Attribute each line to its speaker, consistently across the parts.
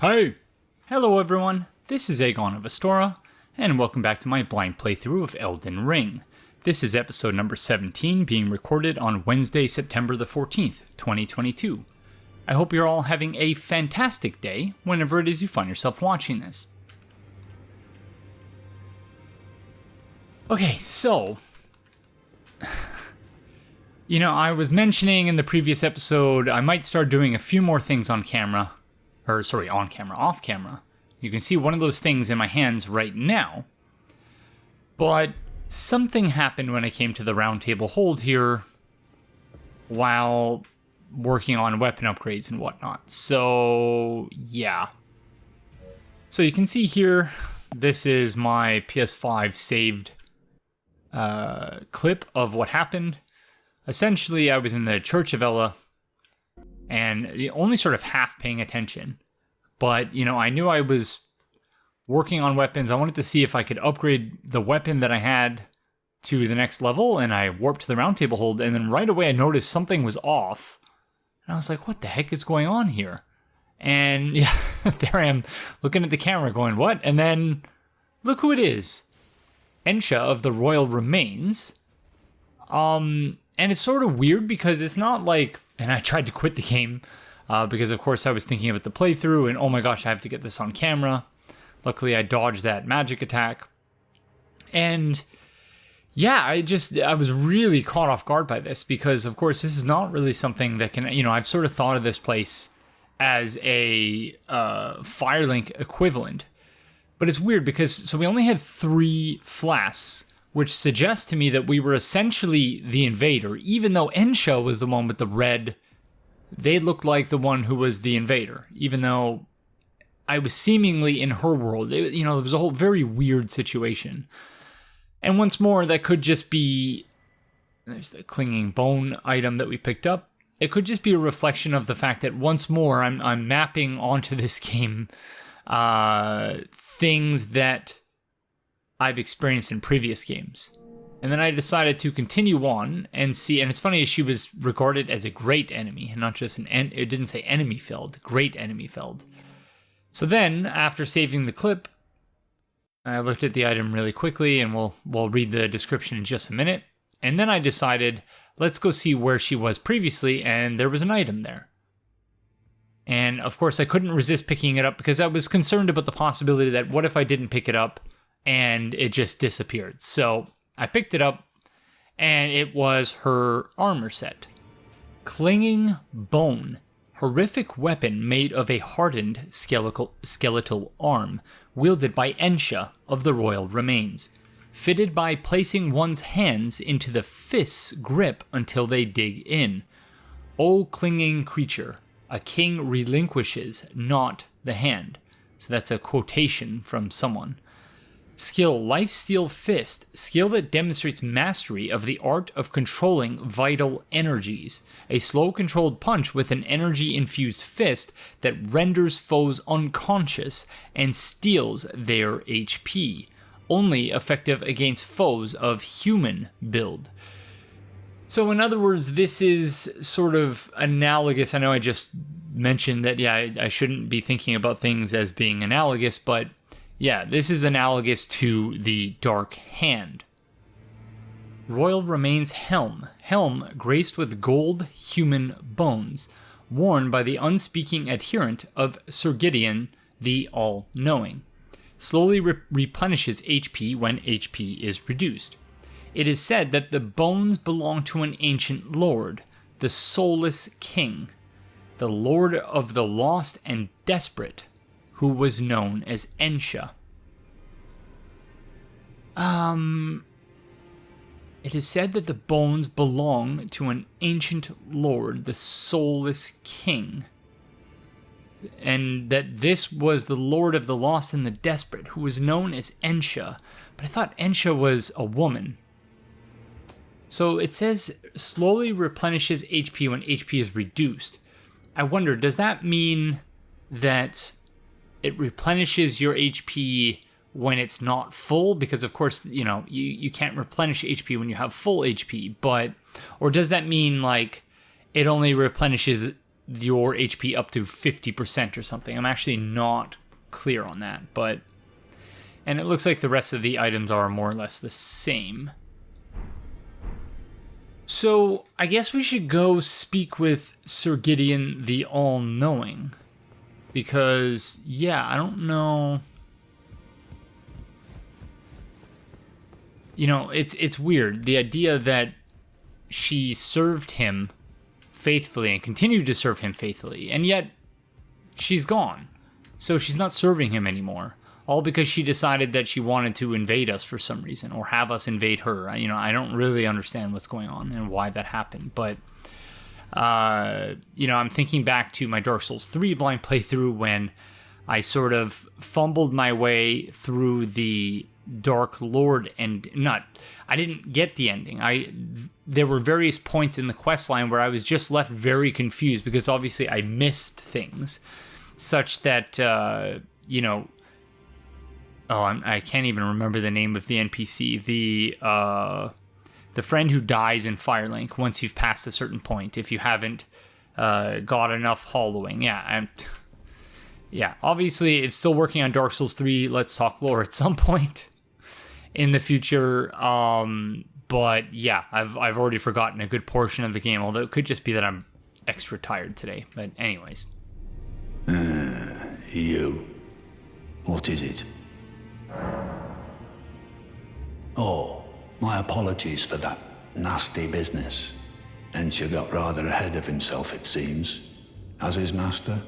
Speaker 1: Hey! Hello everyone, this is Aegon of Astora, and welcome back to my blind playthrough of Elden Ring. This is episode number 17, being recorded on Wednesday, September the 14th, 2022. I hope you're all having a fantastic day whenever it is you find yourself watching this. Okay, so... I was mentioning in the previous episode I might start doing a few more things on camera. Off camera. You can see one of those things in my hands right now. But something happened when I came to the Roundtable Hold here while working on weapon upgrades and whatnot. So, yeah. So you can see here, this is my PS5 saved clip of what happened. Essentially, I was in the Church of Ella, and only sort of half paying attention. But, I knew I was working on weapons. I wanted to see if I could upgrade the weapon that I had to the next level, and I warped to the Roundtable Hold, and then right away I noticed something was off. And I was like, what the heck is going on here? And yeah, there I am looking at the camera going, what? And then, look who it is. Ensha of the Royal Remains. And it's sort of weird because it's not like... And I tried to quit the game because, of course, I was thinking about the playthrough and, oh my gosh, I have to get this on camera. Luckily, I dodged that magic attack. And yeah, I was really caught off guard by this because, of course, this is not really something that can, I've sort of thought of this place as a Firelink equivalent. But it's weird because, so we only had 3 flasks, which suggests to me that we were essentially the invader. Even though Ensha was the one with the red, they looked like the one who was the invader. Even though I was seemingly in her world. It was a whole very weird situation. And once more, that could just be... There's the clinging bone item that we picked up. It could just be a reflection of the fact that once more, I'm mapping onto this game things that I've experienced in previous games. And then I decided to continue on and see, and it's funny, she was regarded as a great enemy, and not just it didn't say enemy felled, great enemy felled. So then, after saving the clip, I looked at the item really quickly, and we'll read the description in just a minute. And then I decided, let's go see where she was previously, and there was an item there. And of course, I couldn't resist picking it up because I was concerned about the possibility that what if I didn't pick it up and it just disappeared. So I picked it up, and it was her armor set. Clinging Bone. Horrific weapon made of a hardened skeletal arm, wielded by Ensha of the Royal Remains. Fitted by placing one's hands into the fist's grip until they dig in. O clinging creature, a king relinquishes not the hand. So that's a quotation from someone. Skill, Lifesteal Fist, skill that demonstrates mastery of the art of controlling vital energies. A slow controlled punch with an energy-infused fist that renders foes unconscious and steals their HP. Only effective against foes of human build. So in other words, this is sort of analogous. I know I just mentioned that, I shouldn't be thinking about things as being analogous, but yeah, this is analogous to the Dark Hand. Royal Remains Helm. Helm graced with gold human bones, worn by the unspeaking adherent of Sir Gideon, the All-Knowing. Slowly replenishes HP when HP is reduced. It is said that the bones belong to an ancient lord, the Soulless King, the Lord of the Lost and Desperate, who was known as Ensha. It is said that the bones belong to an ancient lord, the Soulless King, and that this was the Lord of the Lost and the Desperate, who was known as Ensha, but I thought Ensha was a woman. So it says slowly replenishes HP when HP is reduced. I wonder, does that mean that it replenishes your HP when it's not full? Because of course, you can't replenish HP when you have full HP, or does that mean like it only replenishes your HP up to 50% or something. I'm actually not clear on that, but... And it looks like the rest of the items are more or less the same. So, I guess we should go speak with Sir Gideon the All-Knowing. Because, yeah, I don't know... You know, it's weird. The idea that she served him faithfully and continued to serve him faithfully, and yet she's gone. So she's not serving him anymore. All because she decided that she wanted to invade us for some reason, or have us invade her. You know, I don't really understand what's going on and why that happened, but... you know, I'm thinking back to my Dark Souls 3 blind playthrough when I sort of fumbled my way through the Dark Lord and I didn't get the ending. There were various points in the quest line where I was just left very confused because obviously I missed things such that, you know, I can't even remember the name of the NPC. The friend who dies in Firelink once you've passed a certain point, if you haven't got enough hollowing. Yeah, obviously it's still working on Dark Souls 3 Let's Talk lore at some point in the future. But yeah, I've already forgotten a good portion of the game, although it could just be that I'm extra tired today. But anyways.
Speaker 2: You. What is it? Oh, my apologies for that nasty business. Ensha got rather ahead of himself, it seems. As his master,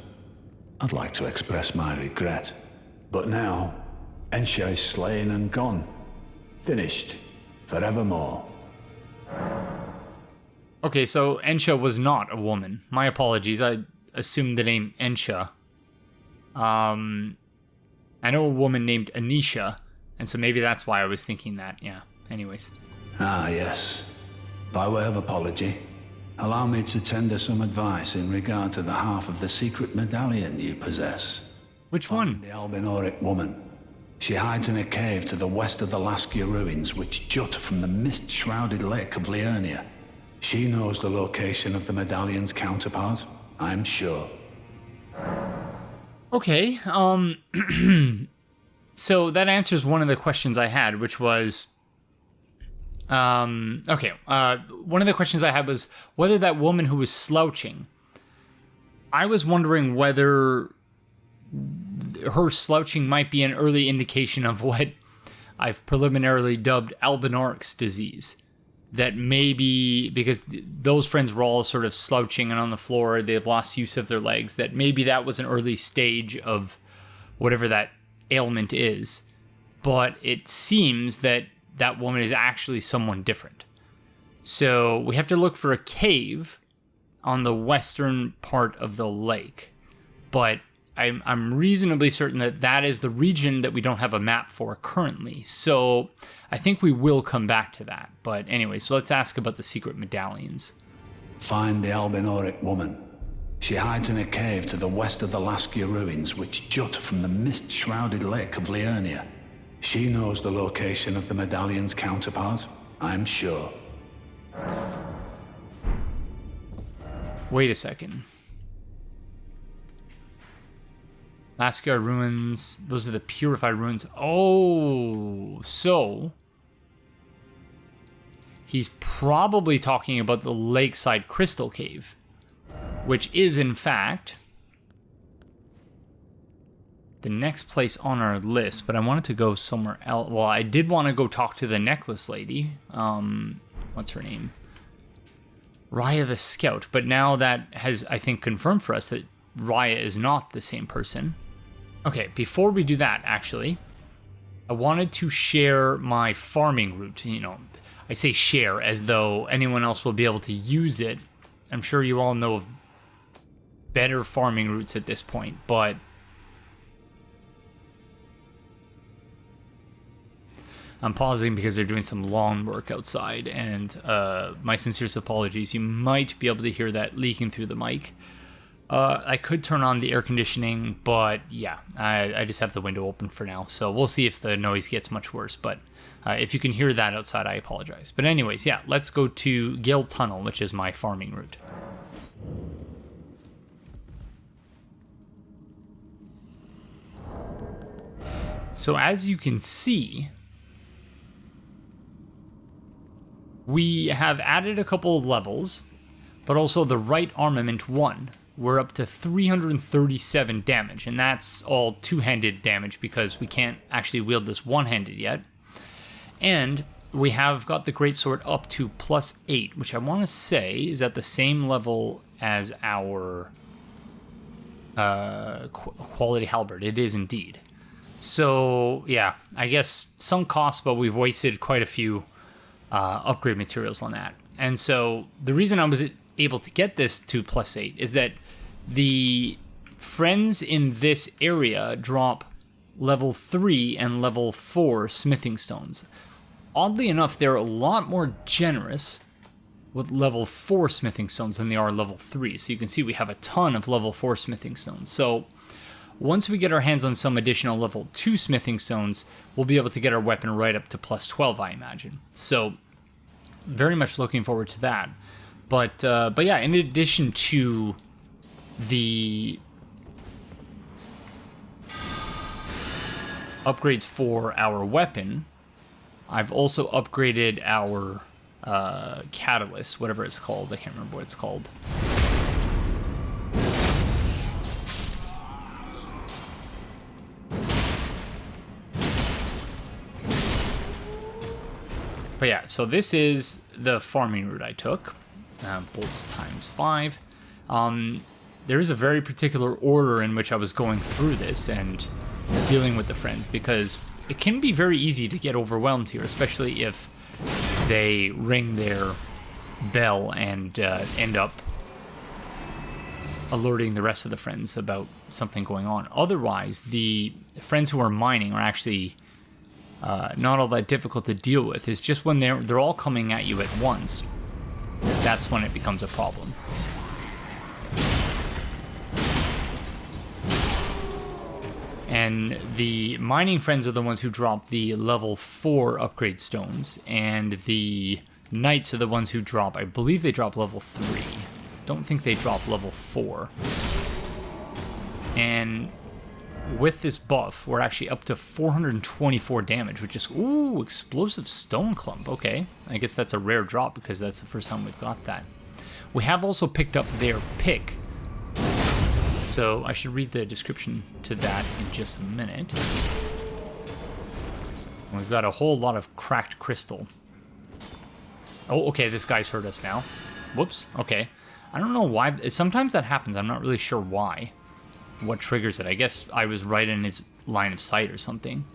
Speaker 2: I'd like to express my regret. But now, Ensha is slain and gone. Finished. Forevermore.
Speaker 1: Okay, so Ensha was not a woman. My apologies, I assumed the name Ensha. I know a woman named Anisha, and so maybe that's why I was thinking that, yeah. Anyways.
Speaker 2: Ah, yes. By way of apology, allow me to tender some advice in regard to the half of the secret medallion you possess.
Speaker 1: Which one?
Speaker 2: The Albinoric woman. She hides in a cave to the west of the Laskia ruins, which jut from the mist-shrouded lake of Liurnia. She knows the location of the medallion's counterpart, I'm sure.
Speaker 1: Okay, so that answers one of the questions I had, which was... one of the questions I had was whether that woman who was slouching, I was wondering whether her slouching might be an early indication of what I've preliminarily dubbed Albinoric's disease. That maybe, because those friends were all sort of slouching and on the floor, they've lost use of their legs, that maybe that was an early stage of whatever that ailment is. But it seems that that woman is actually someone different. So we have to look for a cave on the western part of the lake. But I'm reasonably certain that that is the region that we don't have a map for currently. So I think we will come back to that. But anyway, so let's ask about the secret medallions.
Speaker 2: Find the Albinoric woman. She hides in a cave to the west of the Laskia ruins, which jut from the mist-shrouded lake of Liurnia. She knows the location of the medallion's counterpart, I'm sure.
Speaker 1: Wait a second. Laskia ruins, those are the purified ruins. Oh, so he's probably talking about the Lakeside Crystal Cave, which is in fact the next place on our list, but I wanted to go somewhere else. Well, I did want to go talk to the necklace lady. What's her name? Raya the Scout. But now that has, I think, confirmed for us that Raya is not the same person. Okay, before we do that, actually, I wanted to share my farming route. You know, I say share as though anyone else will be able to use it. I'm sure you all know of better farming routes at this point, but I'm pausing because they're doing some lawn work outside, and my sincerest apologies. You might be able to hear that leaking through the mic. I could turn on the air conditioning, but yeah, I just have the window open for now, so we'll see if the noise gets much worse, but if you can hear that outside, I apologize. But anyways, yeah, let's go to Gael Tunnel, which is my farming route. So as you can see, we have added a couple of levels, but also the right armament 1. We're up to 337 damage, and that's all two-handed damage because we can't actually wield this one-handed yet. And we have got the greatsword up to +8, which I want to say is at the same level as our quality halberd. It is indeed. So yeah, I guess some cost, but we've wasted quite a few upgrade materials on that. And so the reason I was able to get this to +8 is that the friends in this area drop level 3 and level 4 smithing stones. Oddly enough, they're a lot more generous with level 4 smithing stones than they are level 3. So you can see we have a ton of level 4 smithing stones. So once we get our hands on some additional level 2 smithing stones, we'll be able to get our weapon right up to +12, I imagine. So very much looking forward to that. But yeah, in addition to the upgrades for our weapon, I've also upgraded our catalyst, whatever it's called. I can't remember what it's called. But yeah, so this is the farming route I took. Bolts ×5. There is a very particular order in which I was going through this and dealing with the friends, because it can be very easy to get overwhelmed here, especially if they ring their bell and end up alerting the rest of the friends about something going on. Otherwise, the friends who are mining are actually not all that difficult to deal with. It's just when they're all coming at you at once, that's when it becomes a problem. And the mining friends are the ones who drop the level 4 upgrade stones, and the knights are the ones who drop, I believe they drop level 3. Don't think they drop level 4. And with this buff, we're actually up to 424 damage, which is, ooh, explosive stone clump. Okay, I guess that's a rare drop because that's the first time we've got that. We have also picked up their pick, so I should read the description to that in just a minute. We've got a whole lot of cracked crystal. Oh, okay, this guy's heard us now. Whoops, okay. I don't know why. Sometimes that happens. I'm not really sure why. What triggers it? I guess I was right in his line of sight or something.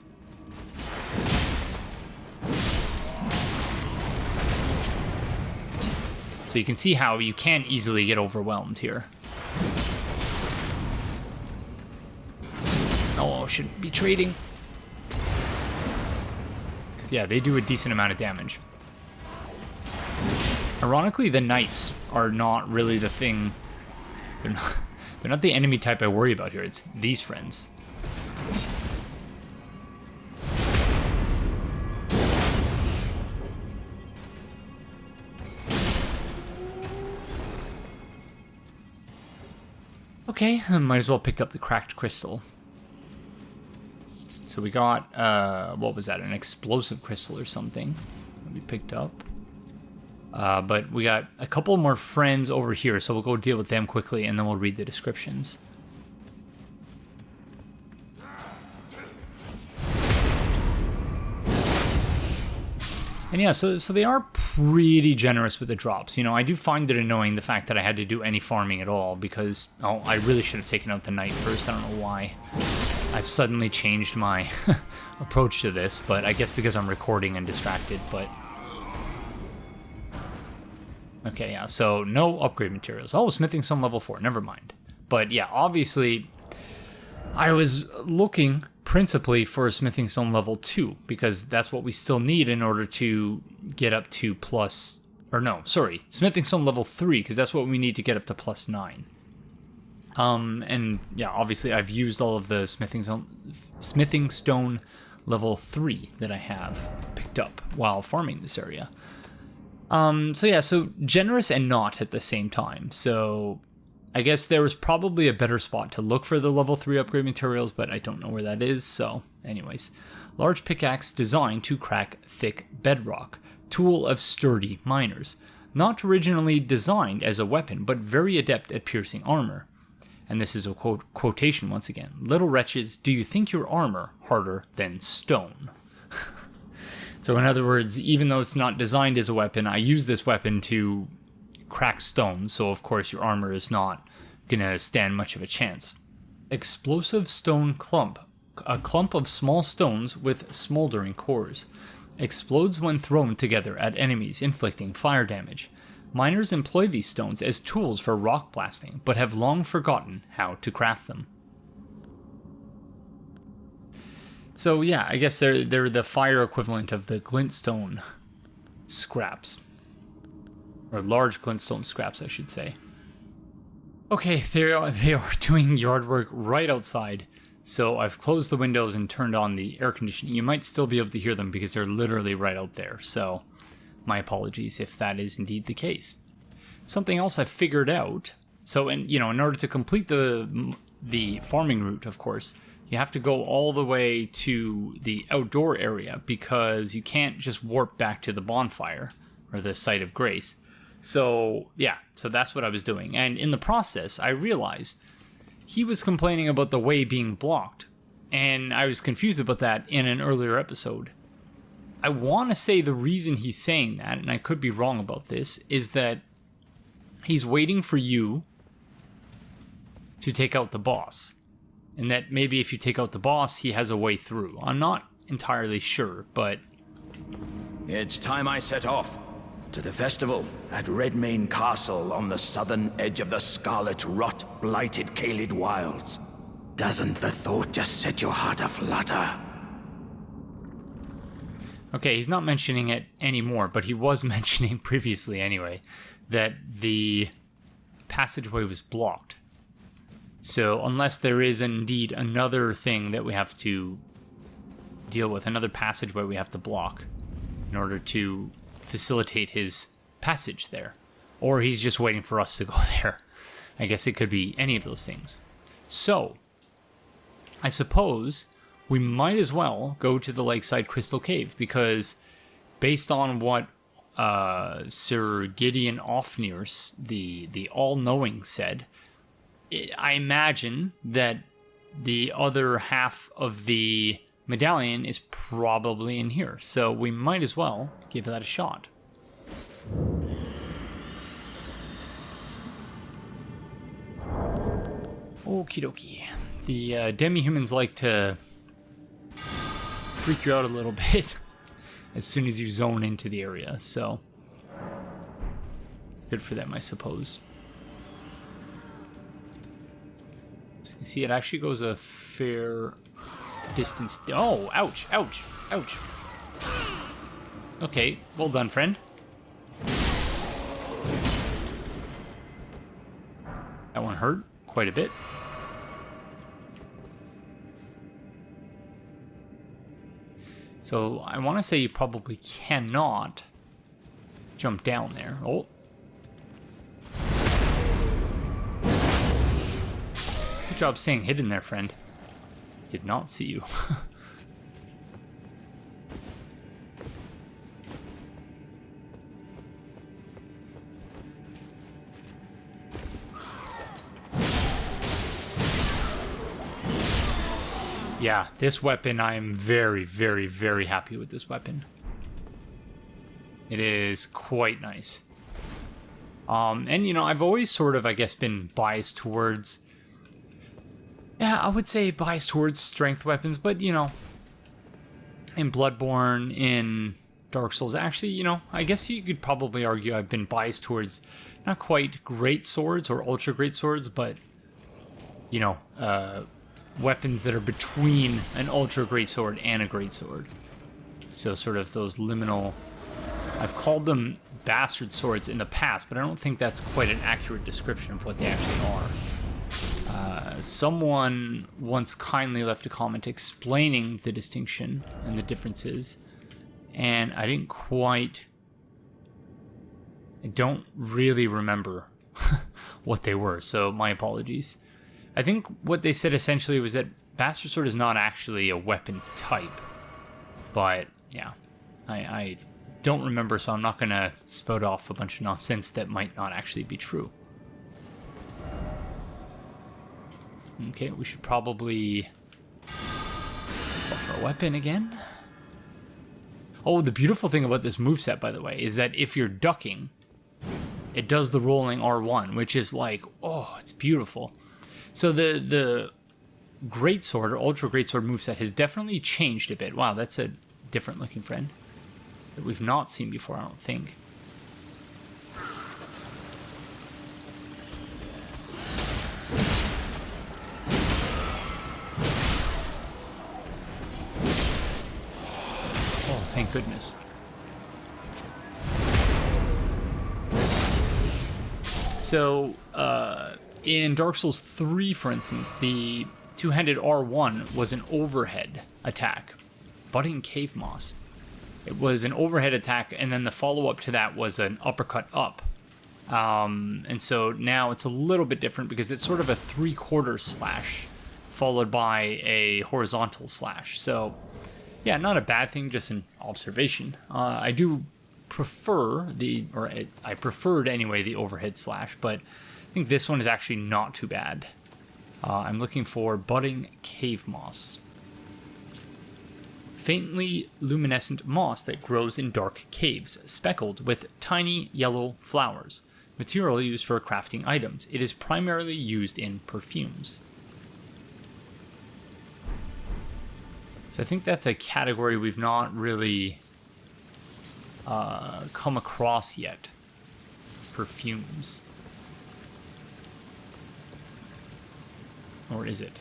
Speaker 1: So you can see how you can easily get overwhelmed here. Oh, shouldn't be trading. Because yeah, they do a decent amount of damage. Ironically, the knights are not really the thing. They're not the enemy type I worry about here. It's these friends. Okay, I might as well pick up the cracked crystal. So we got, what was that? An explosive crystal or something that we picked up. But we got a couple more friends over here, so we'll go deal with them quickly, and then we'll read the descriptions. And yeah, so they are pretty generous with the drops. You know, I do find it annoying the fact that I had to do any farming at all, because, oh, I really should have taken out the knight first. I don't know why I've suddenly changed my approach to this, but I guess because I'm recording and distracted, but... Okay, yeah, so no upgrade materials. Oh, smithing stone level 4, never mind. But yeah, obviously, I was looking principally for a smithing stone level 2, because that's what we still need in order to get up to smithing stone level 3, because that's what we need to get up to +9. And yeah, obviously I've used all of the smithing stone level 3 that I have picked up while farming this area. So yeah, so generous and not at the same time. So I guess there was probably a better spot to look for the level 3 upgrade materials, but I don't know where that is, so anyways. Large pickaxe designed to crack thick bedrock. Tool of sturdy miners. Not originally designed as a weapon, but very adept at piercing armor. And this is a quotation once again. Little wretches, do you think your armor harder than stone? So in other words, even though it's not designed as a weapon, I use this weapon to crack stone, so of course your armor is not gonna stand much of a chance. Explosive stone clump. A clump of small stones with smoldering cores. Explodes when thrown together at enemies, inflicting fire damage. Miners employ these stones as tools for rock blasting, but have long forgotten how to craft them. So yeah, I guess they're the fire equivalent of the glintstone scraps. Or large glintstone scraps, I should say. Okay, they are doing yard work right outside. So I've closed the windows and turned on the air conditioning. You might still be able to hear them because they're literally right out there. So my apologies if that is indeed the case. Something else I figured out. So, in order to complete the farming route, of course, you have to go all the way to the outdoor area because you can't just warp back to the bonfire or the site of grace. So yeah, so that's what I was doing. And in the process, I realized he was complaining about the way being blocked, and I was confused about that in an earlier episode. I want to say the reason he's saying that, and I could be wrong about this, is that he's waiting for you to take out the boss. And that maybe if you take out the boss, he has a way through. I'm not entirely sure, but...
Speaker 3: It's time I set off to the festival at Redmane Castle on the southern edge of the scarlet rot blighted Caelid wilds. Doesn't the thought just set your heart aflutter?
Speaker 1: Okay, he's not mentioning it anymore, but he was mentioning previously anyway, that the passageway was blocked. So unless there is indeed another thing that we have to deal with, another passageway we have to block in order to facilitate his passage there. Or he's just waiting for us to go there. I guess it could be any of those things. So, I suppose we might as well go to the Lakeside Crystal Cave, because based on what Sir Gideon Ofnir, the all-knowing, said, I imagine that the other half of the medallion is probably in here. So we might as well give that a shot. Okie dokie. The demi-humans like to freak you out a little bit as soon as you zone into the area, so good for them, I suppose. So you can see it actually goes a fair distance. Oh, ouch, ouch, ouch. Okay, well done, friend. That one hurt quite a bit. So I want to say you probably cannot jump down there. Oh. Good job staying hidden there, friend. Did not see you. Yeah, this weapon, I am very, very, very happy with this weapon. It is quite nice. And, you know, I've always sort of, I guess, been biased towards... Yeah, I would say biased towards strength weapons, but, you know, in Bloodborne, in Dark Souls, actually, you know, I guess you could probably argue I've been biased towards not quite great swords or ultra great swords, but, you know, weapons that are between an ultra great sword and a great sword. So sort of those liminal... I've called them bastard swords in the past, but I don't think that's quite an accurate description of what they actually are. Someone once kindly left a comment explaining the distinction and the differences, and I don't really remember what they were, so my apologies. I think what they said essentially was that Bastard Sword is not actually a weapon type, but yeah, I don't remember, so I'm not going to spout off a bunch of nonsense that might not actually be true. Okay, we should probably go for a weapon again. Oh, the beautiful thing about this moveset, by the way, is that if you're ducking, it does the rolling R1, which is like, oh, it's beautiful. So the Greatsword or Ultra Greatsword moveset has definitely changed a bit. Wow, that's a different looking friend that we've not seen before, I don't think. Oh, thank goodness. So, in Dark Souls 3, for instance, the two-handed R1 was an overhead attack. Budding Cave Moss. It was an overhead attack, and then the follow-up to that was an uppercut up. And so now it's a little bit different because it's sort of a three-quarter slash followed by a horizontal slash. So, yeah, not a bad thing, just an observation. I do prefer I preferred anyway the overhead slash, but I think this one is actually not too bad. I'm looking for Budding Cave Moss. Faintly luminescent moss that grows in dark caves, speckled with tiny yellow flowers. Material used for crafting items. It is primarily used in perfumes. So I think that's a category we've not really come across yet. Perfumes. Or is it?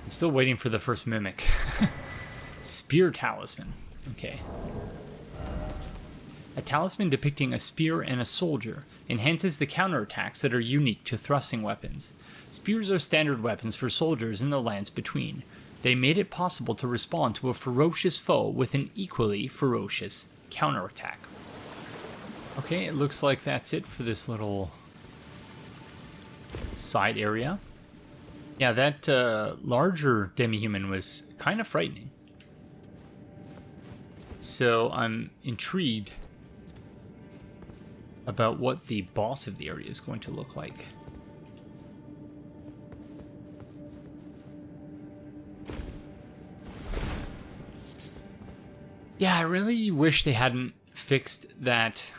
Speaker 1: I'm still waiting for the first mimic. Spear Talisman. Okay. A talisman depicting a spear and a soldier enhances the counterattacks that are unique to thrusting weapons. Spears are standard weapons for soldiers in the lands between. They made it possible to respond to a ferocious foe with an equally ferocious counterattack. Okay, it looks like that's it for this little side area. Yeah, that larger demi-human was kind of frightening. So I'm intrigued about what the boss of the area is going to look like. Yeah, I really wish they hadn't fixed that.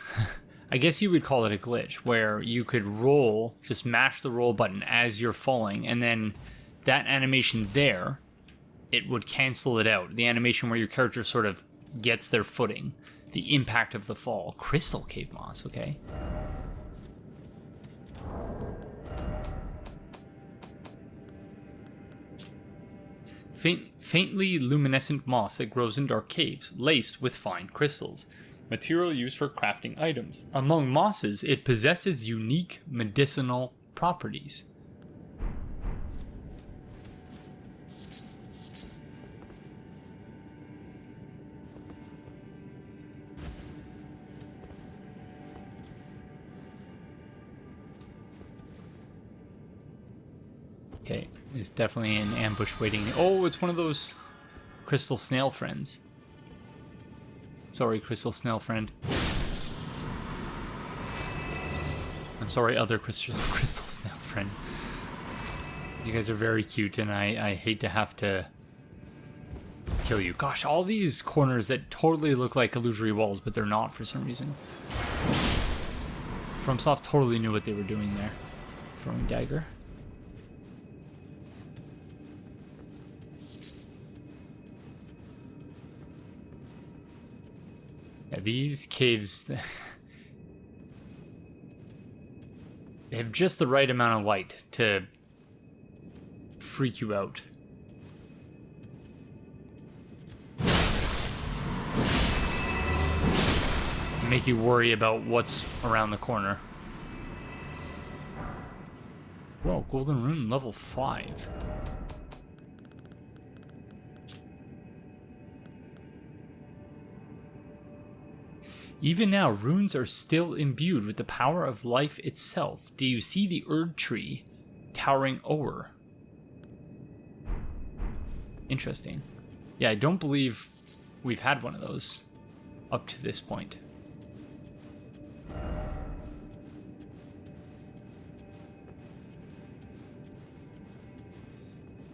Speaker 1: I guess you would call it a glitch, where you could roll, just mash the roll button as you're falling, and then that animation there, it would cancel it out. The animation where your character sort of gets their footing, the impact of the fall. Crystal Cave Moss, okay. Faintly luminescent moss that grows in dark caves, laced with fine crystals. Material used for crafting items. Among mosses, it possesses unique medicinal properties. Okay, there's definitely an ambush waiting. Oh, it's one of those crystal snail friends. Sorry, crystal snail friend. I'm sorry, other crystal snail friend. You guys are very cute, and I hate to have to kill you. Gosh, all these corners that totally look like illusory walls, but they're not for some reason. FromSoft totally knew what they were doing there. Throwing dagger. Yeah, these caves, they have just the right amount of light to freak you out. Make you worry about what's around the corner. Whoa, Golden Rune level 5. Even now, runes are still imbued with the power of life itself. Do you see the Erd tree towering o'er? Interesting. Yeah, I don't believe we've had one of those up to this point.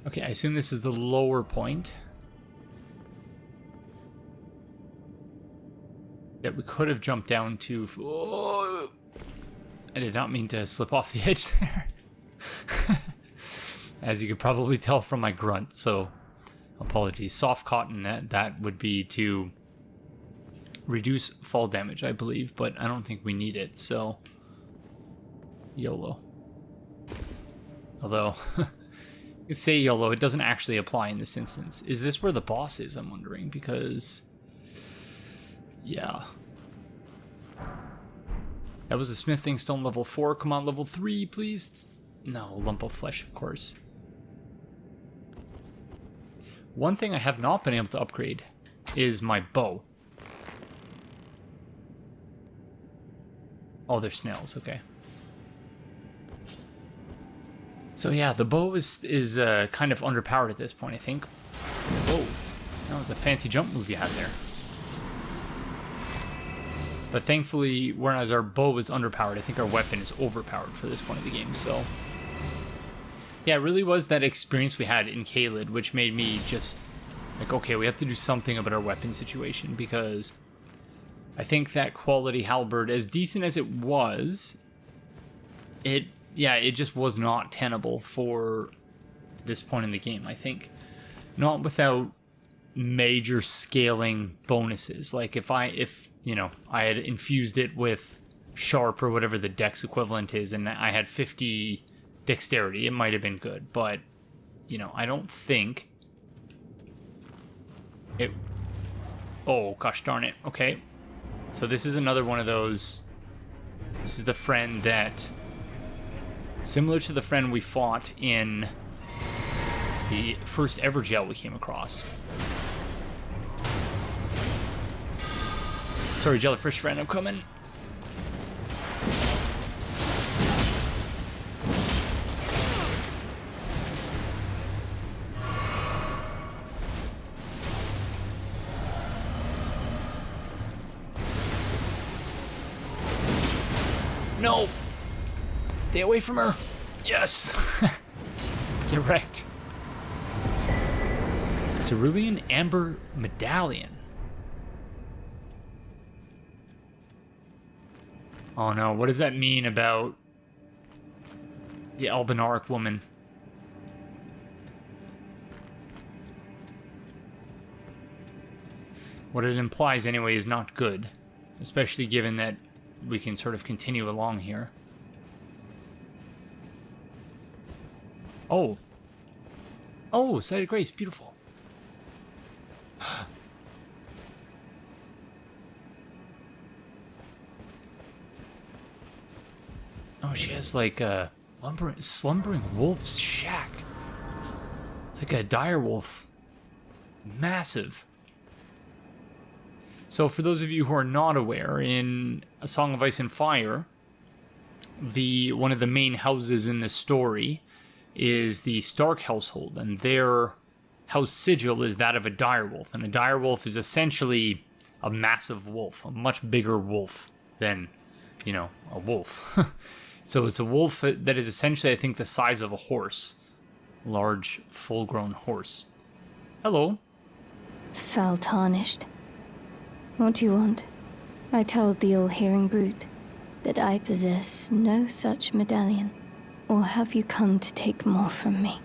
Speaker 1: Okay, I assume this is the lower point that we could have jumped down to. Oh, I did not mean to slip off the edge there. As you could probably tell from my grunt, so apologies. Soft cotton, that would be to reduce fall damage, I believe, but I don't think we need it, so YOLO. Although, say YOLO, it doesn't actually apply in this instance. Is this where the boss is, I'm wondering, because yeah. That was the smithing stone level 4. Come on, level 3, please. No, lump of flesh, of course. One thing I have not been able to upgrade is my bow. Oh, they're snails, okay. So yeah, the bow is kind of underpowered at this point, I think. Whoa, that was a fancy jump move you had there. But thankfully, whereas our bow is underpowered, I think our weapon is overpowered for this point of the game, so... Yeah, it really was that experience we had in Caelid, which made me just... like, okay, we have to do something about our weapon situation, because... I think that quality halberd, as decent as it was... it just was not tenable for this point in the game, I think. Not without major scaling bonuses. Like, if you know, I had infused it with sharp or whatever the dex equivalent is, and I had 50 dexterity, it might have been good, but, you know, I don't think it... Oh, gosh darn it. Okay. So this is another one of those... This is the friend that... Similar to the friend we fought in the first ever jail we came across. Sorry, jellyfish friend, I'm coming. No! Stay away from her. Yes! Get wrecked. Cerulean Amber Medallion. Oh no, what does that mean about the Albinaric woman? What it implies anyway is not good, especially given that we can sort of continue along here. Oh. Oh, Site of Grace, beautiful. Oh, she has like a slumbering wolf's shack. It's like a dire wolf. Massive. So for those of you who are not aware, in A Song of Ice and Fire, one of the main houses in the story is the Stark household, and their house sigil is that of a direwolf. And a direwolf is essentially a massive wolf, a much bigger wolf than, you know, a wolf. So it's a wolf that is essentially, I think, the size of a horse. Large, full-grown horse. Hello.
Speaker 4: Foul tarnished. What do you want? I told the all-hearing brute that I possess no such medallion. Or have you come to take more from me?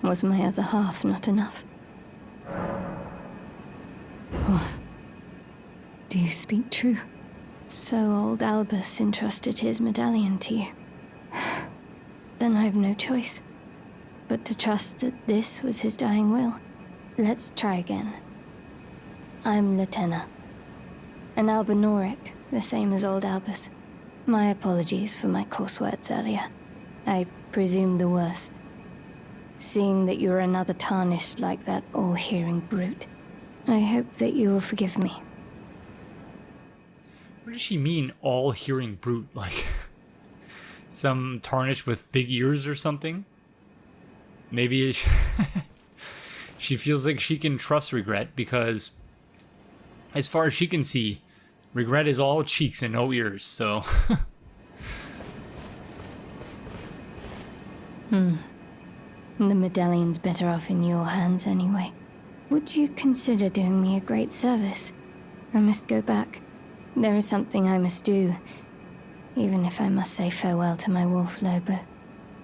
Speaker 4: Was my other half not enough? Oh, do you speak true? So old Albus entrusted his medallion to you. Then I have no choice but to trust that this was his dying will. Let's try again. I'm Latenna, an Albinoric, the same as old Albus. My apologies for my coarse words earlier. I presume the worst. Seeing that you're another tarnished like that all-hearing brute, I hope that you will forgive me.
Speaker 1: What does she mean, all-hearing brute? Like, some tarnished with big ears or something? Maybe she feels like she can trust Regret because, as far as she can see, Regret is all cheeks and no ears, so...
Speaker 4: The medallion's better off in your hands anyway. Would you consider doing me a great service? I must go back. There is something I must do, even if I must say farewell to my wolf, Lobo.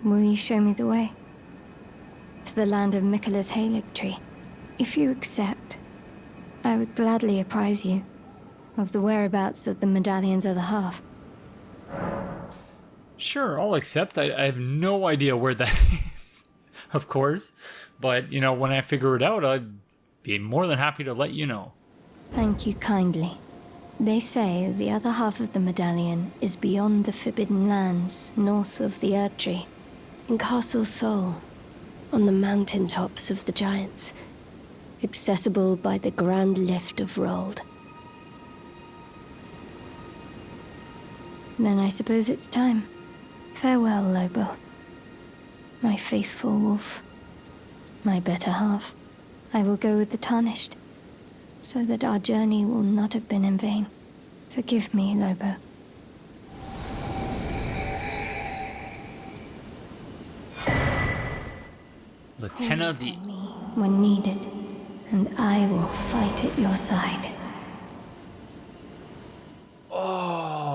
Speaker 4: Will you show me the way? To the land of Miquella's Halig tree. If you accept, I would gladly apprise you of the whereabouts of the medallion's other half.
Speaker 1: Sure, I'll accept. I have no idea where that is, of course. But, you know, when I figure it out, I'd be more than happy to let you know.
Speaker 4: Thank you kindly. They say the other half of the medallion is beyond the Forbidden Lands, north of the Erd Tree, in Castle Sol, on the mountaintops of the Giants, accessible by the Grand Lift of Rold. Then I suppose it's time. Farewell, Lobo. My faithful wolf. My better half. I will go with the Tarnished, so that our journey will not have been in vain. Forgive me, Lobo.
Speaker 1: Latenna the...
Speaker 4: When needed, and I will fight at your side.
Speaker 1: Oh.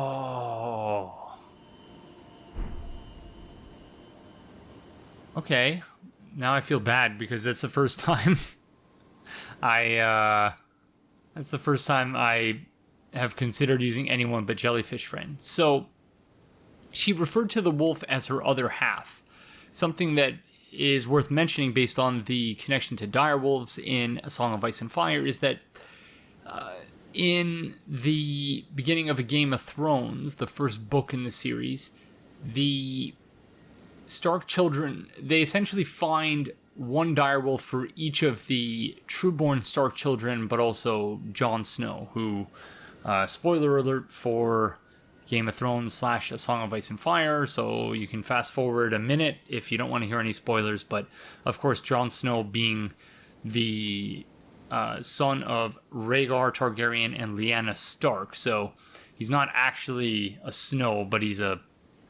Speaker 1: Okay. Now I feel bad because that's the first time that's the first time I have considered using anyone but Jellyfish Friend. So she referred to the wolf as her other half. Something that is worth mentioning based on the connection to direwolves in A Song of Ice and Fire is that in the beginning of A Game of Thrones, the first book in the series, the Stark children, they essentially find one direwolf for each of the trueborn Stark children, but also Jon Snow, who, spoiler alert for Game of Thrones / A Song of Ice and Fire, so you can fast forward a minute if you don't want to hear any spoilers, but of course Jon Snow being the son of Rhaegar Targaryen and Lyanna Stark, so he's not actually a Snow, but he's a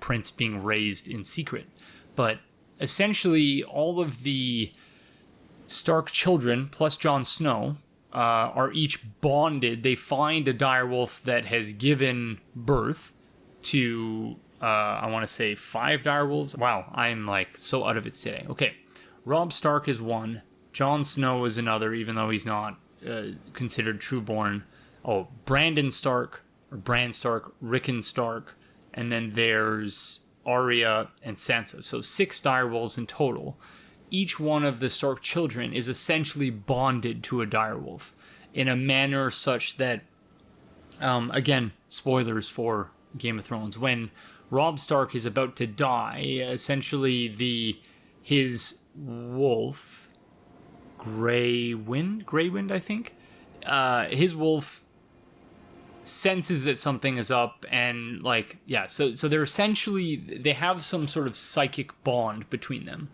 Speaker 1: prince being raised in secret. But essentially, all of the Stark children, plus Jon Snow, are each bonded. They find a direwolf that has given birth to, I want to say, 5 direwolves. Wow, I'm like so out of it today. Okay, Robb Stark is one. Jon Snow is another, even though he's not considered trueborn. Oh, Brandon Stark, or Bran Stark, Rickon Stark, and then there's Arya and Sansa. So 6 direwolves in total. Each one of the Stark children is essentially bonded to a direwolf in a manner such that, again, spoilers for Game of Thrones, when Robb Stark is about to die, essentially his wolf, Greywind, I think, his wolf senses that something is up, and like, yeah, so they're essentially, they have some sort of psychic bond between them.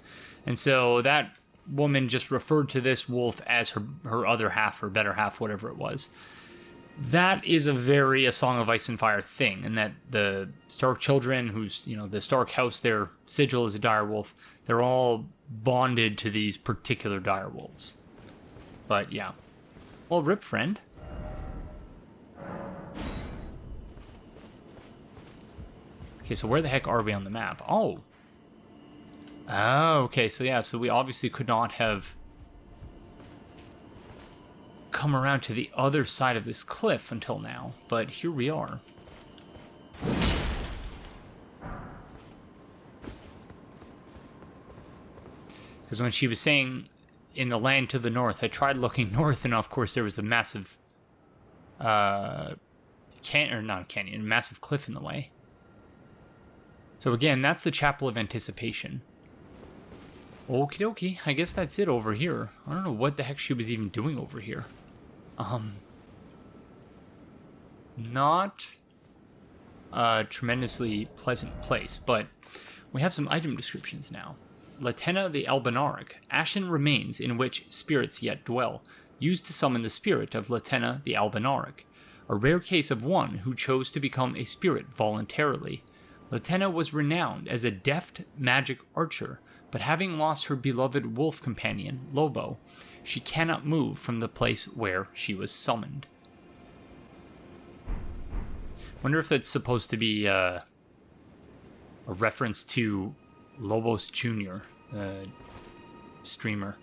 Speaker 1: And so that woman just referred to this wolf as her other half, her better half, whatever it was. That is a very A Song of Ice and Fire thing, and that the Stark children, who's, you know, the Stark house, their sigil is a direwolf, they're all bonded to these particular direwolves. But yeah. Well, rip, friend. Okay, so where the heck are we on the map? Oh, okay, so yeah, so we obviously could not have come around to the other side of this cliff until now, but here we are. Because when she was saying in the land to the north, I tried looking north, and of course there was a massive massive cliff in the way. So again, that's the Chapel of Anticipation. Okie dokie, I guess that's it over here. I don't know what the heck she was even doing over here. Not a tremendously pleasant place, but we have some item descriptions now. Latenna the Albinaric, ashen remains in which spirits yet dwell, used to summon the spirit of Latenna the Albinaric, a rare case of one who chose to become a spirit voluntarily. Latenna was renowned as a deft magic archer, but having lost her beloved wolf companion, Lobo, she cannot move from the place where she was summoned. Wonder if that's supposed to be a reference to Lobos Jr., streamer.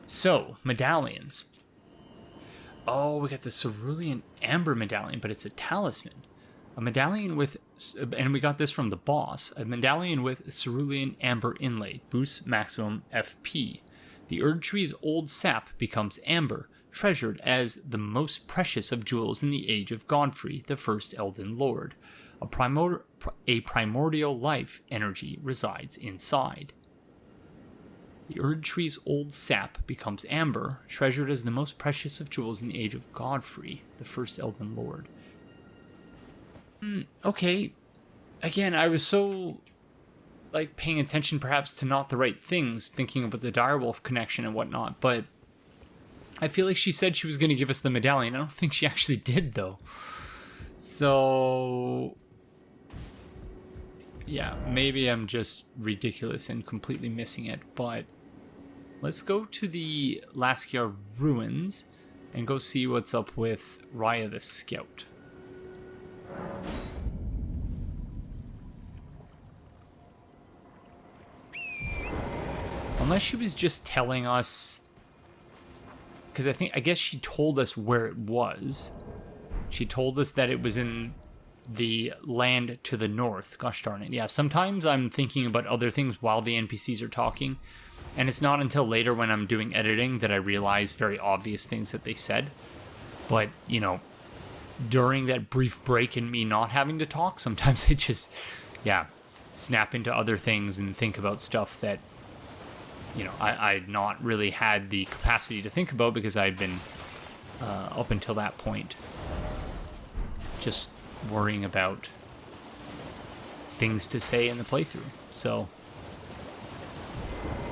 Speaker 1: So, medallions. Oh, we got the Cerulean Amber medallion, but it's a talisman. A medallion with, and we got this from the boss, a medallion with Cerulean Amber inlay, boosts maximum FP. The Erd Tree's old sap becomes amber, treasured as the most precious of jewels in the age of Godfrey, the first Elden Lord. A primordial life energy resides inside. The Erd Tree's old sap becomes amber, treasured as the most precious of jewels in the age of Godfrey, the first Elden Lord. Okay. Again, I was so, paying attention perhaps to not the right things, thinking about the direwolf connection and whatnot, but I feel like she said she was going to give us the medallion. I don't think she actually did, though. So, yeah, maybe I'm just ridiculous and completely missing it, but let's go to the Laskia ruins and go see what's up with Raya the Scout. Unless she was just telling us, because I guess she told us where it was. She told us that it was in the land to the north. Gosh darn it. Yeah, sometimes I'm thinking about other things while the NPCs are talking, and it's not until later when I'm doing editing that I realize very obvious things that they said. But, during that brief break in me not having to talk, sometimes I just, snap into other things and think about stuff that, I'd not really had the capacity to think about because I'd been, up until that point, just worrying about things to say in the playthrough. So,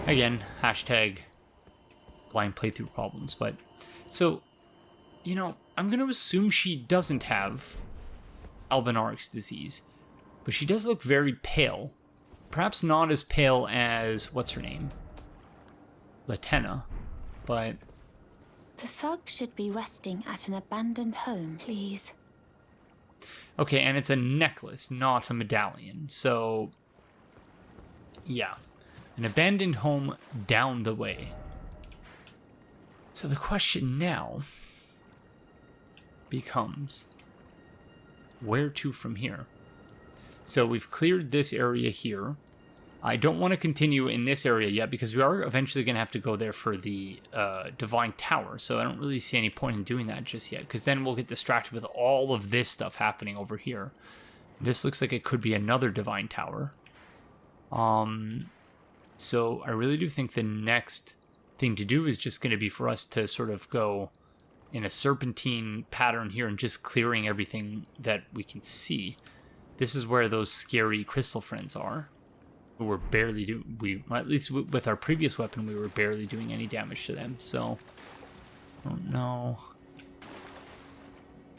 Speaker 1: again, hashtag blind playthrough problems. But, so, I'm going to assume she doesn't have Albinaric's disease, but she does look very pale. Perhaps not as pale as, what's her name? Latenna, but...
Speaker 5: The thug should be resting at an abandoned home, please.
Speaker 1: Okay, and it's a necklace, not a medallion, so... Yeah. An abandoned home down the way. So the question now becomes, where to from here? So we've cleared this area here. I don't want to continue in this area yet because we are eventually going to have to go there for the Divine Tower. So I don't really see any point in doing that just yet, because then we'll get distracted with all of this stuff happening over here. This looks like it could be another Divine Tower. So I really do think the next thing to do is just going to be for us to sort of go in a serpentine pattern here and just clearing everything that we can see. This is where those scary crystal friends are. We're barely at least with our previous weapon, we were barely doing any damage to them. So I don't know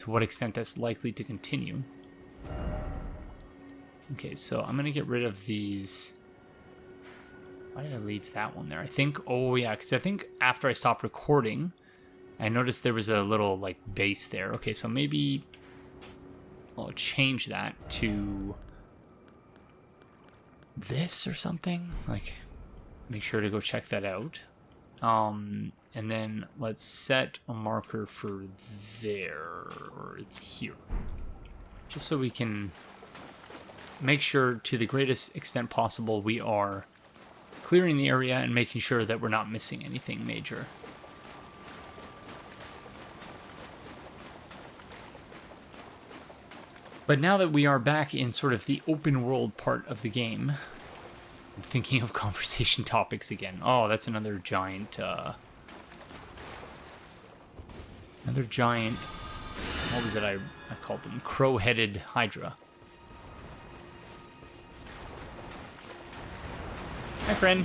Speaker 1: to what extent that's likely to continue. Okay, so I'm gonna get rid of these. Why did I leave that one there? I think, oh yeah, because I think after I stopped recording, I noticed there was a little base there. Okay, so maybe I'll change that to this or something. Make sure to go check that out. And then let's set a marker for there or here, just so we can make sure to the greatest extent possible we are clearing the area and making sure that we're not missing anything major. But now that we are back in sort of the open world part of the game, I'm thinking of conversation topics again. Oh, that's another giant what was it I called them? Crow-headed Hydra. Hi, friend.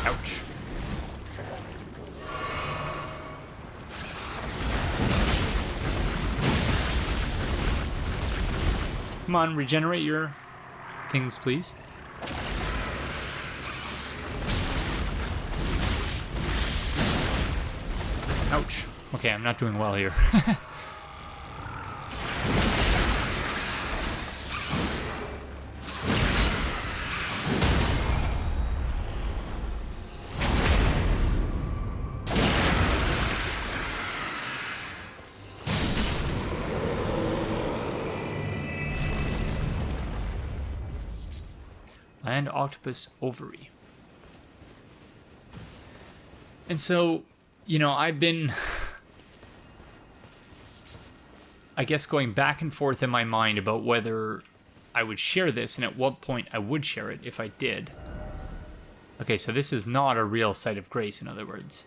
Speaker 1: Ouch. Come on, regenerate your things, please. Ouch. Okay, I'm not doing well here. Land octopus ovary. And so, you know, I've been, I guess, going back and forth in my mind about whether I would share this and at what point I would share it if I did. Okay, so this is not a real site of grace, in other words.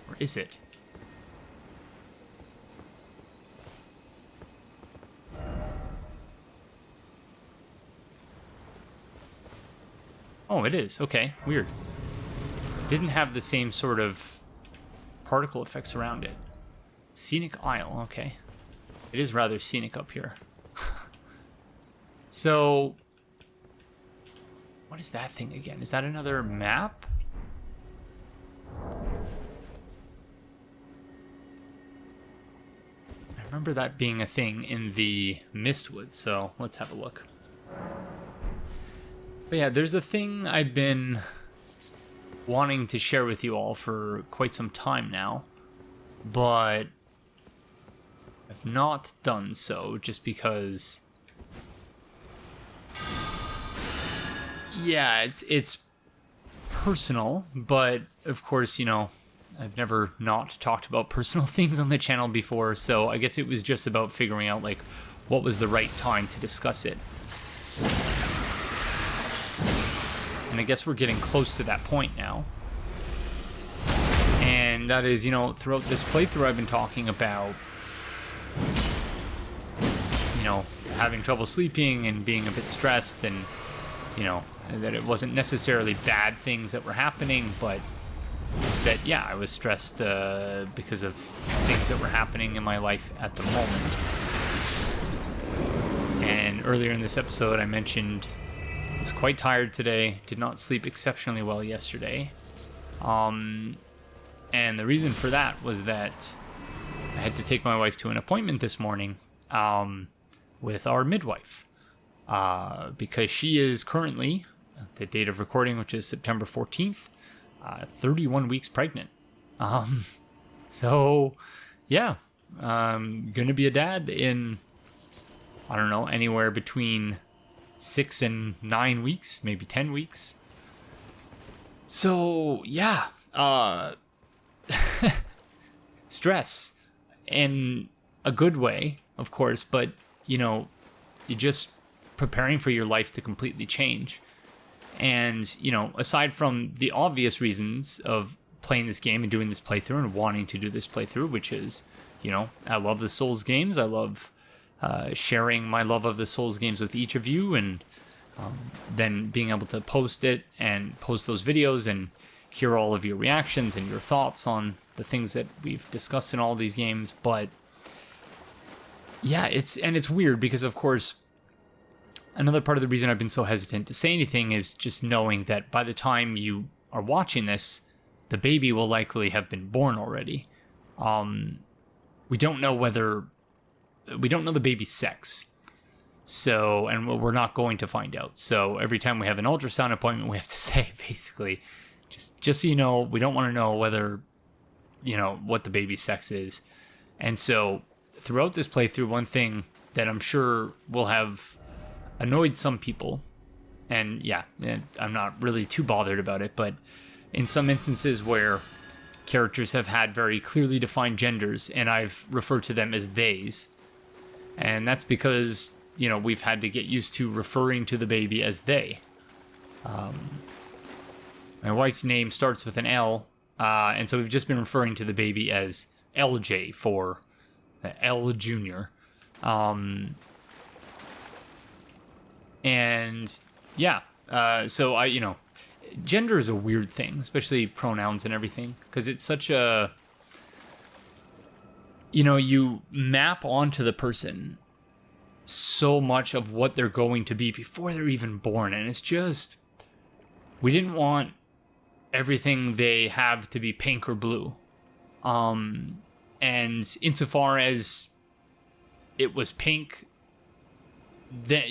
Speaker 1: Or is it? Oh, it is. Okay, weird. Didn't have the same sort of particle effects around it. Scenic Isle, okay. It is rather scenic up here. So, what is that thing again? Is that another map? I remember that being a thing in the Mistwood, so let's have a look. But yeah, there's a thing I've been wanting to share with you all for quite some time now, but I've not done so just because, yeah, it's personal, but of course, you know, I've never not talked about personal things on the channel before, so I guess it was just about figuring out, like, what was the right time to discuss it. And I guess we're getting close to that point now. And that is, you know, throughout this playthrough I've been talking about, you know, having trouble sleeping and being a bit stressed, and, you know, that it wasn't necessarily bad things that were happening, but that, yeah, I was stressed because of things that were happening in my life at the moment. And earlier in this episode I mentioned I was quite tired today, did not sleep exceptionally well yesterday. And the reason for that was that I had to take my wife to an appointment this morning with our midwife. Because she is currently, at the date of recording, which is September 14th, 31 weeks pregnant. So, yeah, I'm going to be a dad in, I don't know, anywhere between 6 and 9 weeks, maybe 10 weeks. So, yeah, stress in a good way, of course, but, you know, you're just preparing for your life to completely change. And, you know, aside from the obvious reasons of playing this game and doing this playthrough and wanting to do this playthrough, which is, you know, I love the Souls games. I love sharing my love of the Souls games with each of you, and then being able to post it and post those videos and hear all of your reactions and your thoughts on the things that we've discussed in all these games. But yeah, it's weird because, of course, another part of the reason I've been so hesitant to say anything is just knowing that by the time you are watching this, the baby will likely have been born already. We don't know the baby's sex. So, and we're not going to find out. So every time we have an ultrasound appointment, we have to say, basically, just so you know, we don't want to know whether, you know, what the baby's sex is. And so throughout this playthrough, one thing that I'm sure will have annoyed some people, and yeah, I'm not really too bothered about it, but in some instances where characters have had very clearly defined genders, and I've referred to them as theys, And that's because, you know, we've had to get used to referring to the baby as they. My wife's name starts with an L, and so we've just been referring to the baby as LJ for L Junior. And yeah, so gender is a weird thing, especially pronouns and everything, because it's such a, you map onto the person so much of what they're going to be before they're even born. And it's just, we didn't want everything they have to be pink or blue. And insofar as it was pink, then,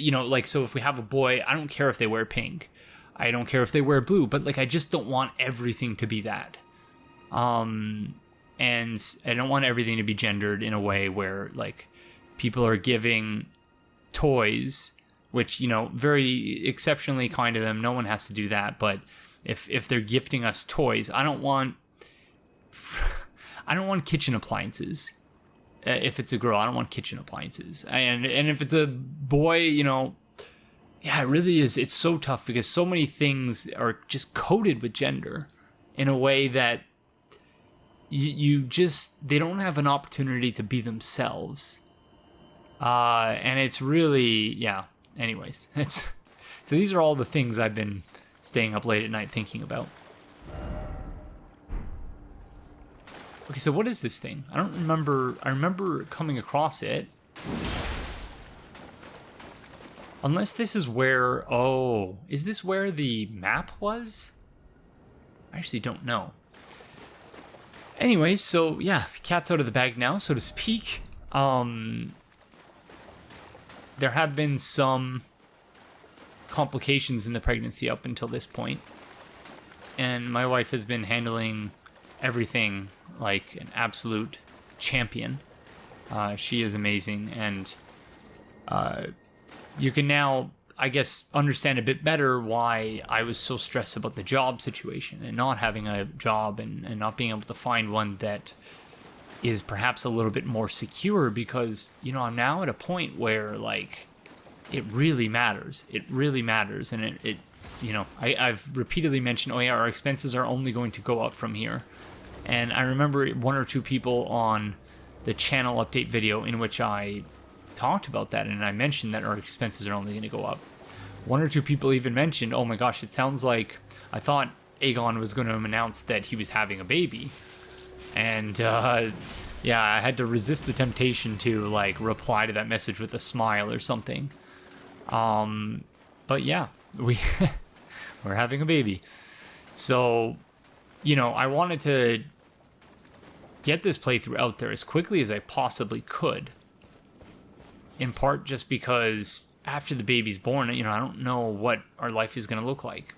Speaker 1: so if we have a boy, I don't care if they wear pink. I don't care if they wear blue, but I just don't want everything to be that. And I don't want everything to be gendered in a way where people are giving toys, which, very exceptionally kind of them. No one has to do that. But if they're gifting us toys, I don't want kitchen appliances. If it's a girl, I don't want kitchen appliances. And if it's a boy, yeah, it really is. It's so tough because so many things are just coded with gender in a way that they don't have an opportunity to be themselves. And it's really, yeah. Anyways, so these are all the things I've been staying up late at night thinking about. Okay, so what is this thing? I don't remember. I remember coming across it. Unless this is where... Oh, is this where the map was? I actually don't know. Anyway, so yeah, cat's out of the bag now, so to speak. There have been some complications in the pregnancy up until this point. And my wife has been handling everything like an absolute champion. She is amazing, and you can now, I guess, understand a bit better why I was so stressed about the job situation and not having a job and not being able to find one that is perhaps a little bit more secure, because, I'm now at a point where, it really matters. It really matters. And I've repeatedly mentioned, oh yeah, our expenses are only going to go up from here. And I remember one or two people on the channel update video in which I talked about that, and I mentioned that our expenses are only going to go up. One or two people even mentioned, oh my gosh, it sounds like I thought Aegon was going to announce that he was having a baby. And yeah, I had to resist the temptation to reply to that message with a smile or something. But yeah, we're having a baby. So, I wanted to get this playthrough out there as quickly as I possibly could. In part just because after the baby's born, I don't know what our life is going to look like.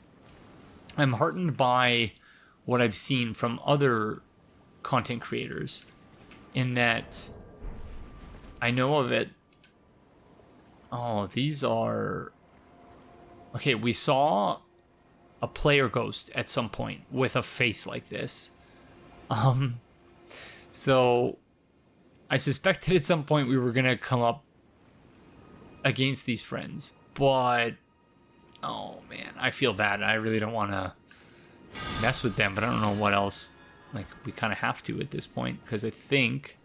Speaker 1: I'm heartened by what I've seen from other content creators in that I know of it. Oh, these are... Okay, we saw a player ghost at some point with a face like this. So I suspected at some point we were going to come up against these friends, but oh man, I feel bad. I really don't want to mess with them, but I don't know what else. We kind of have to at this point, because I think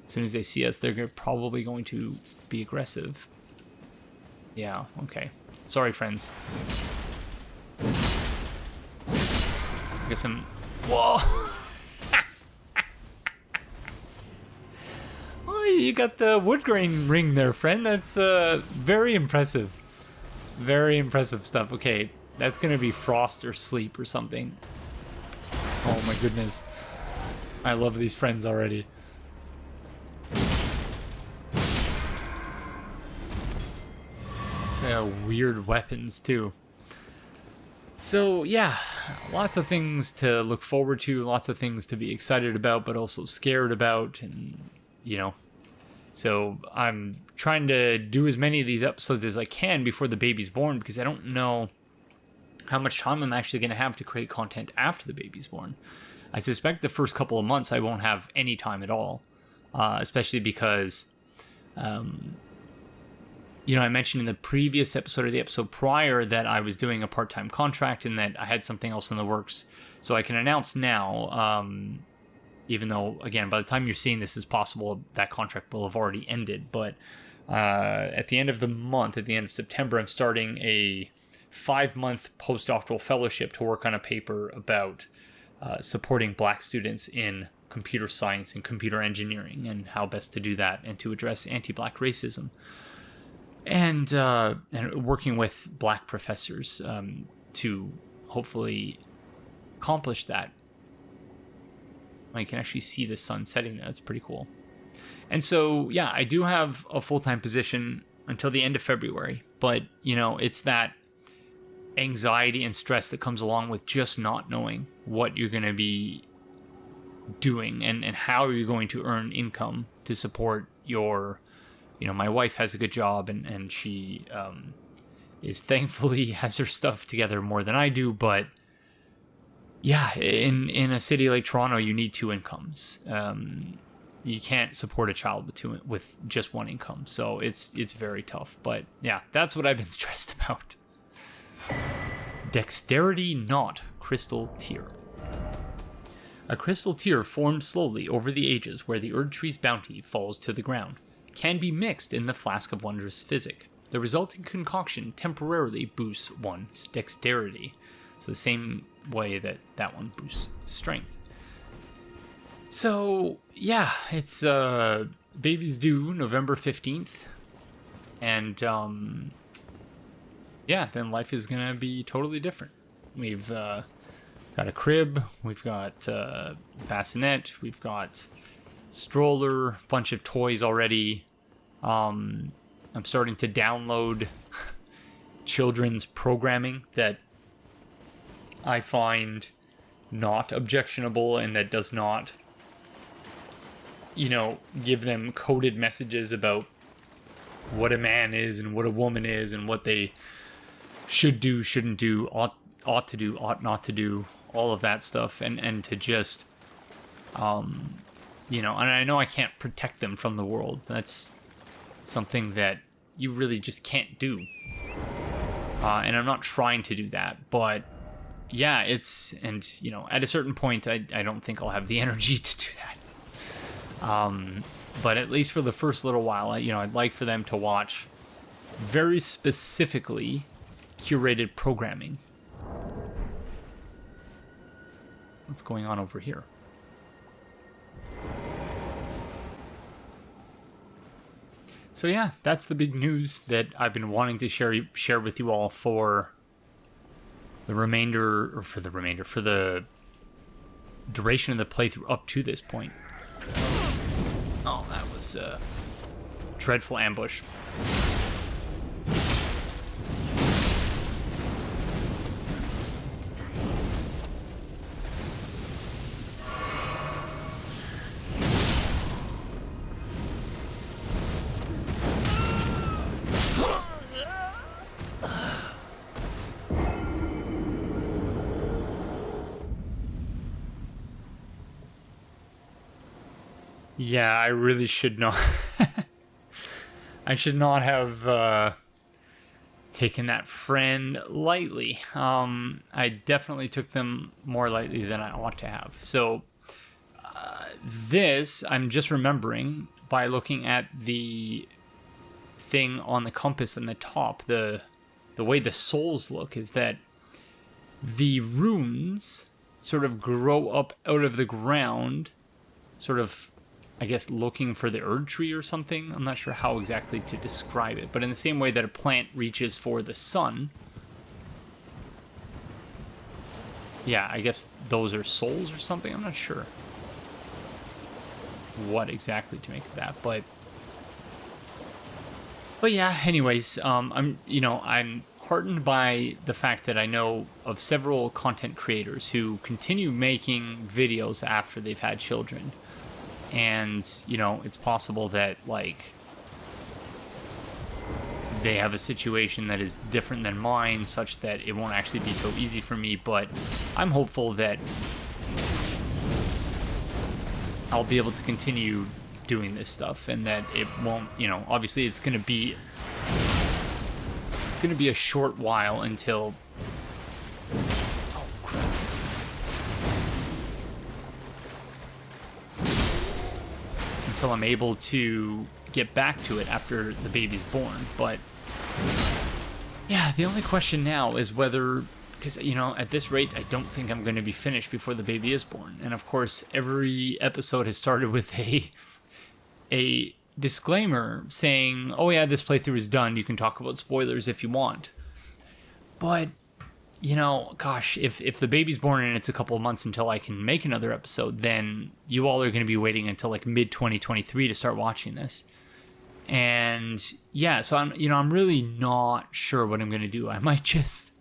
Speaker 1: as soon as they see us, they're probably going to be aggressive. Yeah, okay. Sorry, friends. I guess I'm... Whoa! Oh, you got the wood grain ring there, friend. That's very impressive. Very impressive stuff. Okay, that's going to be frost or sleep or something. Oh my goodness. I love these friends already. They have weird weapons too. So yeah, lots of things to look forward to, lots of things to be excited about, but also scared about, and so I'm trying to do as many of these episodes as I can before the baby's born, because I don't know how much time I'm actually going to have to create content after the baby's born. I suspect the first couple of months I won't have any time at all, especially because I mentioned in the previous episode or the episode prior that I was doing a part-time contract and that I had something else in the works. So I can announce now, even though, again, by the time you're seeing this, it's possible that contract will have already ended. But at the end of the month, at the end of September, I'm starting a 5-month postdoctoral fellowship to work on a paper about supporting Black students in computer science and computer engineering and how best to do that and to address anti-Black racism. And working with Black professors to hopefully accomplish that. You can actually see the sun setting there. That's pretty cool. And so, yeah, I do have a full-time position until the end of February. But, it's that anxiety and stress that comes along with just not knowing what you're going to be doing and how are you going to earn income to support your... my wife has a good job and she is thankfully has her stuff together more than I do. But yeah, in a city like Toronto, you need 2 incomes. You can't support a child with just 1 income. So it's very tough. But yeah, that's what I've been stressed about. Dexterity Knot Crystal Tear. A crystal tear formed slowly over the ages where the Erd Tree's bounty falls to the ground. Can be mixed in the Flask of Wondrous Physic. The resulting concoction temporarily boosts one's dexterity. So the same way that one boosts strength. So, yeah, it's baby's due November 15th. And, then life is going to be totally different. We've got a crib, we've got bassinet, we've got stroller, bunch of toys already. I'm starting to download children's programming that I find not objectionable and that does not, give them coded messages about what a man is and what a woman is and what they should do, shouldn't do, ought to do, ought not to do, all of that stuff, and to just, and I know I can't protect them from the world. That's something that you really just can't do. And I'm not trying to do that, but yeah, at a certain point, I don't think I'll have the energy to do that. But at least for the first little while, I'd like for them to watch very specifically curated programming. What's going on over here? So yeah, that's the big news that I've been wanting to share with you all for the duration of the playthrough up to this point. Oh, that was a dreadful ambush. Yeah, I really should not. I should not have taken that friend lightly. I definitely took them more lightly than I ought to have. So this, I'm just remembering by looking at the thing on the compass in the top, the way the souls look is that the runes sort of grow up out of the ground, sort of, I guess, looking for the Erd Tree or something. I'm not sure how exactly to describe it, but in the same way that a plant reaches for the sun. Yeah, I guess those are souls or something. I'm not sure what exactly to make of that, but yeah, anyways, I'm heartened by the fact that I know of several content creators who continue making videos after they've had children. And, it's possible that, they have a situation that is different than mine, such that it won't actually be so easy for me, but I'm hopeful that I'll be able to continue doing this stuff, and that it won't, obviously it's going to be a short while until I'm able to get back to it after the baby's born. But yeah, the only question now is whether, because at this rate I don't think I'm going to be finished before the baby is born. And of course every episode has started with a disclaimer saying, oh yeah, this playthrough is done, you can talk about spoilers if you want. But gosh, if the baby's born and it's a couple of months until I can make another episode, then you all are going to be waiting until like mid 2023 to start watching this. And yeah, so I'm really not sure what I'm going to do. I might just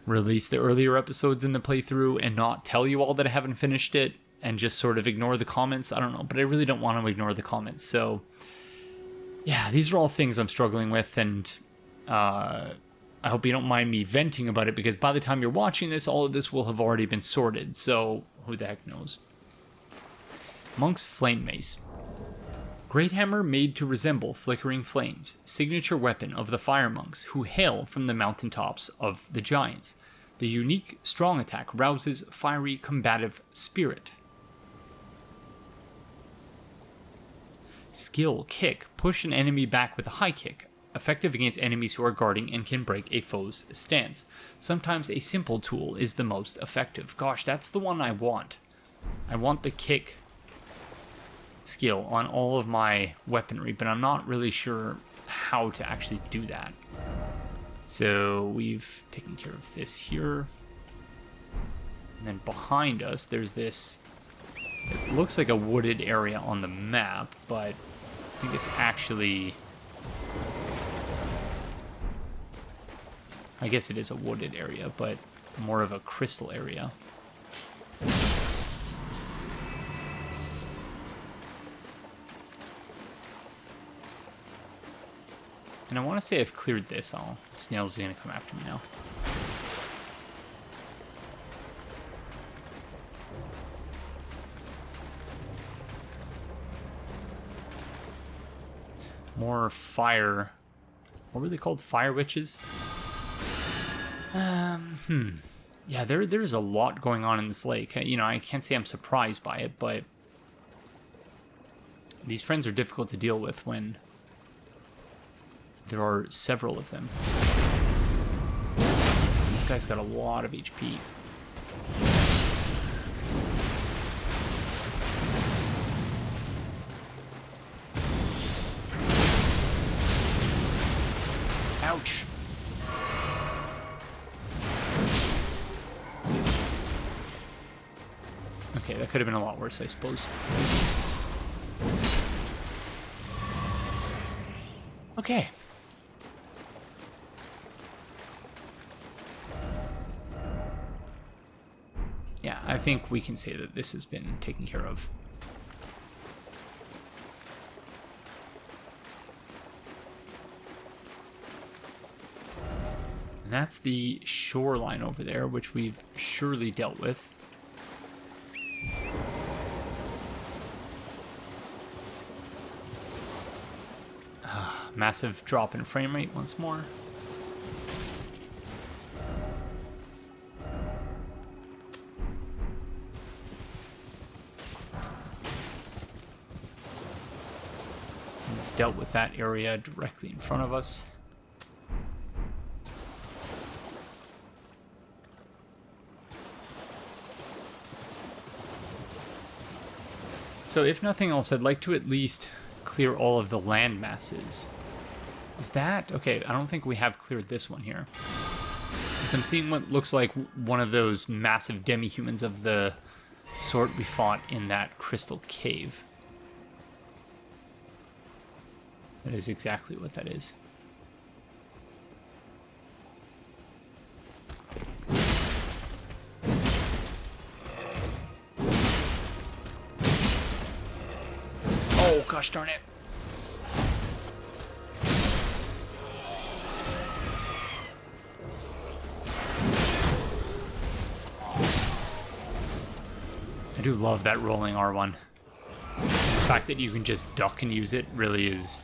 Speaker 1: release the earlier episodes in the playthrough and not tell you all that I haven't finished it, and just sort of ignore the comments. I don't know, but I really don't want to ignore the comments. So yeah, these are all things I'm struggling with, and I hope you don't mind me venting about it, because by the time you're watching this, all of this will have already been sorted, so who the heck knows. Monk's Flame Mace. Great hammer made to resemble flickering flames, signature weapon of the fire monks who hail from the mountaintops of the giants. The unique strong attack rouses fiery combative spirit. Skill Kick. Push an enemy back with a high kick. Effective against enemies who are guarding and can break a foe's stance. Sometimes a simple tool is the most effective. Gosh, that's the one I want. I want the kick skill on all of my weaponry, but I'm not really sure how to actually do that. So we've taken care of this here. And then behind us, there's this, it looks like a wooded area on the map, but I think it's actually, I guess it is a wooded area, but more of a crystal area. And I want to say I've cleared this. The snails are going to come after me now. More fire. What were they called? Fire witches? Yeah, there's a lot going on in this lake. I can't say I'm surprised by it, but these friends are difficult to deal with when there are several of them. This guy's got a lot of HP. Ouch. Okay, that could have been a lot worse, I suppose. Okay. Yeah, I think we can say that this has been taken care of. And that's the shoreline over there, which we've surely dealt with. Massive drop in frame rate once more. We've dealt with that area directly in front of us. So if nothing else, I'd like to at least clear all of the land masses. Is that... Okay, I don't think we have cleared this one here. I'm seeing what looks like one of those massive demi-humans of the sort we fought in that crystal cave. That is exactly what that is. Oh, gosh darn it. I do love that rolling R1. The fact that you can just duck and use it really is...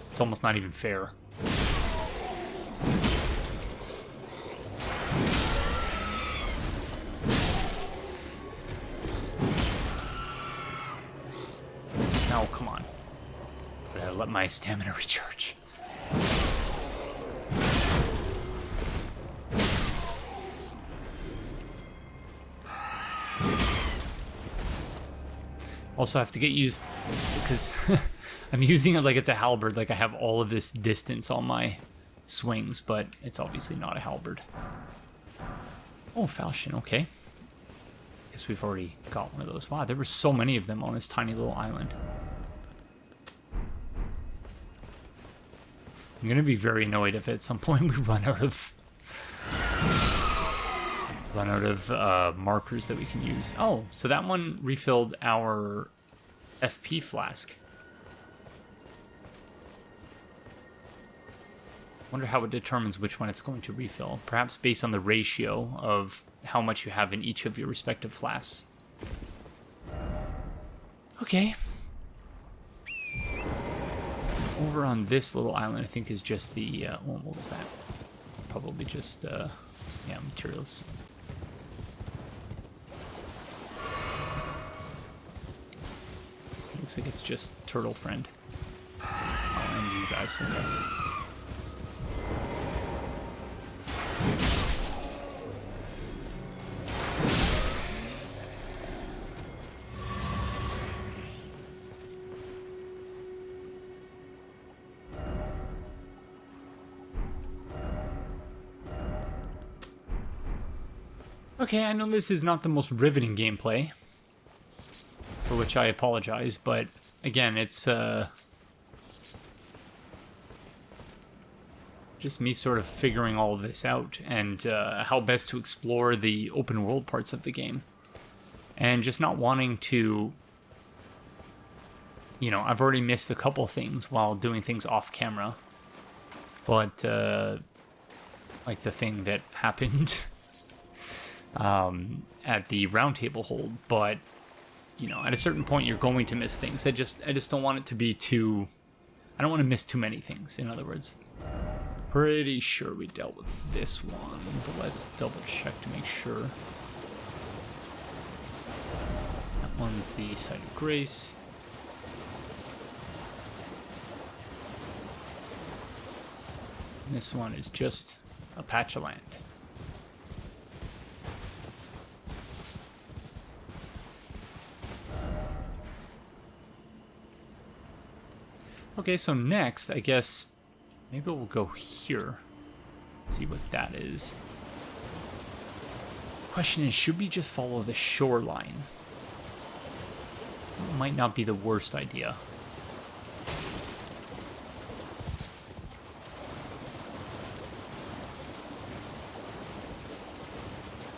Speaker 1: It's almost not even fair. No, come on. Gotta let my stamina recharge. Also, I have to get used, because I'm using it like it's a halberd, like I have all of this distance on my swings, but it's obviously not a halberd. Oh, falchion, okay. Guess we've already got one of those. Wow, there were so many of them on this tiny little island. I'm gonna be very annoyed if at some point we run out of markers that we can use. Oh, so that one refilled our FP flask. Wonder how it determines which one it's going to refill. Perhaps based on the ratio of how much you have in each of your respective flasks. Okay. Over on this little island, I think is just the, what was that? Probably just, yeah, materials. Looks like it's just Turtle Friend. Oh, and you guys, okay. Okay, I know this is not the most riveting gameplay, for which I apologize, but again, it's just me sort of figuring all of this out and how best to explore the open world parts of the game. And just not wanting to, you know, I've already missed a couple things while doing things off camera, but like the thing that happened at the Roundtable Hold, but you know, at a certain point you're going to miss things. I just don't want it to be too, I don't want to miss too many things, in other words. Pretty sure we dealt with this one, but let's double check to make sure. That one's the Site of Grace. And this one is just a patch of land. Okay, so next, I guess, maybe we'll go here. See what that is. Question is, should we just follow the shoreline? It might not be the worst idea.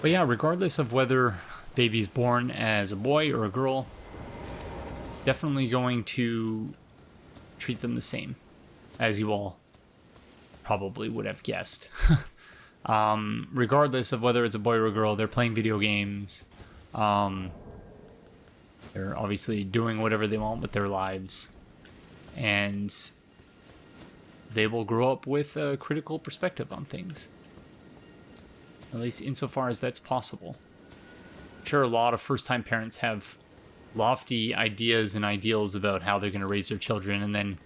Speaker 1: But yeah, regardless of whether baby's born as a boy or a girl, definitely going to treat them the same, as you all probably would have guessed. Regardless of whether it's a boy or a girl, they're playing video games. They're obviously doing whatever they want with their lives. And they will grow up with a critical perspective on things. At least insofar as that's possible. I'm sure a lot of first-time parents have lofty ideas and ideals about how they're going to raise their children, and then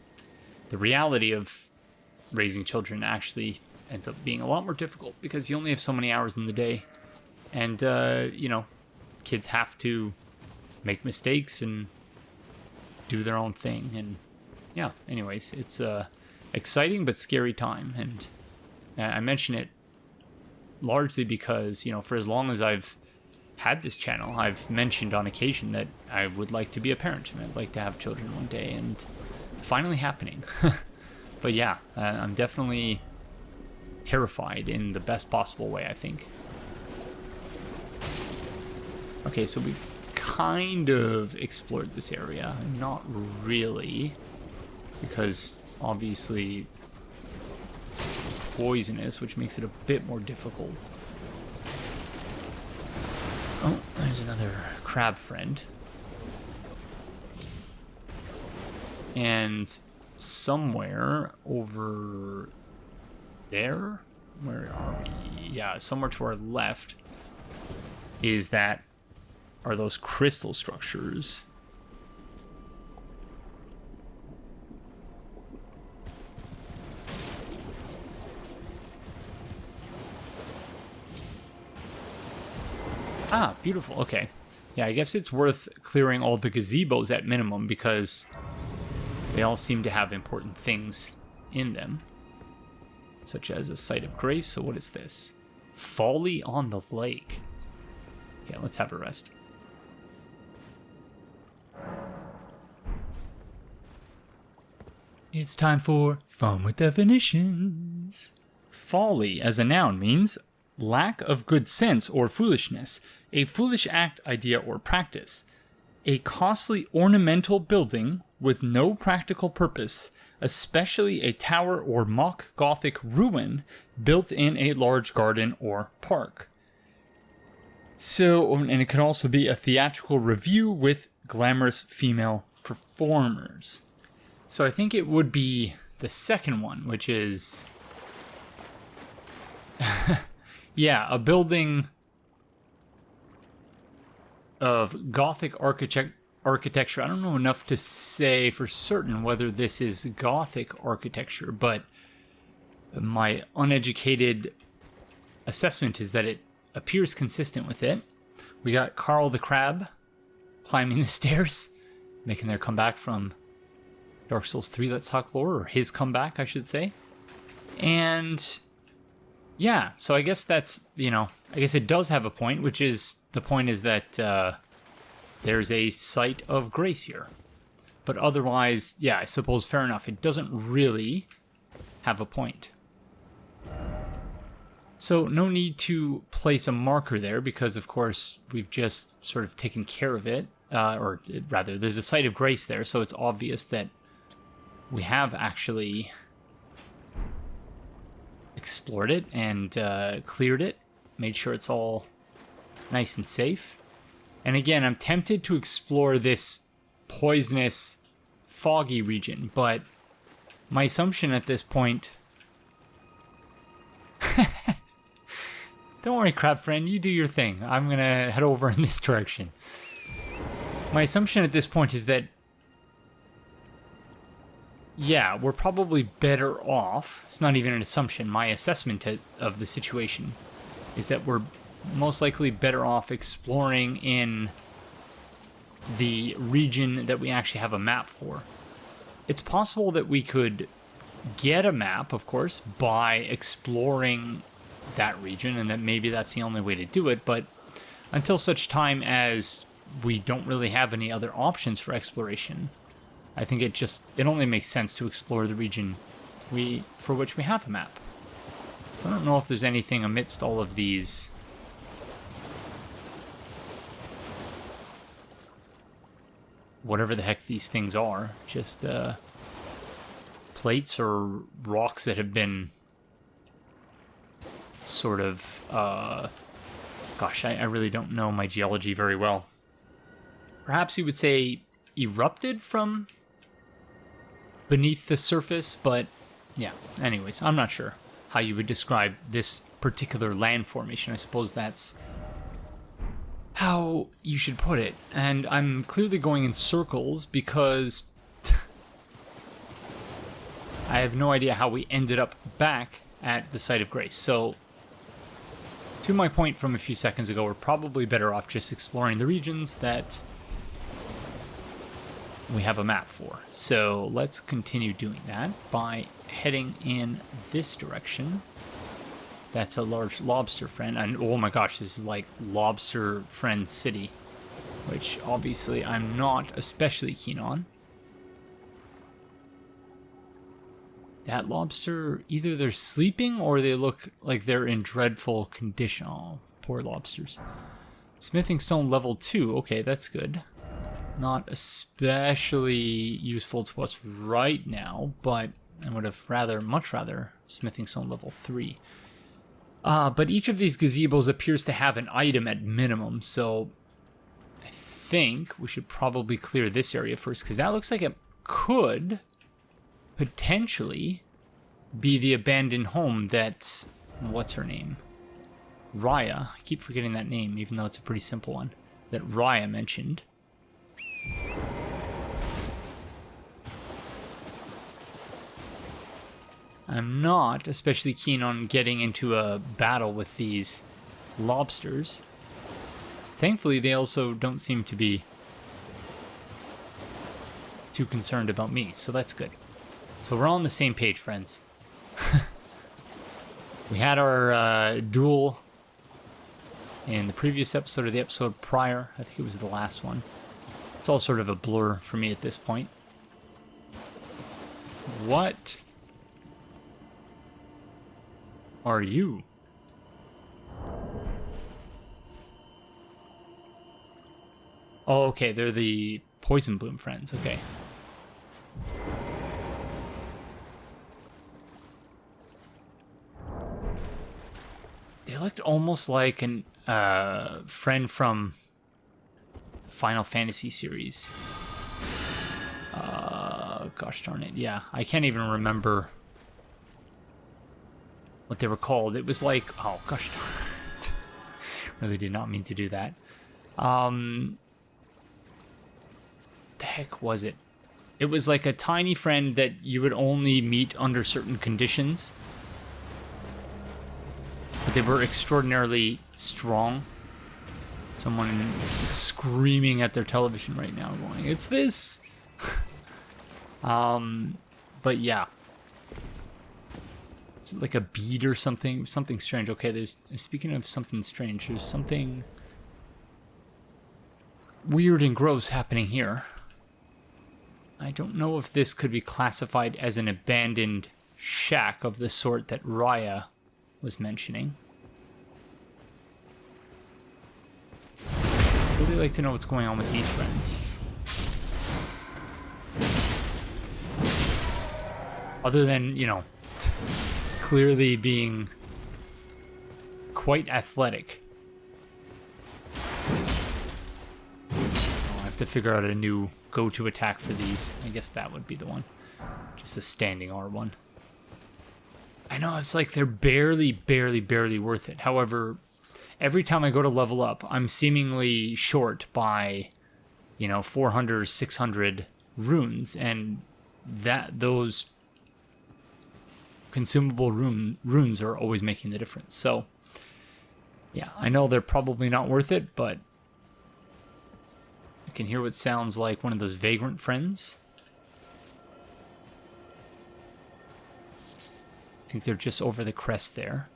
Speaker 1: the reality of raising children actually ends up being a lot more difficult because you only have so many hours in the day, and you know, kids have to make mistakes and do their own thing. And yeah, anyways, it's a exciting but scary time, and I mention it largely because, you know, for as long as I've had this channel, I've mentioned on occasion that I would like to be a parent and I'd like to have children one day, and finally happening. But yeah, I'm definitely terrified in the best possible way, I think. Okay, so we've kind of explored this area. Not really, because obviously it's poisonous, which makes it a bit more difficult. Oh, there's another crab friend. And somewhere over there, where are we? Yeah, somewhere to our left are those crystal structures. Ah, beautiful. Okay. Yeah, I guess it's worth clearing all the gazebos at minimum because they all seem to have important things in them. Such as a site of grace. So what is this? Folly on the lake. Yeah, let's have a rest. It's time for Fun with Definitions. Folly as a noun means lack of good sense or foolishness, a foolish act, idea, or practice. A costly ornamental building with no practical purpose, especially a tower or mock Gothic ruin built in a large garden or park. So, and it can also be a theatrical review with glamorous female performers. So I think it would be the second one, which is... yeah, a building of Gothic architecture. I don't know enough to say for certain whether this is Gothic architecture, but my uneducated assessment is that it appears consistent with it. We got Carl the Crab climbing the stairs, making their comeback from Dark Souls 3 Let's Talk lore, or his comeback, I should say. And yeah, so I guess that's, I guess it does have a point, which is, the point is that there's a site of grace here. But otherwise, yeah, I suppose fair enough. It doesn't really have a point. So no need to place a marker there because, of course, we've just sort of taken care of it. Or rather, there's a site of grace there, so it's obvious that we have actually explored it and cleared it, made sure it's all nice and safe. And again, I'm tempted to explore this poisonous, foggy region, but my assumption at this point... Don't worry, crab friend, you do your thing. I'm gonna head over in this direction. My assumption at this point is that yeah, we're probably better off. It's not even an assumption. My assessment of the situation is that we're most likely better off exploring in the region that we actually have a map for. It's possible that we could get a map, of course, by exploring that region, and that maybe that's the only way to do it, but until such time as we don't really have any other options for exploration, I think it only makes sense to explore the region for which we have a map. So I don't know if there's anything amidst all of these whatever the heck these things are, just plates or rocks that have been sort of gosh, I really don't know my geology very well. Perhaps you would say erupted from beneath the surface, but yeah, anyways, I'm not sure how you would describe this particular land formation. I suppose that's how you should put it. And I'm clearly going in circles because I have no idea how we ended up back at the site of grace. So to my point from a few seconds ago, we're probably better off just exploring the regions that we have a map for. So let's continue doing that by heading in this direction. That's a large lobster friend, and oh my gosh, this is like Lobster Friend City, which obviously I'm not especially keen on. That lobster, either they're sleeping or they look like they're in dreadful condition. Oh, poor lobsters. Smithing stone level 2, okay, that's good. Not especially useful to us right now, but I would have much rather smithing stone level 3. But each of these gazebos appears to have an item at minimum, so I think we should probably clear this area first, because that looks like it could potentially be the abandoned home that, what's her name? Raya. I keep forgetting that name, even though it's a pretty simple one. That Raya mentioned. I'm not especially keen on getting into a battle with these lobsters. Thankfully, they also don't seem to be too concerned about me, so that's good. So we're all on the same page, friends. We had our duel in the previous episode or the episode prior. I think it was the last one. It's all sort of a blur for me at this point. What are you? Oh, okay, they're the Poison Bloom friends, okay. They looked almost like an friend from Final Fantasy series. Gosh darn it, yeah. I can't even remember what they were called. It was like, oh gosh darn it. Really did not mean to do that. The heck was it? It was like a tiny friend that you would only meet under certain conditions. But they were extraordinarily strong. Someone is screaming at their television right now going, it's this! But yeah. Is it like a bead or something? Something strange. Okay, there's, speaking of something strange, there's something weird and gross happening here. I don't know if this could be classified as an abandoned shack of the sort that Raya was mentioning. I'd really like to know what's going on with these friends. Other than, you know, clearly being quite athletic. I'll have to figure out a new go-to attack for these. I guess that would be the one. Just a standing R1. I know, it's like they're barely worth it. However, every time I go to level up, I'm seemingly short by, you know, 400 or 600 runes, and those consumable runes are always making the difference. So, yeah, I know they're probably not worth it, but I can hear what sounds like one of those vagrant friends. I think they're just over the crest there.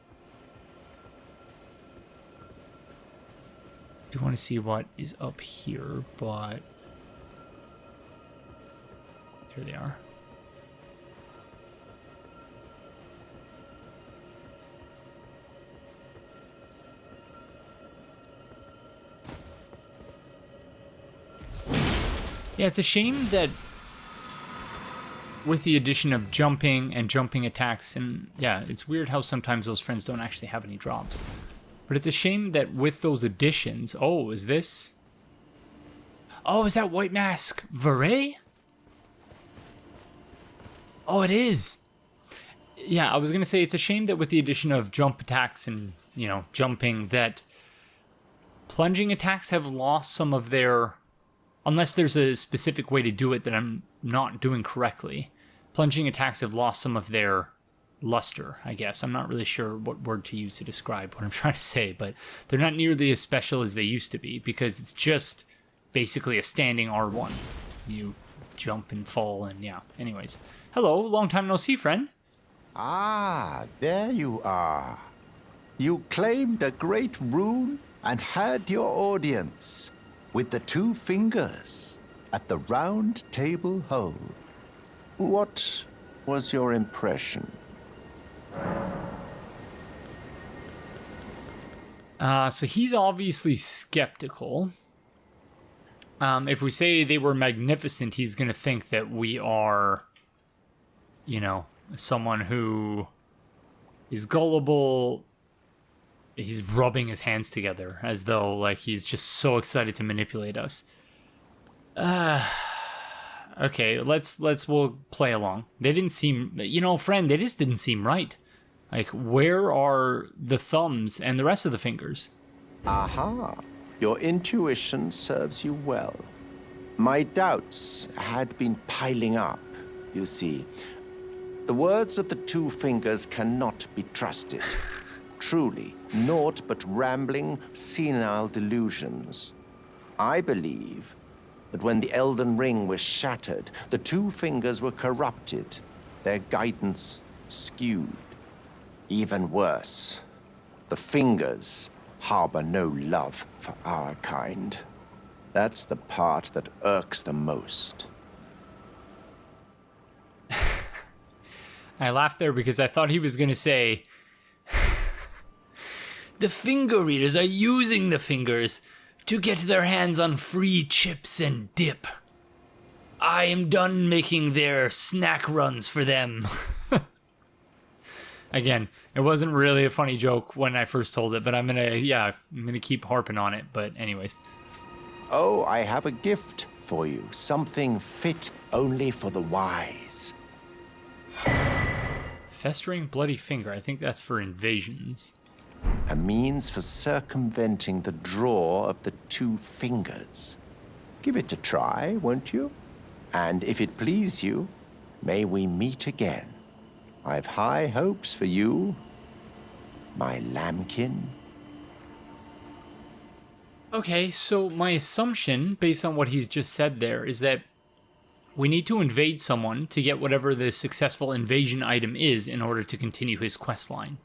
Speaker 1: I do want to see what is up here, but here they are. Yeah, it's a shame that with the addition of jumping and jumping attacks, and yeah, it's weird how sometimes those friends don't actually have any drops. But it's a shame that with those additions... Oh, is this... Oh, is that White Mask Varay? Oh, it is! Yeah, I was going to say it's a shame that with the addition of jump attacks and, you know, jumping, that plunging attacks have lost some of their... Unless there's a specific way to do it that I'm not doing correctly, plunging attacks have lost some of their luster, I guess. I'm not really sure what word to use to describe what I'm trying to say, but they're not nearly as special as they used to be, because it's just basically a standing R1. You jump and fall, and yeah. Anyways. Hello, long time no see, friend.
Speaker 6: Ah, there you are. You claimed a great rune and had your audience with the 2 fingers at the Roundtable Hold. What was your impression?
Speaker 1: So he's obviously skeptical. If we say they were magnificent, he's going to think that we are, you know, someone who is gullible. He's rubbing his hands together as though, like, he's just so excited to manipulate us. Okay, we'll play along. They didn't seem, friend, they just didn't seem right. Like, where are the thumbs and the rest of the fingers?
Speaker 6: Aha. Your intuition serves you well. My doubts had been piling up, you see. The words of the two fingers cannot be trusted. Truly, naught but rambling, senile delusions. I believe that when the Elden Ring was shattered, the two fingers were corrupted, their guidance skewed. Even worse, the fingers harbor no love for our kind. That's the part that irks the most.
Speaker 1: I laughed there because I thought he was going to say, the finger eaters are using the fingers to get their hands on free chips and dip. I am done making their snack runs for them. Again, it wasn't really a funny joke when I first told it, but I'm gonna keep harping on it. But anyways.
Speaker 6: Oh, I have a gift for you. Something fit only for the wise.
Speaker 1: Festering bloody finger. I think that's for invasions.
Speaker 6: A means for circumventing the draw of the two fingers. Give it a try, won't you? And if it please you, may we meet again. I've high hopes for you, my lambkin.
Speaker 1: Okay, so my assumption, based on what he's just said there, is that we need to invade someone to get whatever the successful invasion item is in order to continue his quest line.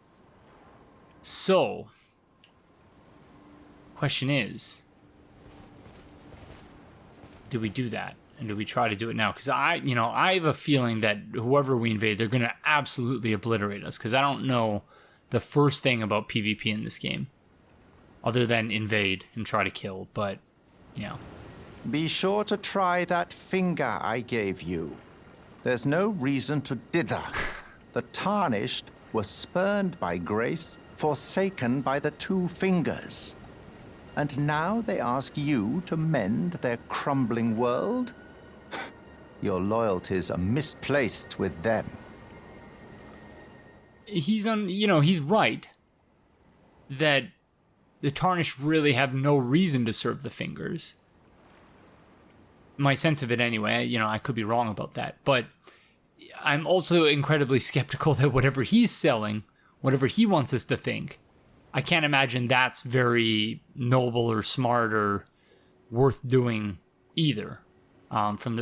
Speaker 1: So, question is, do we do that? And do we try to do it now? Because I have a feeling that whoever we invade, they're going to absolutely obliterate us. Because I don't know the first thing about PvP in this game, other than invade and try to kill. But, yeah.
Speaker 6: Be sure to try that finger I gave you. There's no reason to dither. The tarnished were spurned by grace, forsaken by the two fingers. And now they ask you to mend their crumbling world? Your loyalties are misplaced with them.
Speaker 1: He's right that the tarnished really have no reason to serve the fingers. My sense of it anyway, I could be wrong about that, but I'm also incredibly skeptical that whatever he's selling, whatever he wants us to think, I can't imagine that's very noble or smart or worth doing either, from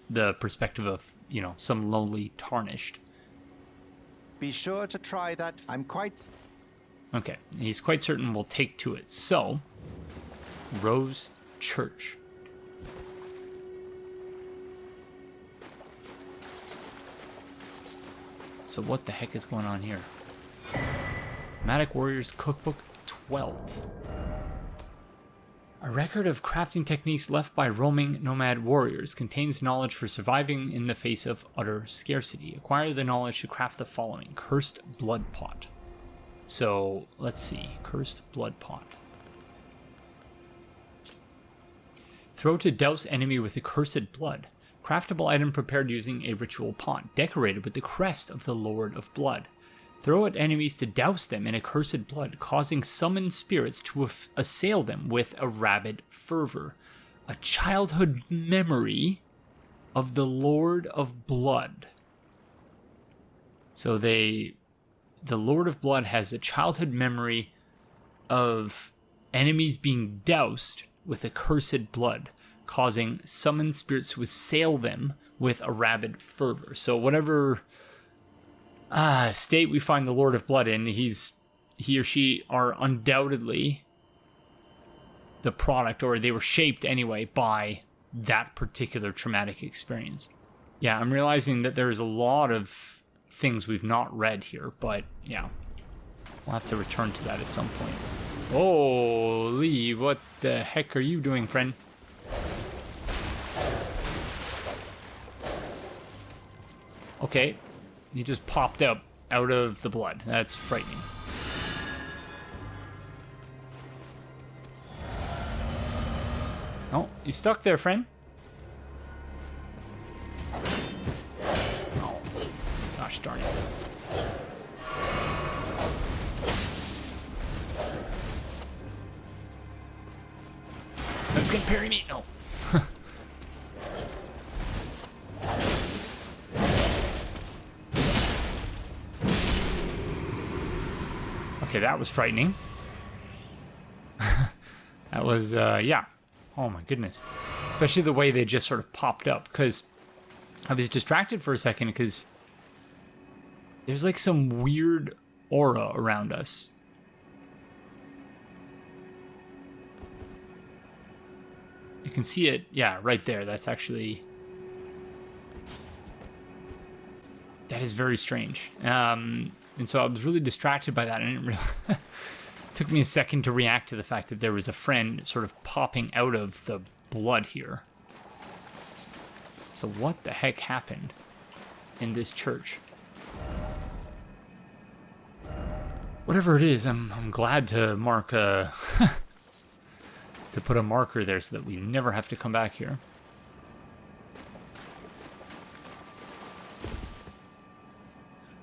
Speaker 1: the perspective of, some lowly tarnished.
Speaker 6: Be sure to try that. I'm quite...
Speaker 1: Okay, he's quite certain we'll take to it. So, Rose Church. So what the heck is going on here? Nomadic Warriors Cookbook 12. A record of crafting techniques left by roaming nomad warriors contains knowledge for surviving in the face of utter scarcity. Acquire the knowledge to craft the following. Cursed Blood Pot. So, let's see. Cursed Blood Pot. Throw to douse enemy with accursed blood. Craftable item prepared using a ritual pot, decorated with the crest of the Lord of Blood. Throw at enemies to douse them in accursed blood, causing summoned spirits to assail them with a rabid fervor. A childhood memory of the Lord of Blood. So the Lord of Blood has a childhood memory of enemies being doused with accursed blood, causing summoned spirits to assail them with a rabid fervor. So whatever state we find the Lord of Blood in, he or she are undoubtedly the product, or they were shaped anyway, by that particular traumatic experience. Yeah, I'm realizing that there's a lot of things we've not read here, but yeah, we'll have to return to that at some point. Holy, what the heck are you doing, friend? Okay, he just popped up out of the blood. That's frightening. Oh, you stuck there, friend. darn it. I was gonna parry me. No. Okay, that was frightening. That was, yeah. Oh my goodness. Especially the way they just sort of popped up, because I was distracted for a second because there's like some weird aura around us. You can see it, yeah, right there. That's actually... That is very strange. And so I was really distracted by that. I didn't really... It took me a second to react to the fact that there was a friend sort of popping out of the blood here. So what the heck happened in this church? Whatever it is, I'm glad to mark a... to put a marker there so that we never have to come back here.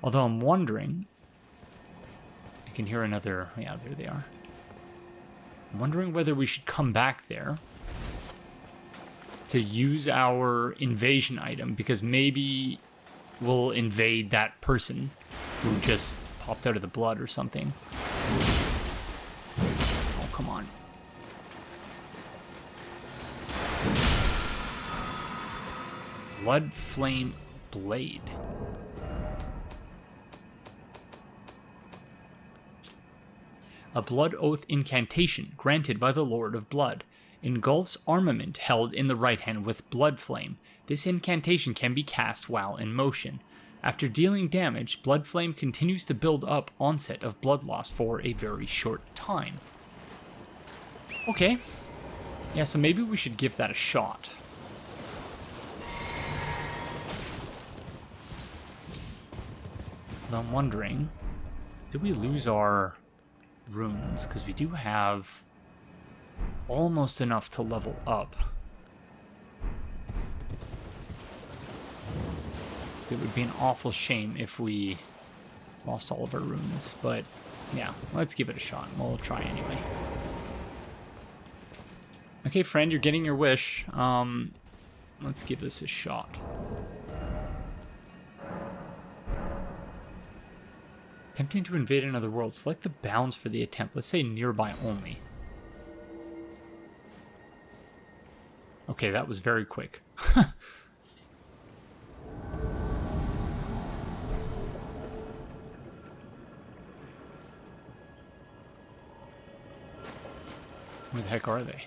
Speaker 1: Although I'm wondering... I can hear another... Yeah, there they are. I'm wondering whether we should come back there to use our invasion item, because maybe we'll invade that person who just popped out of the blood or something. Oh, come on. Blood Flame Blade. A Blood Oath incantation granted by the Lord of Blood. Engulfs armament held in the right hand with Blood Flame. This incantation can be cast while in motion. After dealing damage, Blood Flame continues to build up onset of blood loss for a very short time. Okay. Yeah, so maybe we should give that a shot. But I'm wondering, did we lose our runes? Because we do have almost enough to level up. It would be an awful shame if we lost all of our runes, but yeah, let's give it a shot. We'll try anyway. Okay, friend, you're getting your wish. Let's give this a shot. Attempting to invade another world. Select the bounds for the attempt. Let's say nearby only. Okay, that was very quick. Where the heck are they?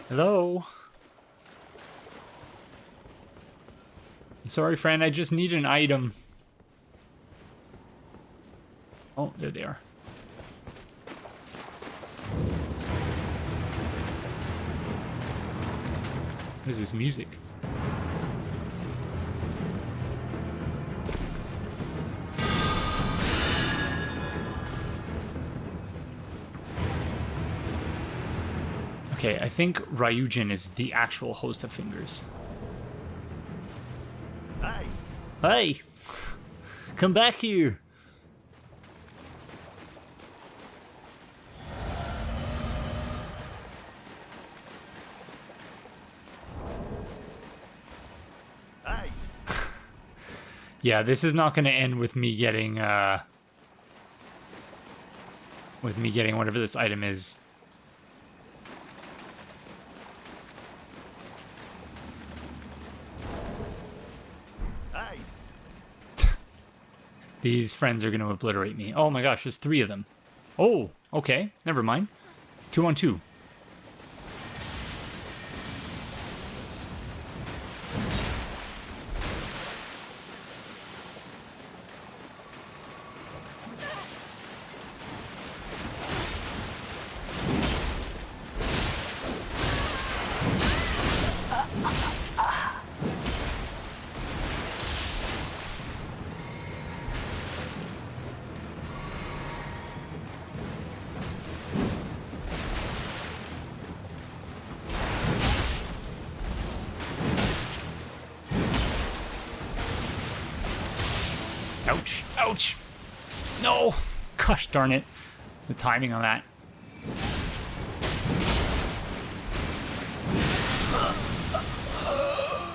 Speaker 1: Hello? I'm sorry, friend, I just need an item. Oh, there they are. What is this music? Okay, I think Ryujin is the actual host of fingers.
Speaker 6: Hey!
Speaker 1: Hey! Come back here!
Speaker 6: Hey!
Speaker 1: Yeah, this is not going to end with me getting, whatever this item is. These friends are going to obliterate me. Oh my gosh, there's 3 of them. Oh, okay. Never mind. 2 on 2. Ouch. Ouch. No. Gosh darn it. The timing on that.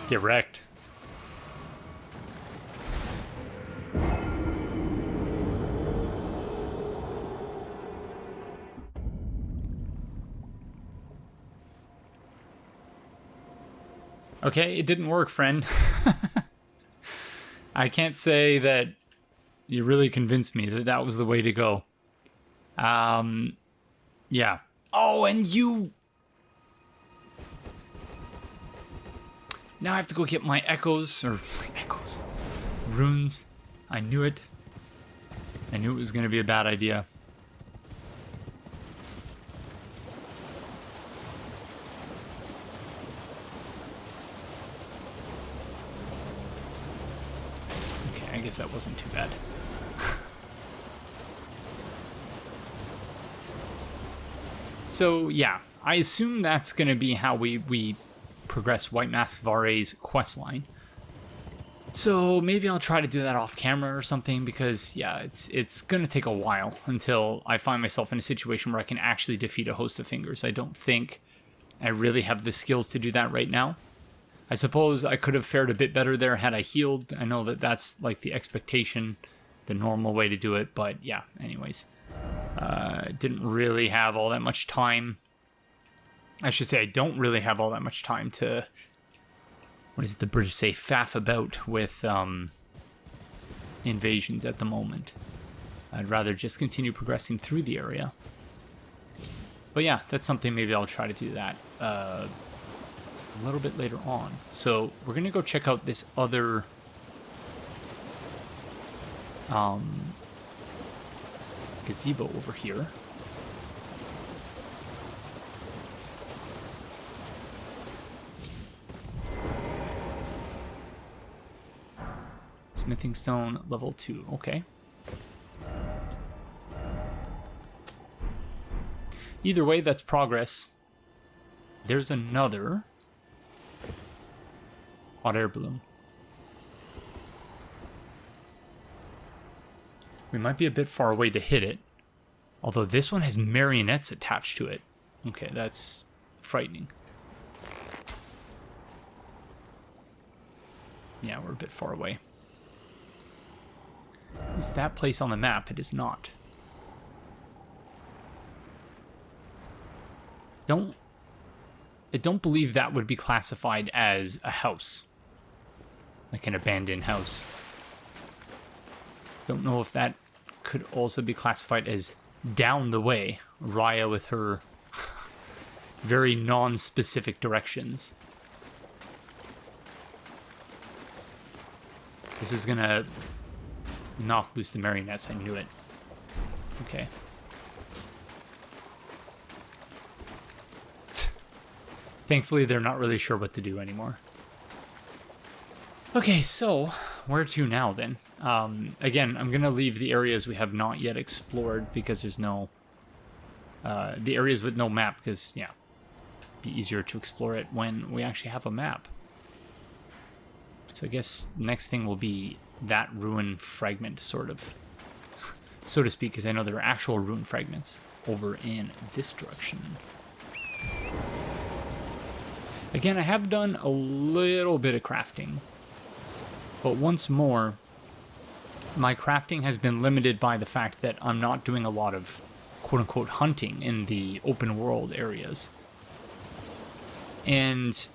Speaker 1: Get wrecked. Okay, it didn't work, friend. I can't say that you really convinced me that that was the way to go. Yeah. Oh, and you... Now I have to go get my echoes, or echoes, runes. I knew it. I knew it was going to be a bad idea. Okay, I guess that wasn't too bad. So, yeah, I assume that's going to be how we progress White Mask Vare's questline. So maybe I'll try to do that off camera or something, because yeah, it's gonna take a while until I find myself in a situation where I can actually defeat a host of fingers. I don't think I really have the skills to do that right now. I suppose I could have fared a bit better there had I healed. I know that that's like the expectation, the normal way to do it, but yeah, anyways. Didn't really have all that much time. I should say I don't really have all that much time to, what is it the British say, faff about with invasions at the moment. I'd rather just continue progressing through the area. But yeah, that's something maybe I'll try to do that a little bit later on. So we're going to go check out this other gazebo over here. Smithing stone, level 2. Okay. Either way, that's progress. There's another hot air balloon. We might be a bit far away to hit it. Although this one has marionettes attached to it. Okay, that's frightening. Yeah, we're a bit far away. Is that place on the map? It is not. I don't believe that would be classified as a house. Like an abandoned house. Don't know if that could also be classified as down the way. Raya with her very non-specific directions. This is gonna knock loose the marionettes. I knew it. Okay. Thankfully, they're not really sure what to do anymore. Okay, so where to now then? Again, I'm gonna leave the areas we have not yet explored because there's no the areas with no map, because yeah, it'd be easier to explore it when we actually have a map. So I guess next thing will be that ruin fragment, sort of, so to speak, because I know there are actual ruin fragments over in this direction. Again, I have done a little bit of crafting, but once more, my crafting has been limited by the fact that I'm not doing a lot of quote-unquote hunting in the open world areas. And,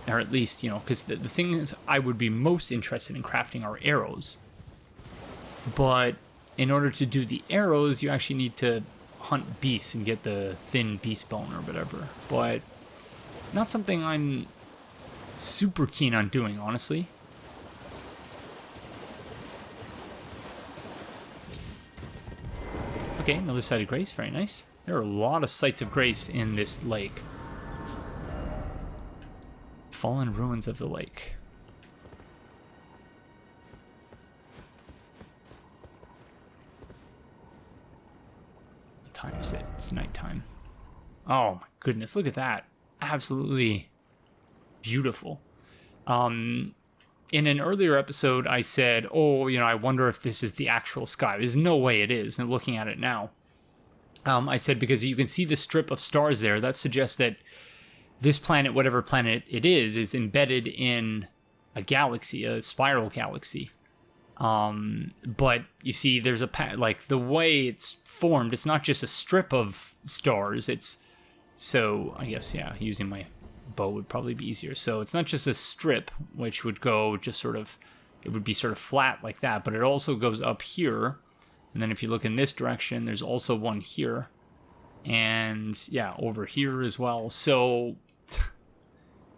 Speaker 1: or at least, you know, because the things I would be most interested in crafting are arrows. But in order to do the arrows, you actually need to hunt beasts and get the thin beast bone or whatever. But not something I'm super keen on doing, honestly. Okay, another site of grace, very nice. There are a lot of sites of grace in this lake. Fallen ruins of the lake. What time is it? It's nighttime. Oh my goodness, look at that. Absolutely beautiful. in an earlier episode, I said, oh, I wonder if this is the actual sky. There's no way it is, and looking at it now. I said, because you can see the strip of stars there, that suggests that this planet, whatever planet it is embedded in a galaxy, a spiral galaxy. But you see, there's like the way it's formed, it's not just a strip of stars. So I guess, yeah, using my bow would probably be easier. So it's not just a strip, which would go just sort of, it would be sort of flat like that, but it also goes up here. And then if you look in this direction, there's also one here. And yeah, over here as well. So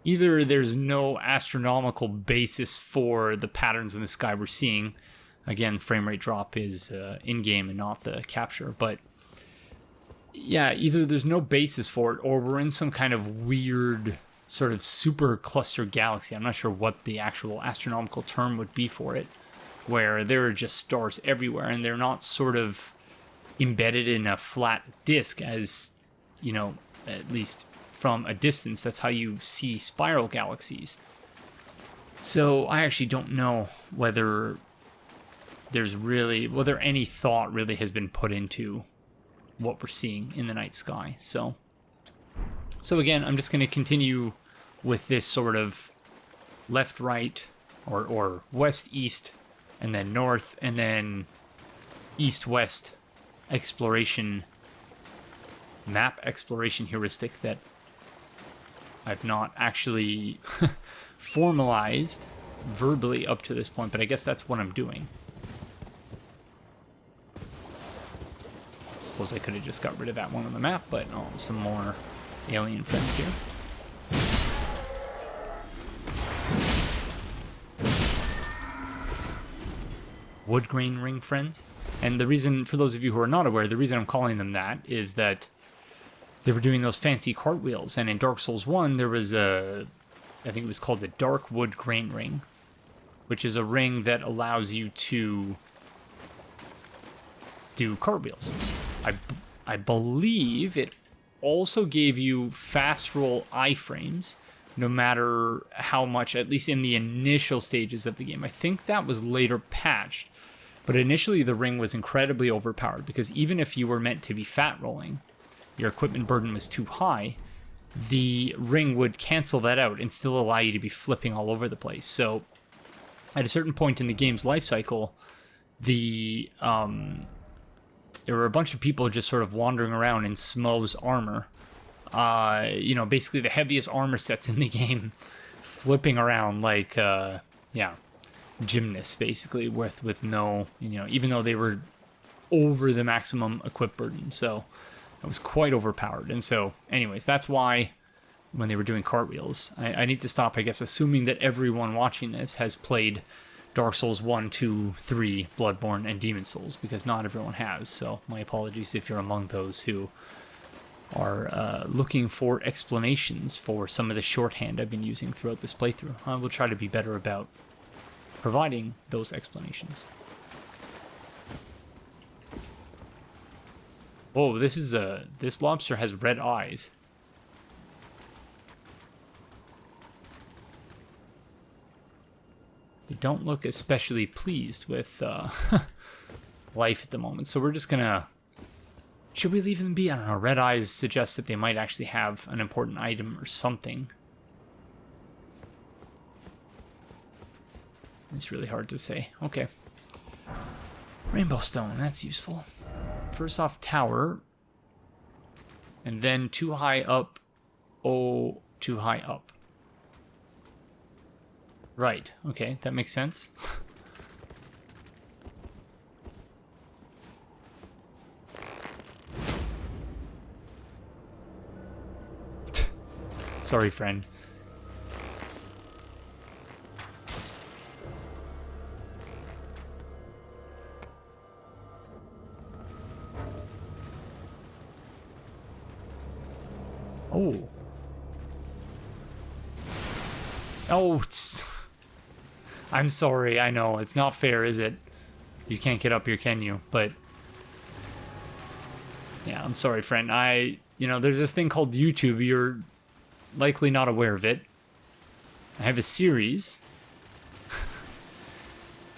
Speaker 1: either there's no astronomical basis for the patterns in the sky we're seeing. Again, frame rate drop is in-game and not the capture. But yeah, either there's no basis for it, or we're in some kind of weird sort of super cluster galaxy. I'm not sure what the actual astronomical term would be for it, where there are just stars everywhere, and they're not sort of embedded in a flat disk as, at least from a distance. That's how you see spiral galaxies. So I actually don't know whether any thought really has been put into what we're seeing in the night sky. So again, I'm just going to continue with this sort of left, right, or west, east, and then north, and then east, west map exploration heuristic that I've not actually formalized verbally up to this point, but I guess that's what I'm doing. I suppose I could have just got rid of that one on the map, but some more alien friends here. Wood grain ring friends. And the reason, for those of you who are not aware, the reason I'm calling them that is that they were doing those fancy cartwheels, and in Dark Souls 1 there was I think it was called the Dark Wood Grain Ring, which is a ring that allows you to do cartwheels. I believe it also gave you fast roll iframes, no matter how much, at least in the initial stages of the game. I think that was later patched, but initially the ring was incredibly overpowered, because even if you were meant to be fat rolling, your equipment burden was too high, the ring would cancel that out and still allow you to be flipping all over the place. So at a certain point in the game's life cycle, there were a bunch of people just sort of wandering around in Smo's armor. Basically the heaviest armor sets in the game, flipping around like, gymnasts, basically, with no, even though they were over the maximum equip burden. So it was quite overpowered. And so, anyways, that's why when they were doing cartwheels, I need to stop, I guess, assuming that everyone watching this has played Dark Souls 1, 2, 3, Bloodborne, and Demon Souls, because not everyone has. So my apologies if you're among those who are looking for explanations for some of the shorthand I've been using throughout this playthrough. I will try to be better about providing those explanations. Oh, this lobster has red eyes. They don't look especially pleased with life at the moment, so we're just gonna... Should we leave them be? I don't know. Red eyes suggest that they might actually have an important item or something. It's really hard to say. Okay. Rainbow stone, that's useful. First off, tower. And then too high up. Oh, too high up. Right, okay, that makes sense. Sorry, friend. Oh. Oh, I'm sorry, I know, it's not fair, is it? You can't get up here, can you? But yeah, I'm sorry, friend. There's this thing called YouTube. You're likely not aware of it. I have a series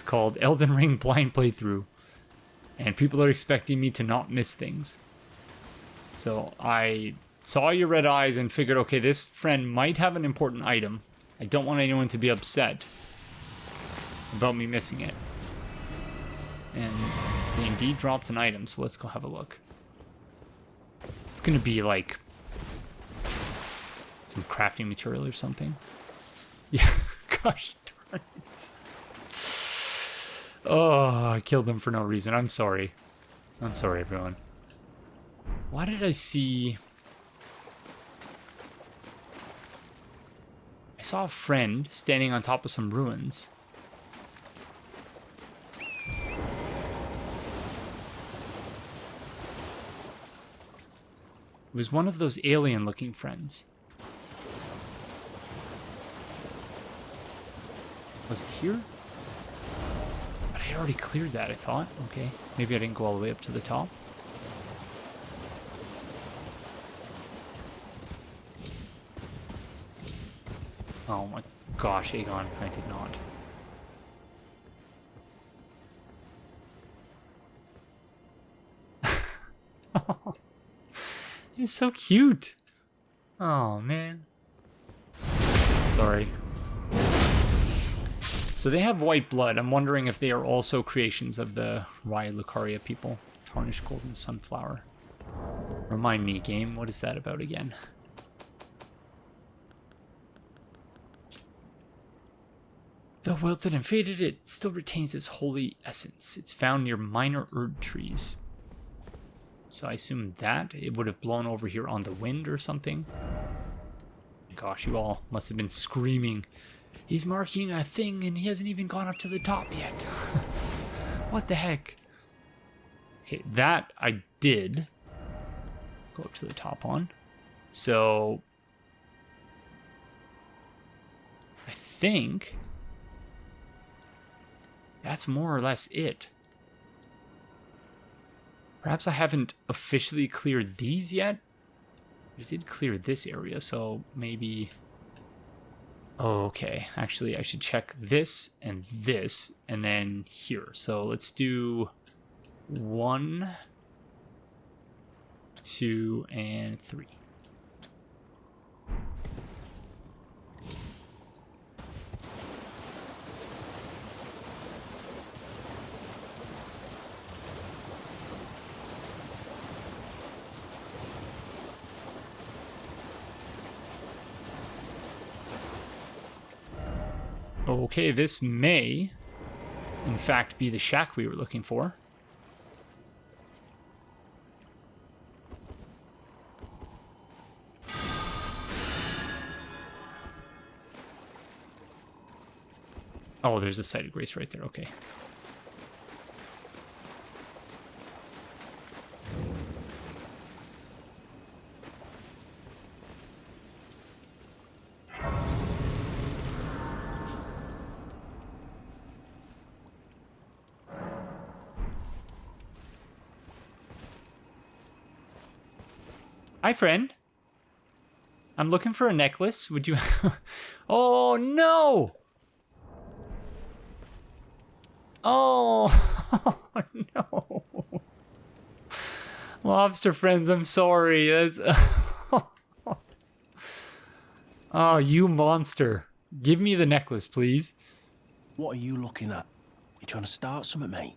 Speaker 1: called Elden Ring Blind Playthrough. And people are expecting me to not miss things. So I saw your red eyes and figured, okay, this friend might have an important item. I don't want anyone to be upset about me missing it. And they indeed dropped an item, so let's go have a look. It's gonna be like some crafting material or something. Yeah, gosh darn it. Oh, I killed them for no reason. I'm sorry. I'm sorry, everyone. Why did I see... I saw a friend standing on top of some ruins. It was one of those alien-looking friends. Was it here? But I had already cleared that, I thought. Okay, maybe I didn't go all the way up to the top. Oh my gosh, Aegon, I did not. You're so cute. Oh, man. Sorry. So they have white blood. I'm wondering if they are also creations of the Raya Lucaria people. Tarnished golden sunflower. Remind me, game, what is that about again? Though wilted and faded, it still retains its holy essence. It's found near minor Erd trees. So I assume that it would have blown over here on the wind or something. Gosh, you all must have been screaming. He's marking a thing and he hasn't even gone up to the top yet. What the heck? Okay, that I did go up to the top on. So I think that's more or less it. Perhaps I haven't officially cleared these yet. I did clear this area, so maybe... Oh, okay. Actually, I should check this, and then here. So let's do 1, 2, and 3. Okay, this may, in fact, be the shack we were looking for. Oh, there's a site of grace right there. Okay. Hi, friend. I'm looking for a necklace. Would you... Oh, no! Oh, no. Lobster friends, I'm sorry. That's... Oh, you monster. Give me the necklace, please.
Speaker 7: What are you looking at? You trying to start something, mate?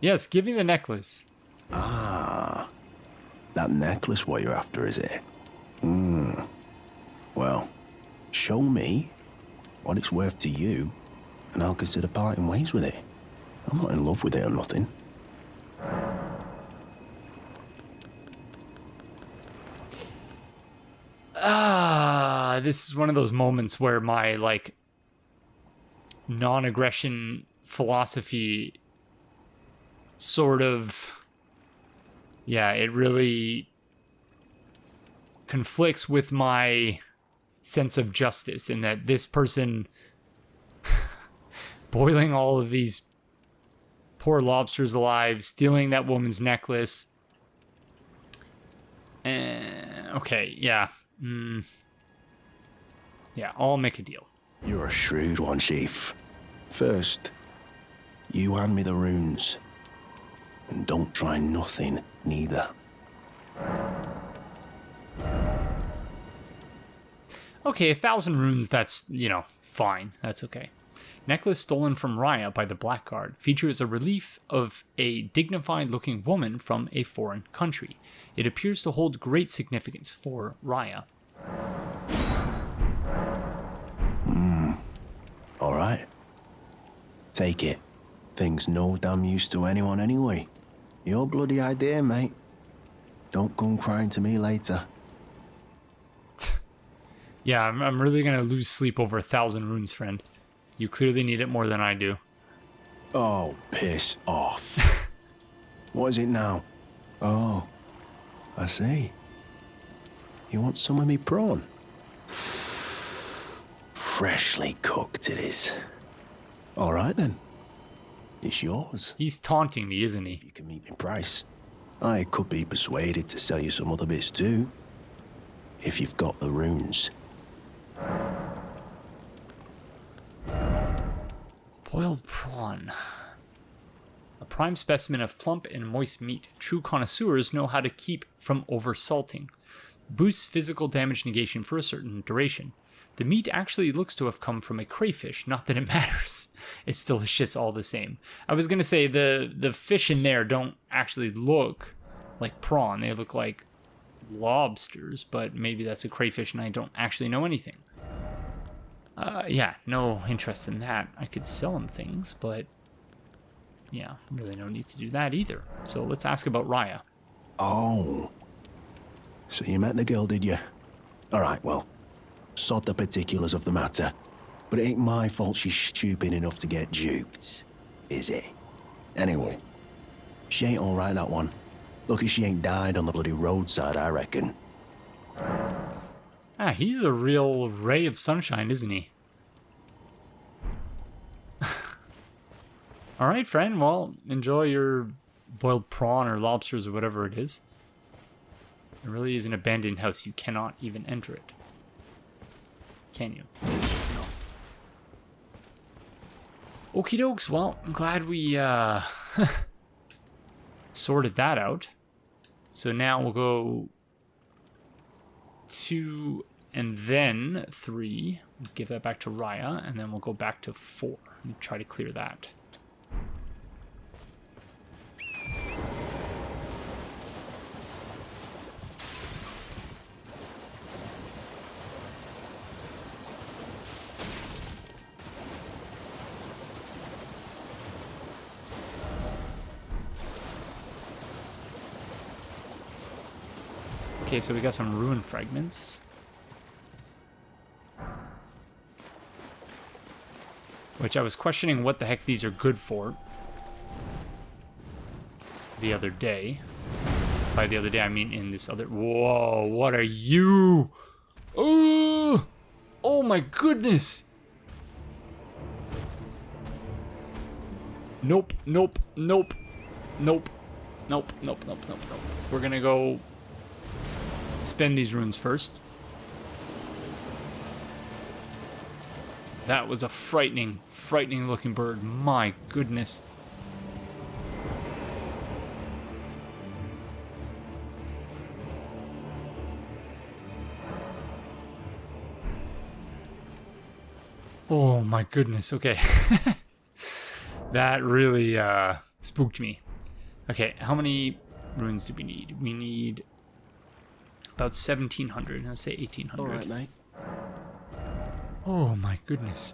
Speaker 1: Yes, give me the necklace.
Speaker 7: Ah, that necklace what you're after, is it? Well, show me what it's worth to you, and I'll consider parting ways with it. I'm not in love with it or nothing.
Speaker 1: This is one of those moments where my, like, non-aggression philosophy sort of... Yeah, it really conflicts with my sense of justice in that this person boiling all of these poor lobsters alive, stealing that woman's necklace. Okay, yeah. Yeah, I'll make a deal.
Speaker 7: You're a shrewd one, Chief. First, you hand me the runes. And don't try nothing, neither.
Speaker 1: Okay, 1,000 runes, that's, fine. That's okay. Necklace stolen from Raya by the Blackguard features a relief of a dignified-looking woman from a foreign country. It appears to hold great significance for Raya.
Speaker 7: All right. Take it. Thing's no damn use to anyone anyway. Your bloody idea, mate. Don't come crying to me later.
Speaker 1: Yeah, I'm really gonna lose sleep over 1,000 runes, friend. You clearly need it more than I do.
Speaker 7: Oh, piss off. What is it now? Oh, I see. You want some of me prawn? Freshly cooked it is. All right then. It's yours.
Speaker 1: He's taunting me, isn't he?
Speaker 7: If you can meet me price, I could be persuaded to sell you some other bits too. If you've got the runes.
Speaker 1: Boiled prawn. A prime specimen of plump and moist meat. True connoisseurs know how to keep from over-salting. Boosts physical damage negation for a certain duration. The meat actually looks to have come from a crayfish, not that it matters. It's delicious all the same. I was going to say, the fish in there don't actually look like prawn. They look like lobsters, but maybe that's a crayfish and I don't actually know anything. Yeah, no interest in that. I could sell him things, but yeah, really no need to do that either. So let's ask about Raya.
Speaker 7: Oh. So you met the girl, did you? All right, well, sod the particulars of the matter. But it ain't my fault she's stupid enough to get duped, is it? Anyway, she ain't all right, that one. Lucky she ain't died on the bloody roadside, I reckon.
Speaker 1: Ah, he's a real ray of sunshine, isn't he? All right, friend. Well, enjoy your boiled prawn or lobsters or whatever it is. It really is an abandoned house. You cannot even enter it. Can you? No. Okie dokes. Well, I'm glad we sorted that out. So now we'll go 2 and then 3. Give that back to Raya, and then we'll go back to 4 and try to clear that. Okay, so we got some ruin fragments. Which I was questioning what the heck these are good for the other day. By the other day, I mean in this other... Whoa, what are you? Oh, oh my goodness. Nope, nope, nope, nope, nope, nope, nope, nope, nope. We're gonna go spend these runes first. That was a frightening, frightening looking bird. My goodness. Oh my goodness. Okay. That really spooked me. Okay, how many runes do we need? We need about 1,700. Let's say 1,800.
Speaker 7: All right, mate.
Speaker 1: Oh my goodness.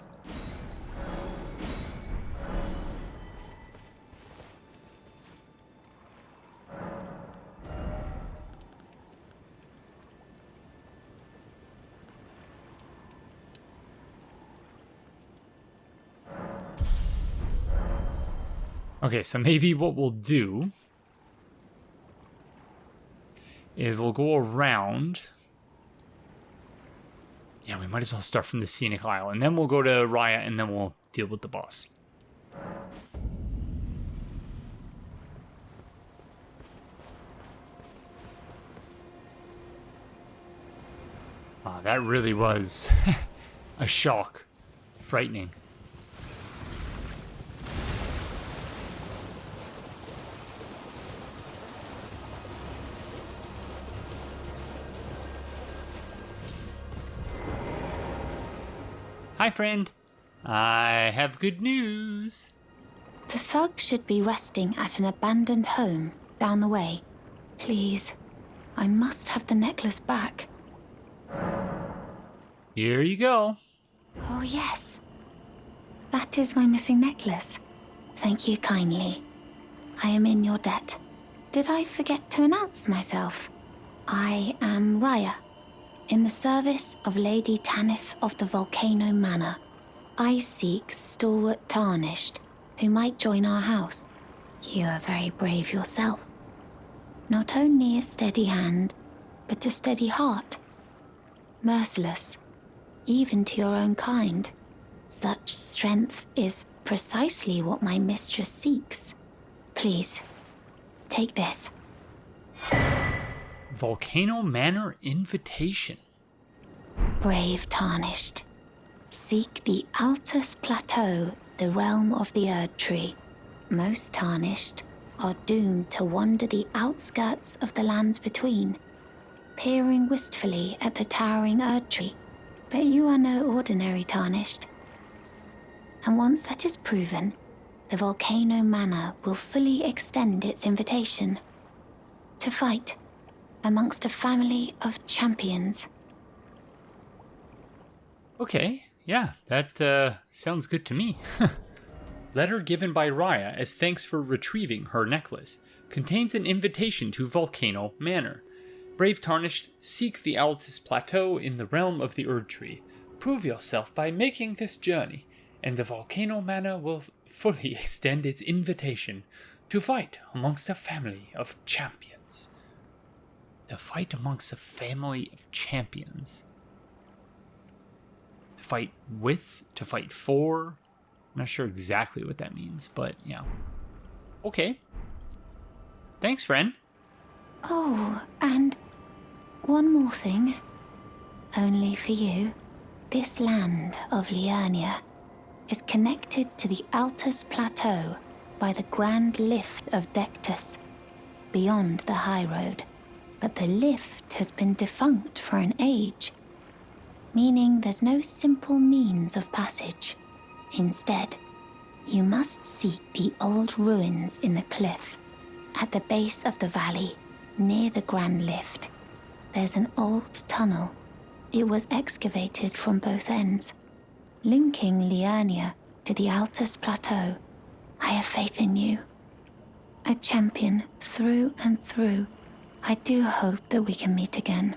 Speaker 1: Okay, so maybe what we'll do is we'll go around. Yeah, we might as well start from the Scenic Isle, and then we'll go to Raya, and then we'll deal with the boss. Wow, that really was a shock. frightening. Hi, friend. I have good news.
Speaker 5: The thug should be resting at an abandoned home down the way. Please, I must have the necklace back.
Speaker 1: Here you go.
Speaker 5: Oh, yes. That is my missing necklace. Thank you kindly. I am in your debt. Did I forget to announce myself? I am Raya, in the service of Lady Tanith of the Volcano Manor. I seek stalwart Tarnished, who might join our house. You are very brave yourself. Not only a steady hand, but a steady heart. Merciless, even to your own kind. Such strength is precisely what my mistress seeks. Please, take this.
Speaker 1: Volcano Manor invitation.
Speaker 5: Brave Tarnished, seek the Altus Plateau, the realm of the Erd Tree. Most Tarnished are doomed to wander the outskirts of the lands between, peering wistfully at the towering Erd Tree. But you are no ordinary Tarnished. And once that is proven, the Volcano Manor will fully extend its invitation to fight amongst a family of champions.
Speaker 1: Okay, yeah, that sounds good to me. Letter given by Raya as thanks for retrieving her necklace. Contains an invitation to Volcano Manor. Brave Tarnished, seek the Altus Plateau in the realm of the Erd Tree. Prove yourself by making this journey, and the Volcano Manor will fully extend its invitation to fight amongst a family of champions. To fight amongst a family of champions. To fight with, to fight for. I'm not sure exactly what that means, but yeah. Okay. Thanks, friend.
Speaker 5: Oh, and one more thing. Only for you. This land of Liurnia is connected to the Altus Plateau by the Grand Lift of Dectus, beyond the high road. But the lift has been defunct for an age, meaning there's no simple means of passage. Instead, you must seek the old ruins in the cliff. At the base of the valley, near the Grand Lift, there's an old tunnel. It was excavated from both ends, linking Liurnia to the Altus Plateau. I have faith in you. A champion through and through. I do hope that we can meet again.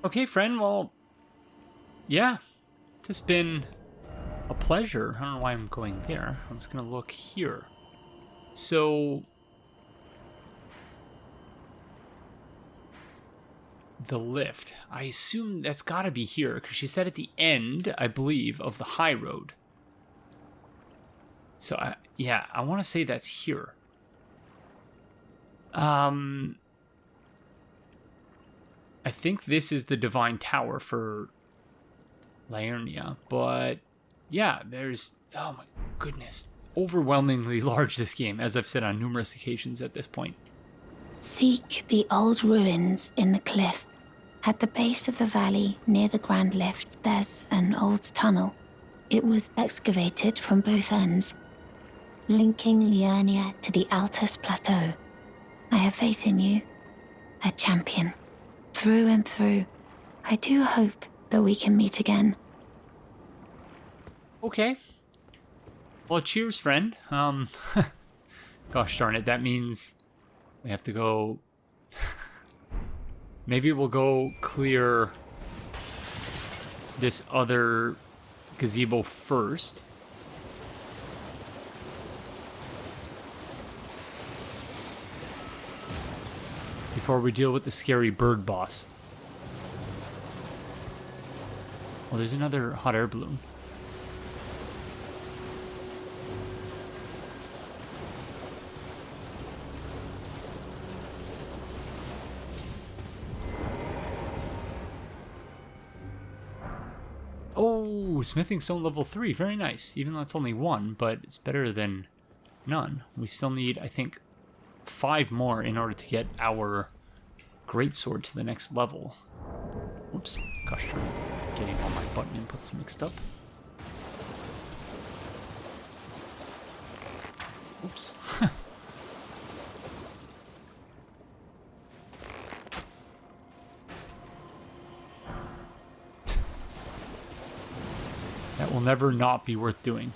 Speaker 1: Okay, friend, well, yeah, it's been a pleasure. I don't know why I'm going there. I'm just going to look here. So, the lift. I assume that's got to be here, because she said at the end, I believe, of the high road. So, I want to say that's here. I think this is the Divine Tower for Liurnia, but yeah, there's, oh my goodness, overwhelmingly large this game, as I've said on numerous occasions at this point.
Speaker 5: Seek the old ruins in the cliff. At the base of the valley, near the Grand Lift, there's an old tunnel. It was excavated from both ends, linking Liurnia to the Altus Plateau. I have faith in you, a champion. Through and through. I do hope that we can meet again.
Speaker 1: Okay. Well, cheers, friend. Gosh darn it, that means we have to go... Maybe we'll go clear this other gazebo first. Before we deal with the scary bird boss. Oh, there's another hot air balloon. Oh, Ooh, smithing stone level 3. Very nice. Even though it's only 1, but it's better than none. We still need, I think, 5 more in order to get our greatsword to the next level. Oops. Gosh darn it. Getting all my button inputs mixed up. Oops. That will never not be worth doing.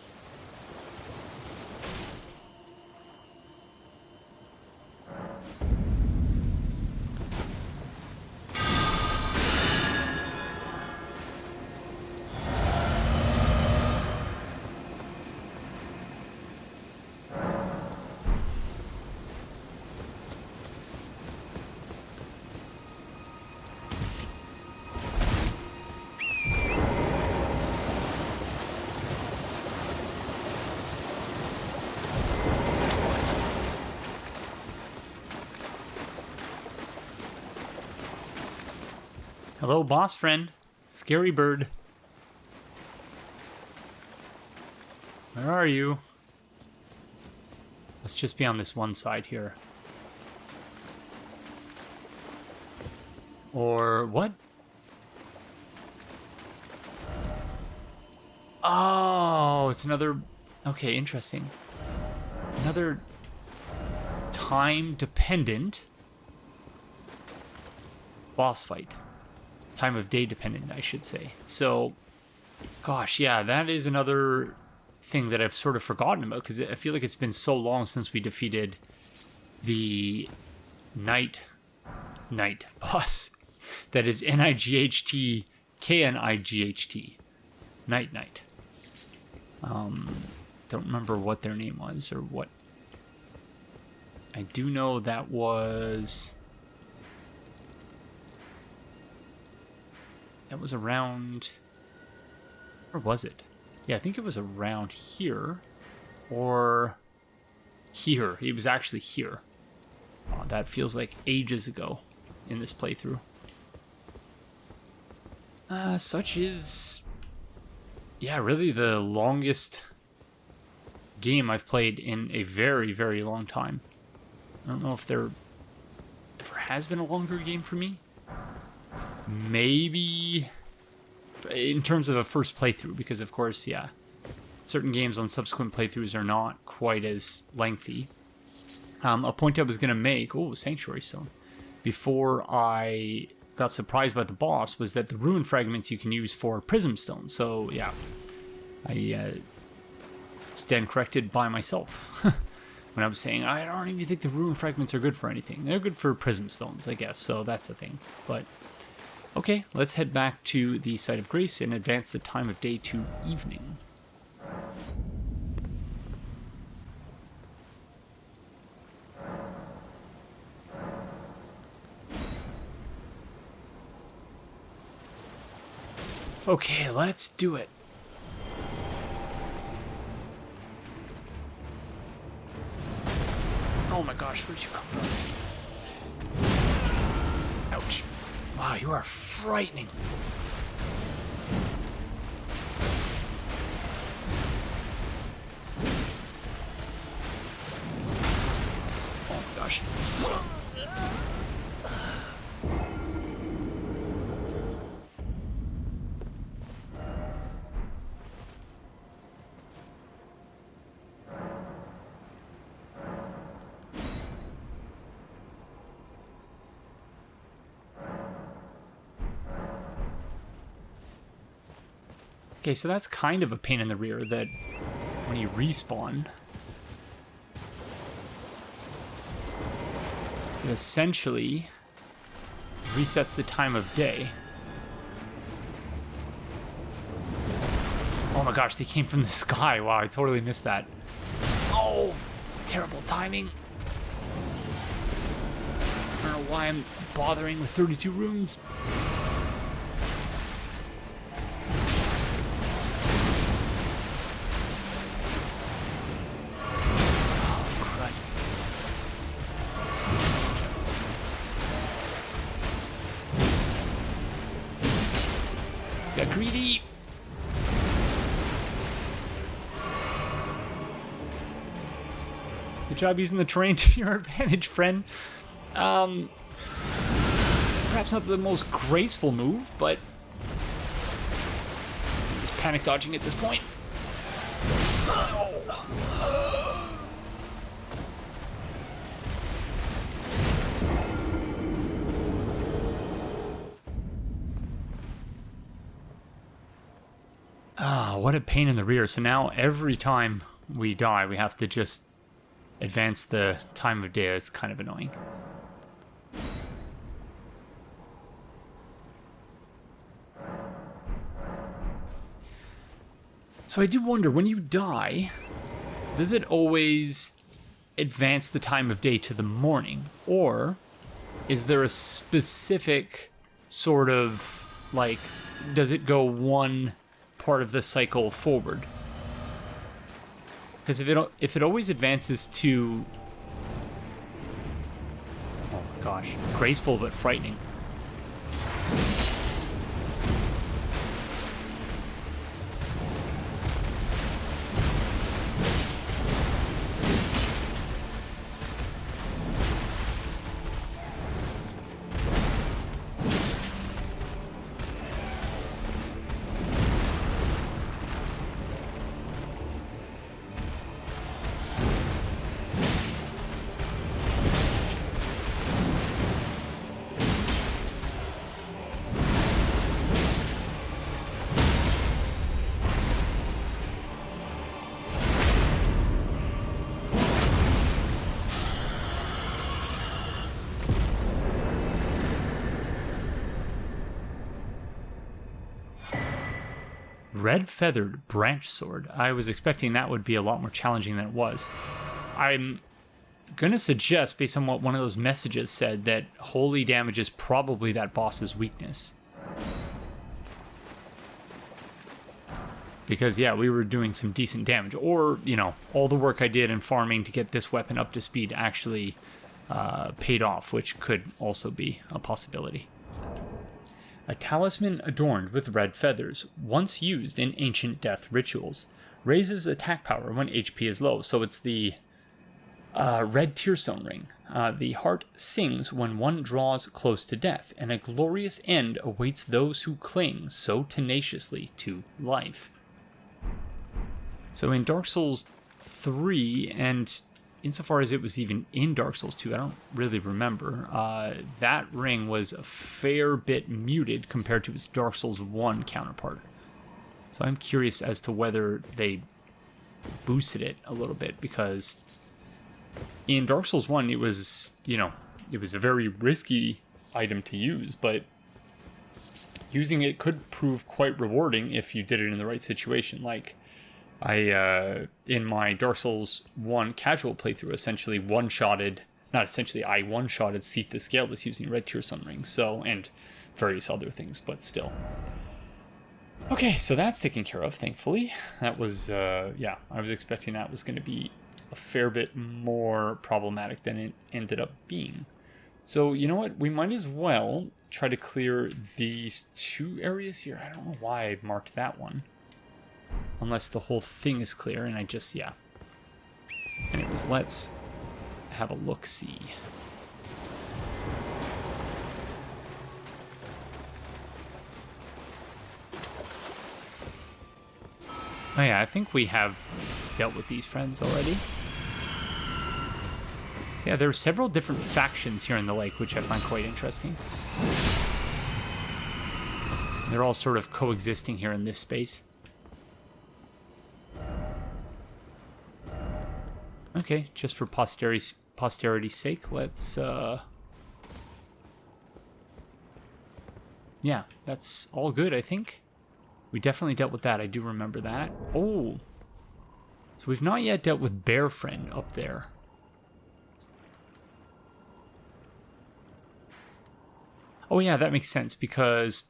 Speaker 1: Hello, boss friend. Scary bird. Where are you? Let's just be on this one side here. Or what? Oh, it's another... Okay, interesting. Another time-dependent boss fight. Time of day dependent, I should say. So, gosh, yeah, that is another thing that I've sort of forgotten about, because I feel like it's been so long since we defeated the Knight boss. That is Night Knight. Knight. Don't remember what their name was or what. I do know that was... That was around... Where was it? Yeah, I think it was around here. Or... Here. It was actually here. Oh, that feels like ages ago in this playthrough. Such is... Yeah, really the longest game I've played in a very, very long time. I don't know if there ever has been a longer game for me. Maybe in terms of a first playthrough, because of course, yeah, certain games on subsequent playthroughs are not quite as lengthy. A point I was going to make, Sanctuary Stone, before I got surprised by the boss was that the rune fragments you can use for Prism Stone. So yeah, I stand corrected by myself when I was saying I don't even think the rune fragments are good for anything. They're good for Prism Stones, I guess, so that's the thing. But okay, let's head back to the Site of Grace and advance the time of day to evening. Okay, let's do it. Oh my gosh, where'd you come from? Ouch. Wow, you are frightening. Oh my gosh. Okay, so that's kind of a pain in the rear that when you respawn, it essentially resets the time of day. Oh my gosh, they came from the sky. Wow, I totally missed that. Oh, terrible timing. I don't know why I'm bothering with 32 runes. Got greedy. Good job using the terrain to your advantage, friend. Perhaps not the most graceful move, but just panic dodging at this point. What a pain in the rear. So now every time we die, we have to just advance the time of day. It's kind of annoying. So I do wonder, when you die, does it always advance the time of day to the morning? Or is there a specific sort of, like, does it go one part of the cycle forward? Because if it always advances to, oh my gosh, graceful but frightening. Red Feathered Branch Sword. I was expecting that would be a lot more challenging than it was. I'm going to suggest, based on what one of those messages said, that holy damage is probably that boss's weakness. Because, yeah, we were doing some decent damage. Or, you know, all the work I did in farming to get this weapon up to speed actually paid off, which could also be a possibility. A talisman adorned with red feathers, once used in ancient death rituals, raises attack power when HP is low. So it's the red tearstone ring. The heart sings when one draws close to death, and a glorious end awaits those who cling so tenaciously to life. So in Dark Souls 3, and insofar as it was even in Dark Souls 2, I don't really remember, that ring was a fair bit muted compared to its Dark Souls 1 counterpart. So I'm curious as to whether they boosted it a little bit, because in Dark Souls 1, it was, you know, it was a very risky item to use, but using it could prove quite rewarding if you did it in the right situation. Like, in my Dark Souls 1 casual playthrough, essentially one-shotted, not essentially, I one-shotted Seath the Scaleless using Red Tearstone Rings, so, and various other things, but still. Okay, so that's taken care of, thankfully. That was, yeah, I was expecting that was going to be a fair bit more problematic than it ended up being. So, you know what, we might as well try to clear these two areas here. I don't know why I marked that one. Unless the whole thing is clear, and I just, yeah. Anyways, let's have a look-see. Oh yeah, I think we have dealt with these friends already. So yeah, there are several different factions here in the lake, which I find quite interesting. They're all sort of coexisting here in this space. Okay, just for posterity's sake, let's, yeah, that's all good, I think. We definitely dealt with that, I do remember that. Oh, so we've not yet dealt with Bear Friend up there. Oh yeah, that makes sense, because,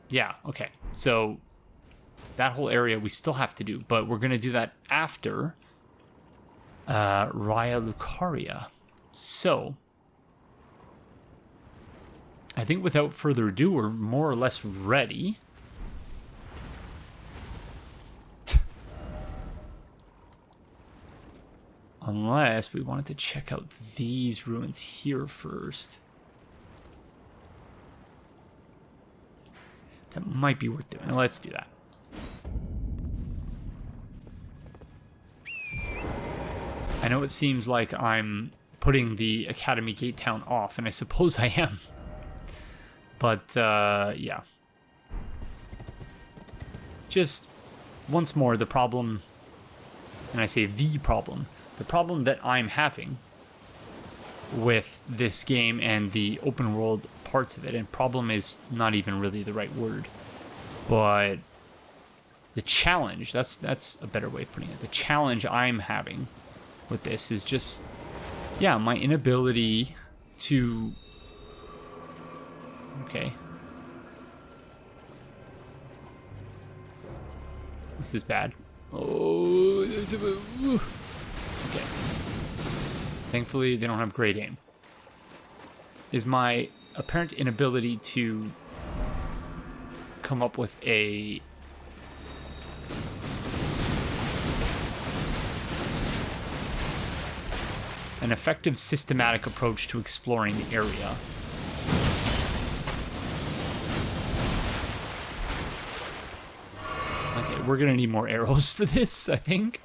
Speaker 1: yeah, okay, so that whole area we still have to do, but we're going to do that after Raya Lucaria. So, I think without further ado, we're more or less ready. Unless we wanted to check out these ruins here first. That might be worth doing. Let's do that. I know it seems like I'm putting the Academy Gate Town off, and I suppose I am. But, yeah. Just, once more, the problem, and I say the problem that I'm having with this game and the open world parts of it, and problem is not even really the right word, but the challenge, that's a better way of putting it. The challenge I'm having with this is just, yeah, my inability to, okay. This is bad. Oh, okay. Thankfully, they don't have great aim. Is my apparent inability to come up with an effective systematic approach to exploring the area. Okay, we're gonna need more arrows for this, I think.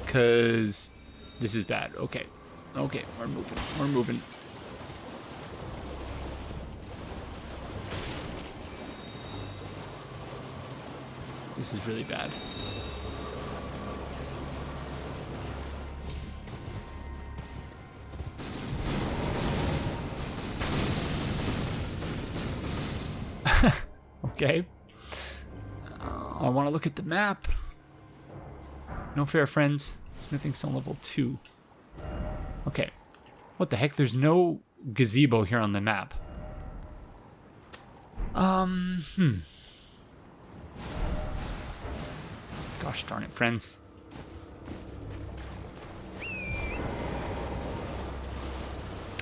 Speaker 1: Because this is bad. Okay. Okay, we're moving. We're moving. This is really bad. Okay. I want to look at the map. No fair, friends. Smithing stone level 2. Okay. What the heck? There's no gazebo here on the map. Gosh darn it, friends.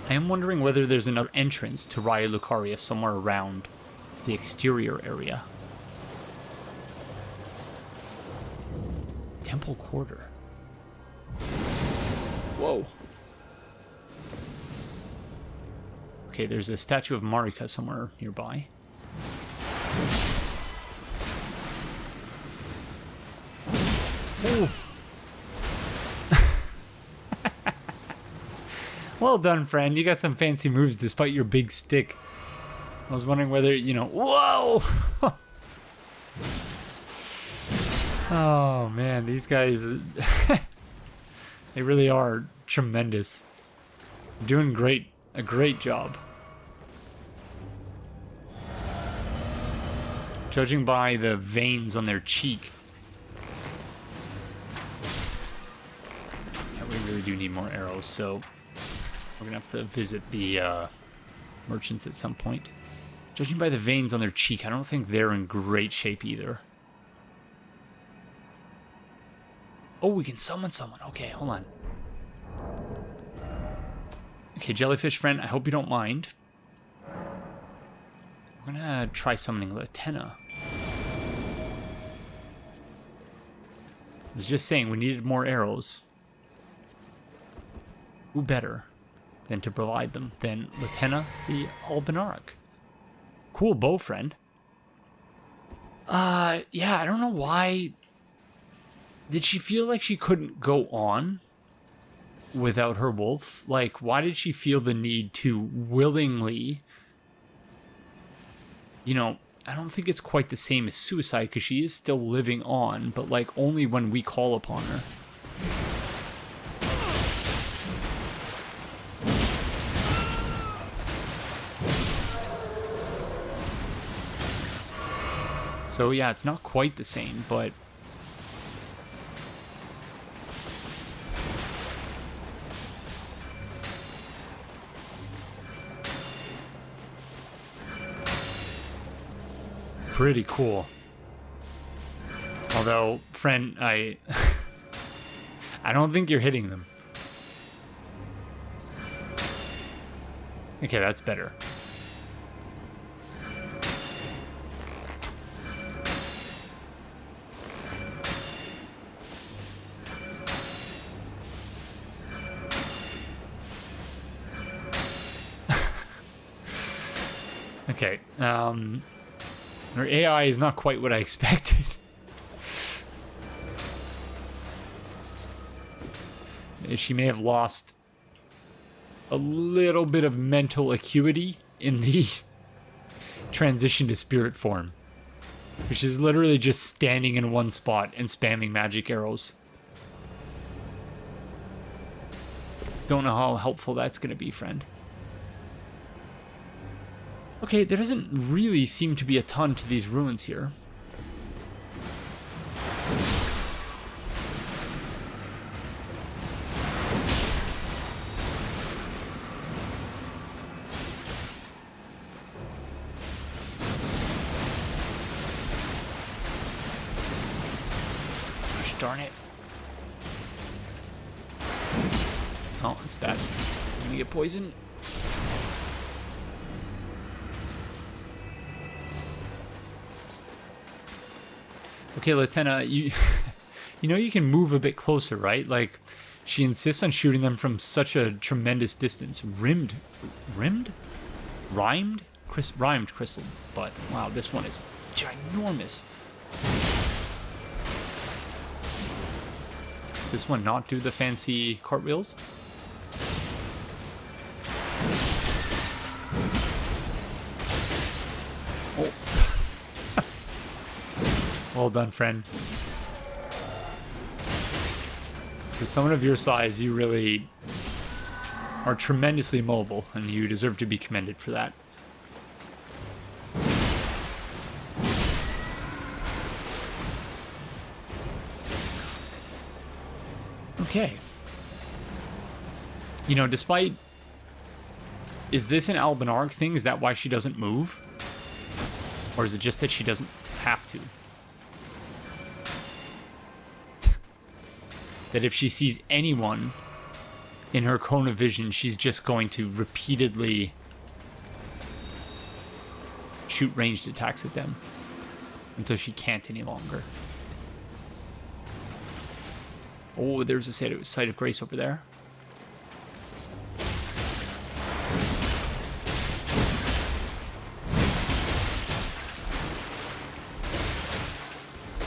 Speaker 1: I am wondering whether there's another entrance to Raya Lucaria somewhere around the exterior area. Temple Quarter. Whoa. Okay, there's a statue of Marika somewhere nearby. Ooh. Well done, friend. You got some fancy moves despite your big stick. I was wondering whether, you know... Whoa! Oh, man. These guys... they really are tremendous. Doing great. A great job. Judging by the veins on their cheek. Yeah, we really do need more arrows, so... we're gonna have to visit the merchants at some point. Judging by the veins on their cheek, I don't think they're in great shape either. Oh, we can summon someone. Okay, hold on. Okay, jellyfish friend, I hope you don't mind. We're gonna try summoning Latenna. I was just saying we needed more arrows. Who better than to provide them than Latenna the Albinauric? Cool bow, friend. Yeah, I don't know why. Did she feel like she couldn't go on without her wolf? Like, why did she feel the need to willingly... You know, I don't think it's quite the same as suicide because she is still living on, but like only when we call upon her. So yeah, it's not quite the same, but... pretty cool. Although, friend, I don't think you're hitting them. Okay, that's better. Okay. Her AI is not quite what I expected. She may have lost a little bit of mental acuity in the transition to spirit form, which is literally just standing in one spot and spamming magic arrows. Don't know how helpful that's going to be, friend. Okay, there doesn't really seem to be a ton to these ruins here. Gosh darn it. Oh, it's bad. I'm gonna get poisoned. Okay, Latenna, you know you can move a bit closer, right? Like, she insists on shooting them from such a tremendous distance. Rhymed crystal, but wow, this one is ginormous. Does this one not do the fancy cartwheels? Oh. Well done, friend. For someone of your size, you really are tremendously mobile, and you deserve to be commended for that. Okay. You know, despite... Is this an Albinarg thing? Is that why she doesn't move? Or is it just that she doesn't have to? That if she sees anyone in her cone of vision, she's just going to repeatedly shoot ranged attacks at them until she can't any longer. Oh, there's a site of grace over there.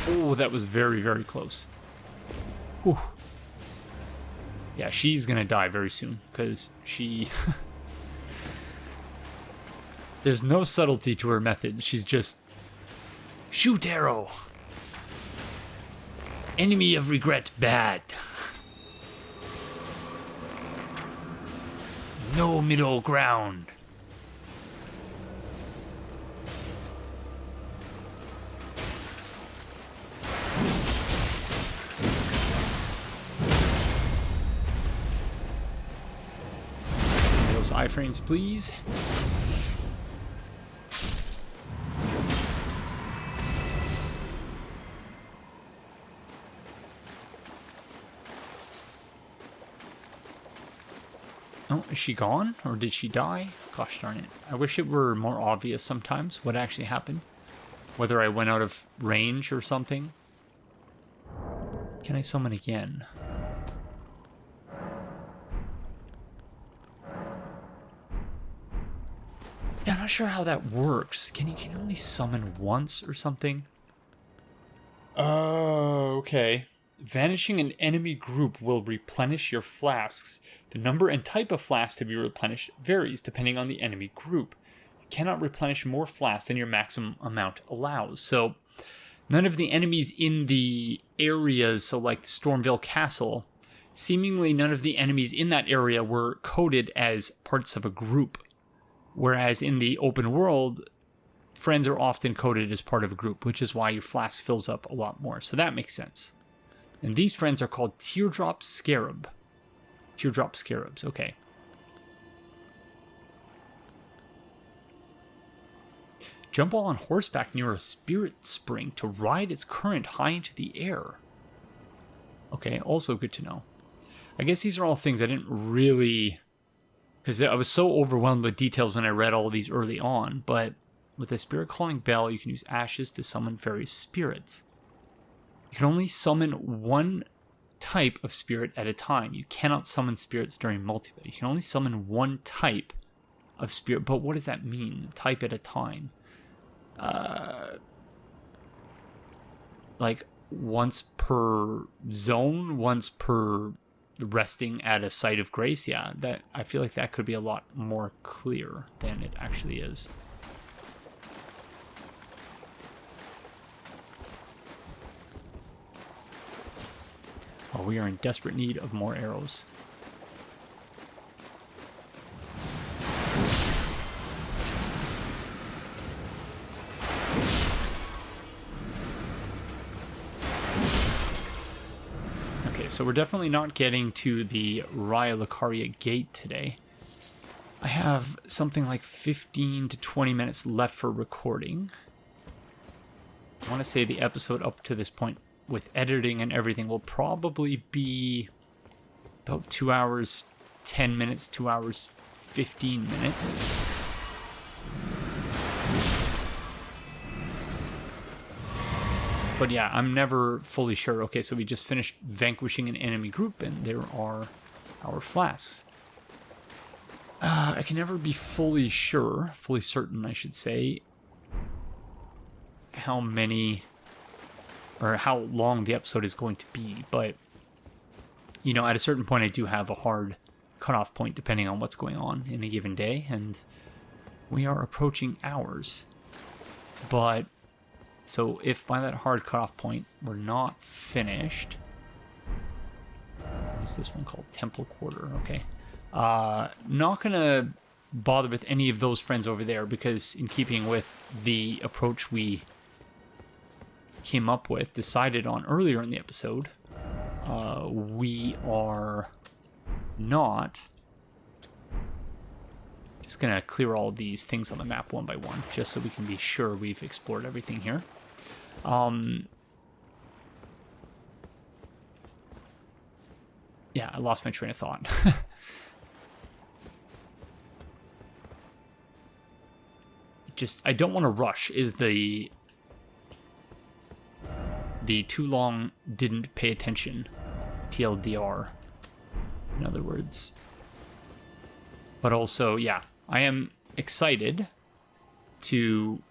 Speaker 1: Oh, that was very, very close. Whew. Yeah, she's gonna die very soon, because she... There's no subtlety to her methods. She's just... Shoot arrow! Enemy of regret bad. No middle ground. Those iframes, please. Oh, is she gone? Or did she die? Gosh darn it. I wish it were more obvious sometimes what actually happened. Whether I went out of range or something. Can I summon again? Yeah, I'm not sure how that works. Can you only summon once or something? Oh, okay. Vanishing an enemy group will replenish your flasks. The number and type of flask to be replenished varies depending on the enemy group. You cannot replenish more flasks than your maximum amount allows. So none of the enemies in the areas, so like the Stormvale Castle, seemingly none of the enemies in that area were coded as parts of a group. Whereas in the open world, friends are often coded as part of a group, which is why your flask fills up a lot more. So that makes sense. And these friends are called Teardrop Scarab. Teardrop Scarabs, okay. Jump while on horseback near a spirit spring to ride its current high into the air. Okay, also good to know. I guess these are all things I didn't really... Because I was so overwhelmed with details when I read all of these early on, but with a spirit calling bell, you can use ashes to summon various spirits. You can only summon one type of spirit at a time. You cannot summon spirits during multiplayer. You can only summon one type of spirit. But what does that mean? Type at a time. Like once per zone, once per resting at a site of grace. Yeah, that I feel like that could be a lot more clear than it actually is. Oh, we are in desperate need of more arrows. Okay, so we're definitely not getting to the Raya Lucaria gate today. I have something like 15 to 20 minutes left for recording. I want to say the episode up to this point with editing and everything will probably be about 2 hours 10 minutes, 2 hours 15 minutes. But yeah, I'm never fully sure. Okay, so we just finished vanquishing an enemy group, and there are our flasks. I can never be fully sure, fully certain, I should say, how many, or how long the episode is going to be. But, you know, at a certain point, I do have a hard cutoff point depending on what's going on in a given day, and we are approaching hours. But so if by that hard cutoff point we're not finished, what is this one called? Temple Quarter. Okay. Not gonna bother with any of those friends over there, because in keeping with the approach we came up with, decided on earlier in the episode, we are not just gonna clear all of these things on the map one by one, just so we can be sure we've explored everything here. Yeah, I lost my train of thought. I don't want to rush is the too long didn't pay attention TLDR, in other words. But also, yeah, I am excited to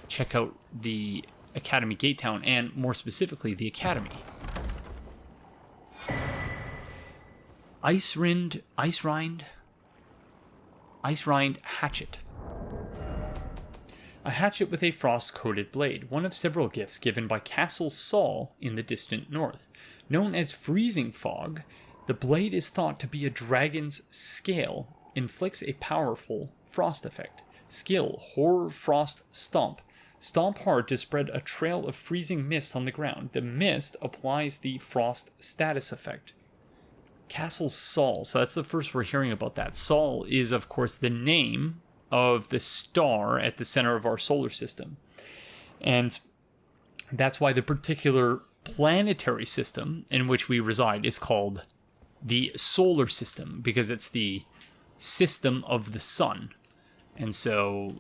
Speaker 1: check out the Academy Gate Town, and more specifically, the Academy. Ice Rind Hatchet. A hatchet with a frost-coated blade, one of several gifts given by Castle Saul in the distant north. Known as Freezing Fog, the blade is thought to be a dragon's scale, inflicts a powerful frost effect. Skill, Horror Frost Stomp. Stomp hard to spread a trail of freezing mist on the ground. The mist applies the frost status effect. Castle Saul, so that's the first we're hearing about that. Saul is, of course, the name of the star at the center of our solar system. And that's why the particular planetary system in which we reside is called the solar system, because it's the system of the sun. And so,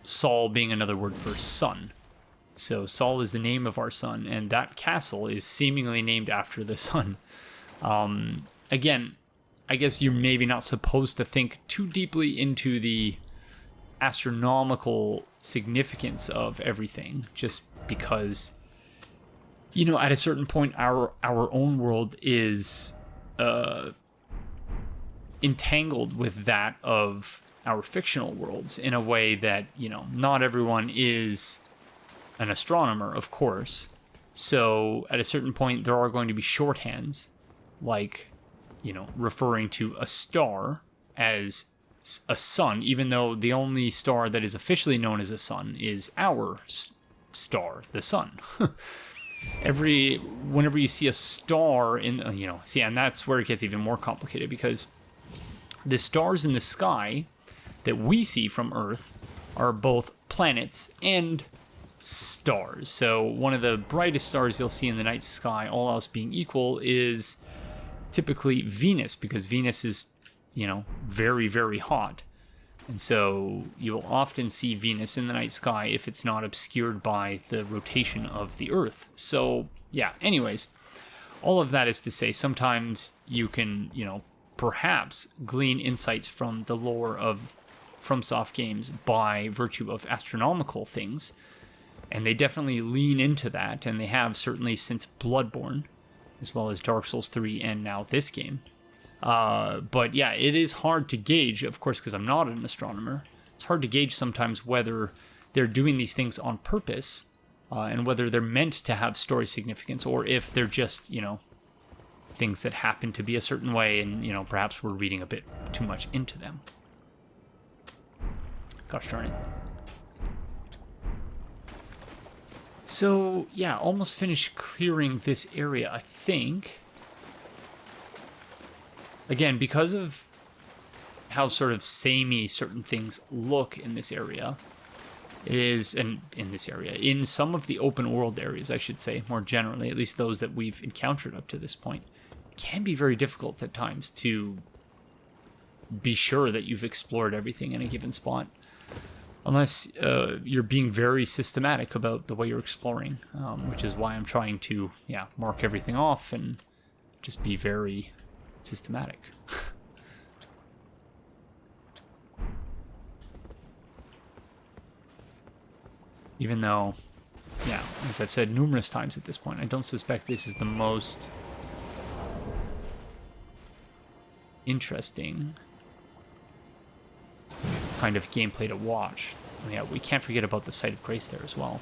Speaker 1: Sol being another word for sun. So Sol is the name of our sun, and that castle is seemingly named after the sun. Again, I guess you're maybe not supposed to think too deeply into the astronomical significance of everything, just because, you know, at a certain point, our own world is entangled with that of our fictional worlds in a way that, you know, not everyone is an astronomer, of course. So at a certain point, there are going to be shorthands, like, you know, referring to a star as a sun, even though the only star that is officially known as a sun is our star, the sun. Whenever you see a star in, and that's where it gets even more complicated, because the stars in the sky that we see from Earth are both planets and stars. So one of the brightest stars you'll see in the night sky, all else being equal, is typically Venus, because Venus is, you know, very, very hot. And so you'll often see Venus in the night sky if it's not obscured by the rotation of the Earth. So, yeah, anyways, all of that is to say, sometimes you can, you know, perhaps glean insights from the lore of FromSoft games by virtue of astronomical things. And they definitely lean into that, and they have certainly since Bloodborne, as well as Dark Souls 3 and now this game. But yeah, it is hard to gauge, of course, because I'm not an astronomer. It's hard to gauge sometimes whether they're doing these things on purpose, and whether they're meant to have story significance, or if they're just, things that happen to be a certain way, and, perhaps we're reading a bit too much into them. Gosh darn it. So, yeah, almost finished clearing this area, I think. Again, because of how sort of samey certain things look in this area, it is, and in this area, in some of the open world areas, I should say, more generally, at least those that we've encountered up to this point, it can be very difficult at times to be sure that you've explored everything in a given spot. Unless you're being very systematic about the way you're exploring, which is why I'm trying to, mark everything off and just be very systematic. Even though, as I've said numerous times at this point, I don't suspect this is the most interesting kind of gameplay to watch. Yeah, we can't forget about the Site of Grace there as well.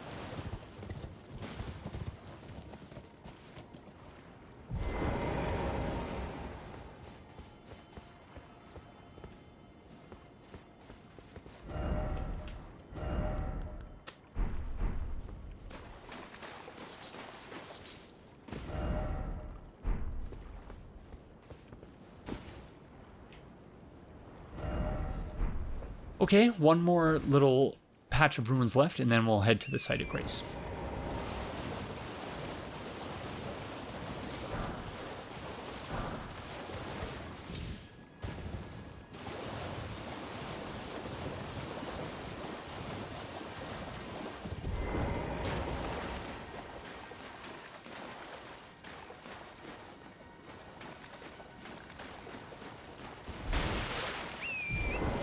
Speaker 1: Okay, one more little patch of ruins left, and then we'll head to the Site of Grace.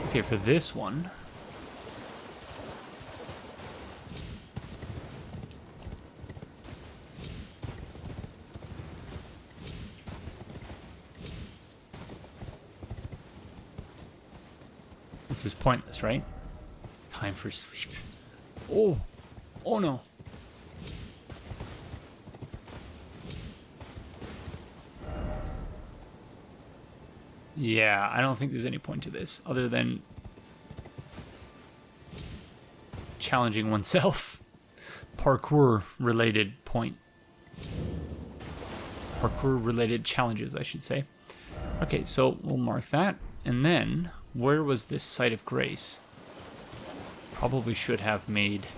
Speaker 1: Okay, for this one, this is pointless, right? Time for sleep. Oh no. Yeah, I don't think there's any point to this other than challenging oneself. Parkour-related Parkour-related challenges, I should say. Okay, so we'll mark that. And then, where was this Site of Grace? Probably should have made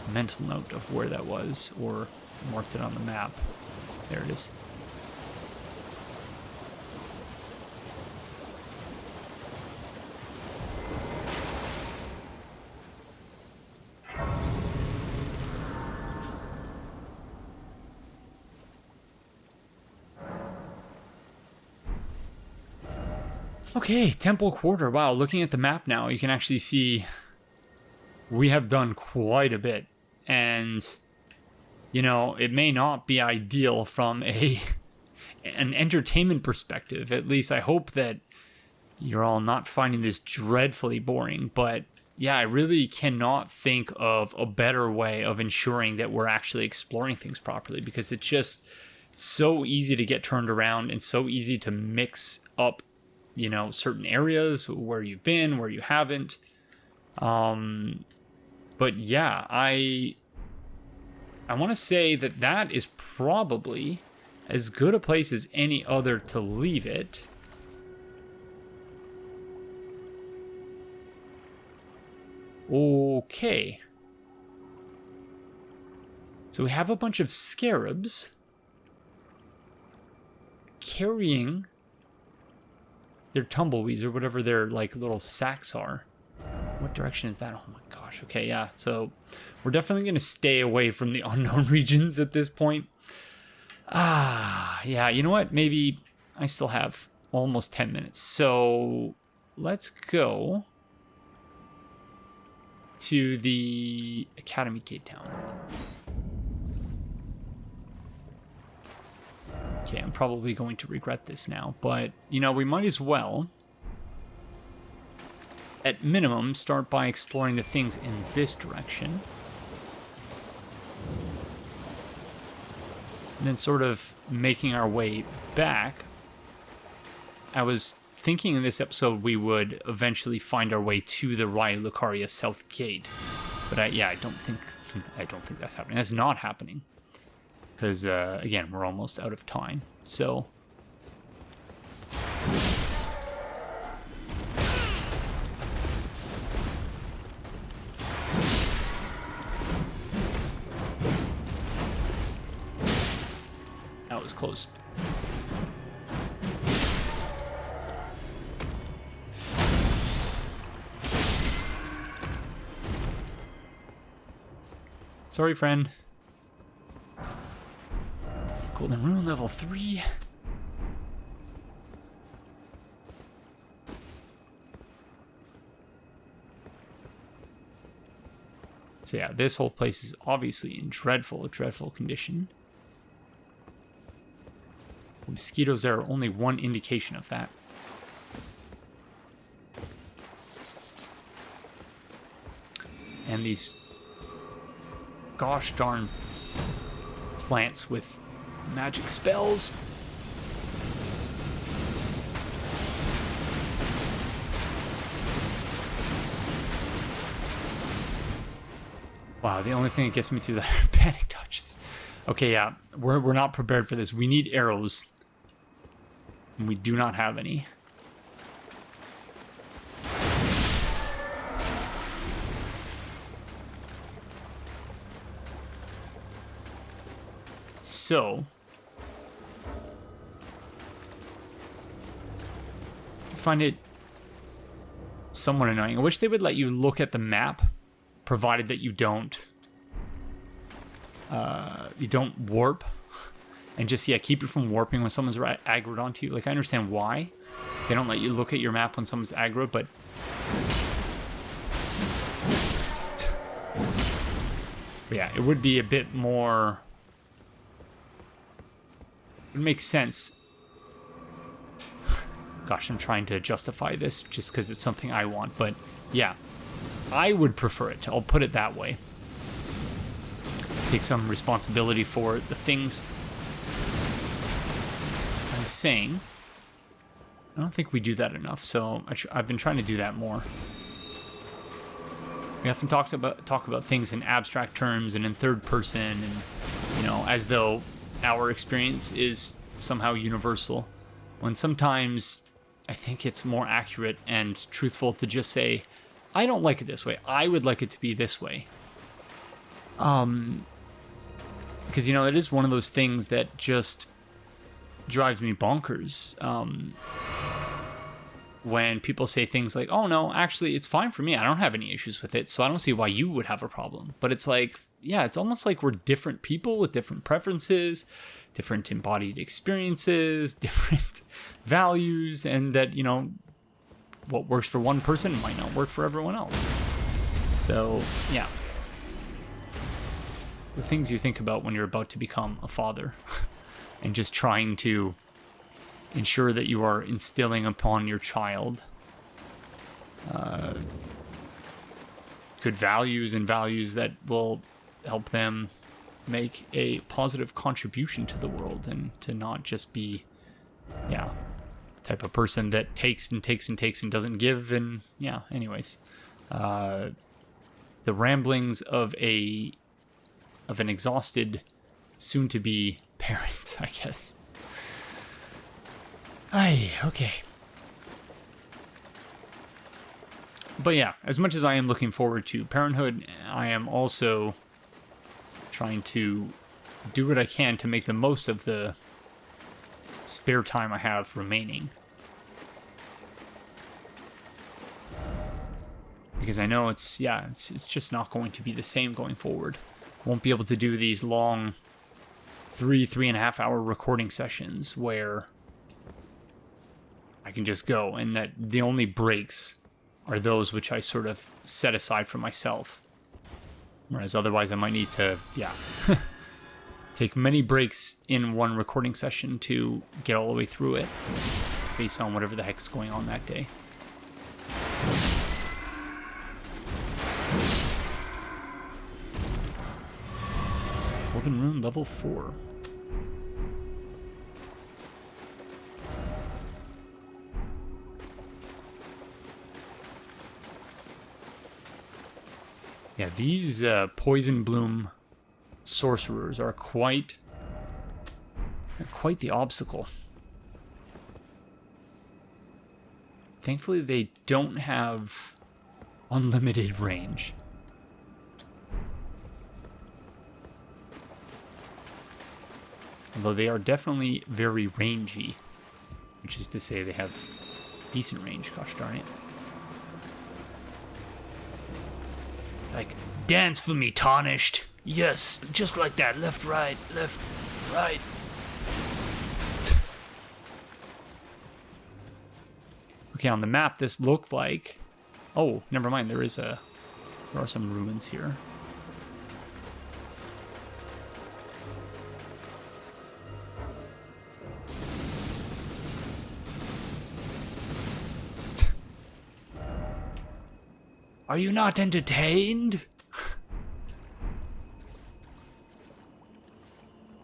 Speaker 1: a mental note of where that was, or marked it on the map. There it is. Okay, Temple Quarter. Wow, looking at the map now, you can actually see we have done quite a bit. And, it may not be ideal from an entertainment perspective. At least I hope that you're all not finding this dreadfully boring. But, yeah, I really cannot think of a better way of ensuring that we're actually exploring things properly. Because it's just so easy to get turned around and so easy to mix up certain areas where you've been, where you haven't. But yeah, I want to say that is probably as good a place as any other to leave it. Okay. So we have a bunch of scarabs carrying their tumbleweeds or whatever their little sacks are. What direction is that? Oh my gosh. Okay, yeah. So we're definitely going to stay away from the unknown regions at this point. Yeah, you know what? Maybe I still have almost 10 minutes. So let's go to the Academy Gate Town. Okay, I'm probably going to regret this now, but, you know, we might as well, at minimum, start by exploring the things in this direction. And then sort of making our way back. I was thinking in this episode we would eventually find our way to the Raya Lucaria South Gate. But I don't think that's happening. That's not happening. Because, again, we're almost out of time. So... that was close. Sorry, friend. Golden Rune level 3. So yeah, this whole place is obviously in dreadful, dreadful condition. The mosquitoes are only one indication of that. And these gosh darn plants with magic spells. Wow, the only thing that gets me through that are panic dodges. Okay, yeah, we're not prepared for this. We need arrows. And we do not have any. So, I find it somewhat annoying. I wish they would let you look at the map, provided that you don't warp, and just keep you from warping when someone's aggroed onto you. Like, I understand why they don't let you look at your map when someone's aggroed, but yeah, it would be a bit more. It makes sense. Gosh, I'm trying to justify this just because it's something I want, but yeah, I would prefer it. I'll put it that way. Take some responsibility for the things I'm saying. I don't think we do that enough, so I've been trying to do that more. We often talk about things in abstract terms and in third person, and you know, as though our experience is somehow universal, when sometimes I think it's more accurate and truthful to just say, I don't like it this way. I would like it to be this way. Because, you know, it is one of those things that just drives me bonkers. When people say things like, oh no, actually it's fine for me. I don't have any issues with it, so I don't see why you would have a problem. But it's like, yeah, it's almost like we're different people with different preferences, different embodied experiences, different values, and that, you know, what works for one person might not work for everyone else. So, yeah. The things you think about when you're about to become a father and just trying to ensure that you are instilling upon your child good values and values that will help them make a positive contribution to the world, and to not just be, type of person that takes and takes and takes and doesn't give. And anyways, the ramblings of an exhausted soon-to-be parent, I guess. Okay. But yeah, as much as I am looking forward to parenthood, I am also trying to do what I can to make the most of the spare time I have remaining. Because I know it's just not going to be the same going forward. Won't be able to do these long 3.5 hour recording sessions where I can just go, and that the only breaks are those which I sort of set aside for myself. Whereas otherwise I might need to, take many breaks in one recording session to get all the way through it, based on whatever the heck's going on that day. Golden Rune level 4. Yeah, these Poison Bloom sorcerers are quite the obstacle. Thankfully, they don't have unlimited range. Although they are definitely very rangy, which is to say they have decent range, gosh darn it. Like, dance for me, tarnished. Yes, just like that. Left, right, right. Okay, on the map, this looked like... Oh, never mind. There are some ruins here. Are you not entertained?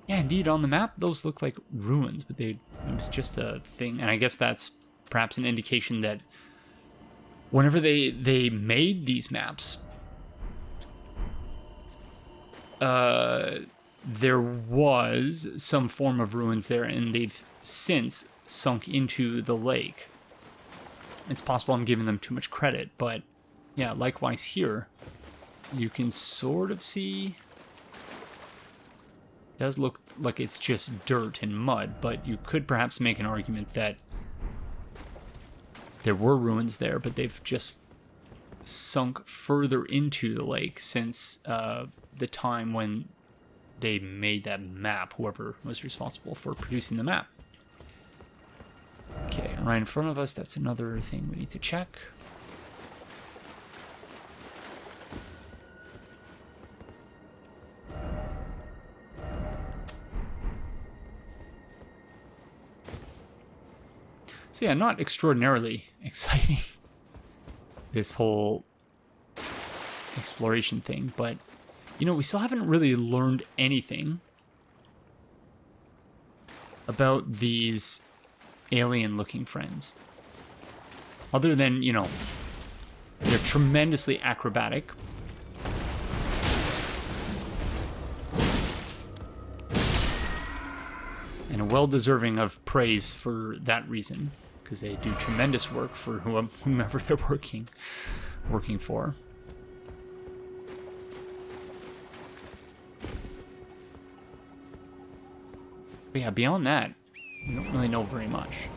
Speaker 1: Yeah, indeed, on the map, those look like ruins, but it was just a thing. And I guess that's perhaps an indication that whenever they made these maps, there was some form of ruins there, and they've since sunk into the lake. It's possible I'm giving them too much credit, but yeah, likewise here, you can sort of see... It does look like it's just dirt and mud, but you could perhaps make an argument that there were ruins there, but they've just sunk further into the lake since the time when they made that map, whoever was responsible for producing the map. Okay, right in front of us, that's another thing we need to check. So yeah, not extraordinarily exciting, this whole exploration thing, but, you know, we still haven't really learned anything about these alien-looking friends. Other than, you know, they're tremendously acrobatic. And well-deserving of praise for that reason, because they do tremendous work for whomever they're working for. But yeah, beyond that, we don't really know very much.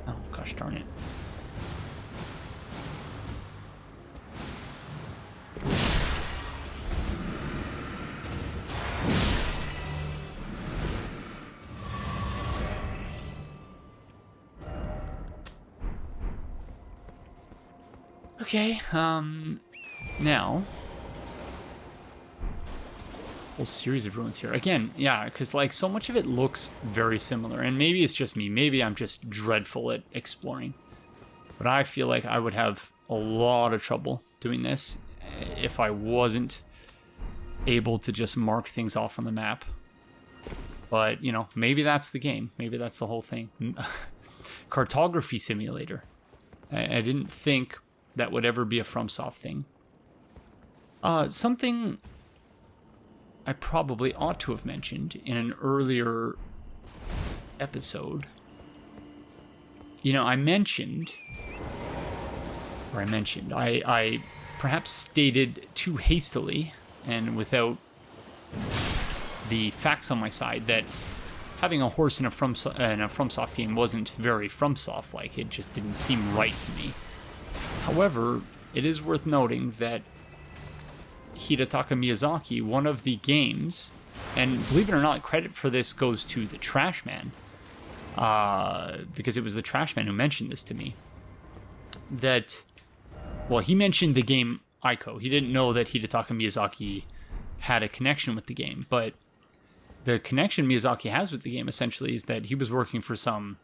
Speaker 1: Oh, gosh darn it. Okay, now, whole series of ruins here. Again, yeah, because, like, so much of it looks very similar, and maybe it's just me, maybe I'm just dreadful at exploring, but I feel like I would have a lot of trouble doing this if I wasn't able to just mark things off on the map. But, you know, maybe that's the game. Maybe that's the whole thing. Cartography simulator. I didn't think that would ever be a FromSoft thing. Something I probably ought to have mentioned in an earlier episode. You know, I perhaps stated too hastily and without the facts on my side that having a horse in a FromSoft game wasn't very FromSoft-like. It just didn't seem right to me. However, it is worth noting that Hidetaka Miyazaki, one of the games, and believe it or not, credit for this goes to the Trash Man, because it was the Trash Man who mentioned this to me, that, well, he mentioned the game Ico. He didn't know that Hidetaka Miyazaki had a connection with the game, but the connection Miyazaki has with the game essentially is that he was working for some,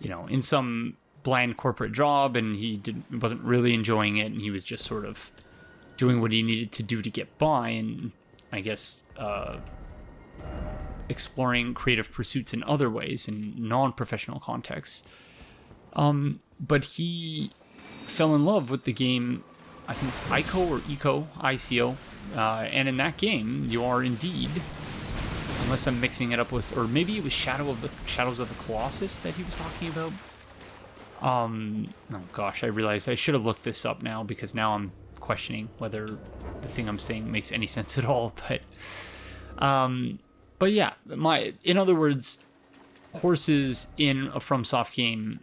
Speaker 1: in some bland corporate job, and wasn't really enjoying it, and he was just sort of doing what he needed to do to get by, and I guess exploring creative pursuits in other ways in non-professional contexts. But he fell in love with the game, I think it's Ico or Eco, ICO, and in that game you are indeed, unless I'm mixing it up with, or maybe it was Shadows of the Colossus that he was talking about. Oh gosh, I realized I should have looked this up now, because now I'm questioning whether the thing I'm saying makes any sense at all. But yeah, in other words, horses in a FromSoft game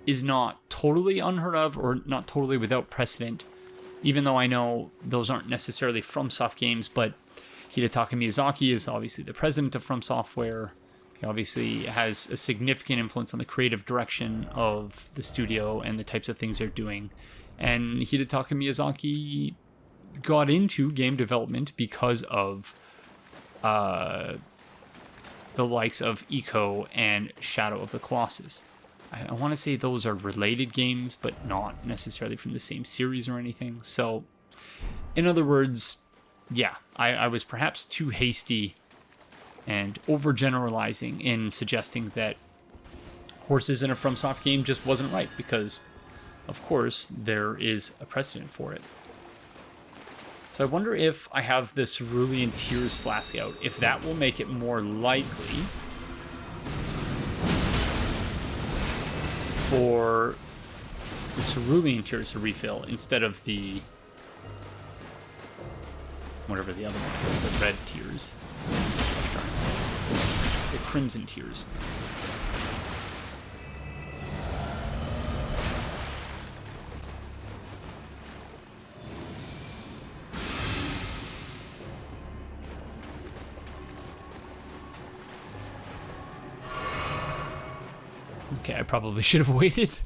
Speaker 1: is not totally unheard of, or not totally without precedent, even though I know those aren't necessarily FromSoft games. But Hidetaka Miyazaki is obviously the president of From Software. He obviously has a significant influence on the creative direction of the studio and the types of things they're doing. And Hidetaka Miyazaki got into game development because of the likes of Eco and Shadow of the Colossus. I want to say those are related games, but not necessarily from the same series or anything. So, in other words, yeah, I was perhaps too hasty and overgeneralizing in suggesting that horses in a FromSoft game just wasn't right, because, of course, there is a precedent for it. So I wonder if I have this Cerulean Tears flask out, if that will make it more likely for the Cerulean Tears to refill instead of the whatever the other one is, the red tears. The Crimson Tears. Okay, I probably should have waited.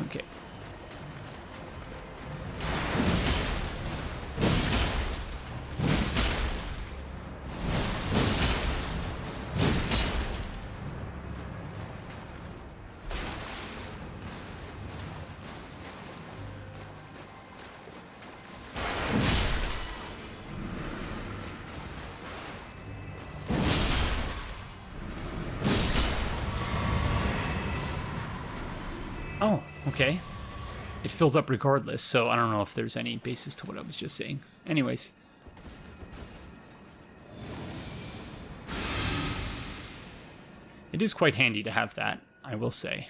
Speaker 1: Okay. Oh, okay. It filled up regardless, so I don't know if there's any basis to what I was just saying. Anyways. It is quite handy to have that, I will say.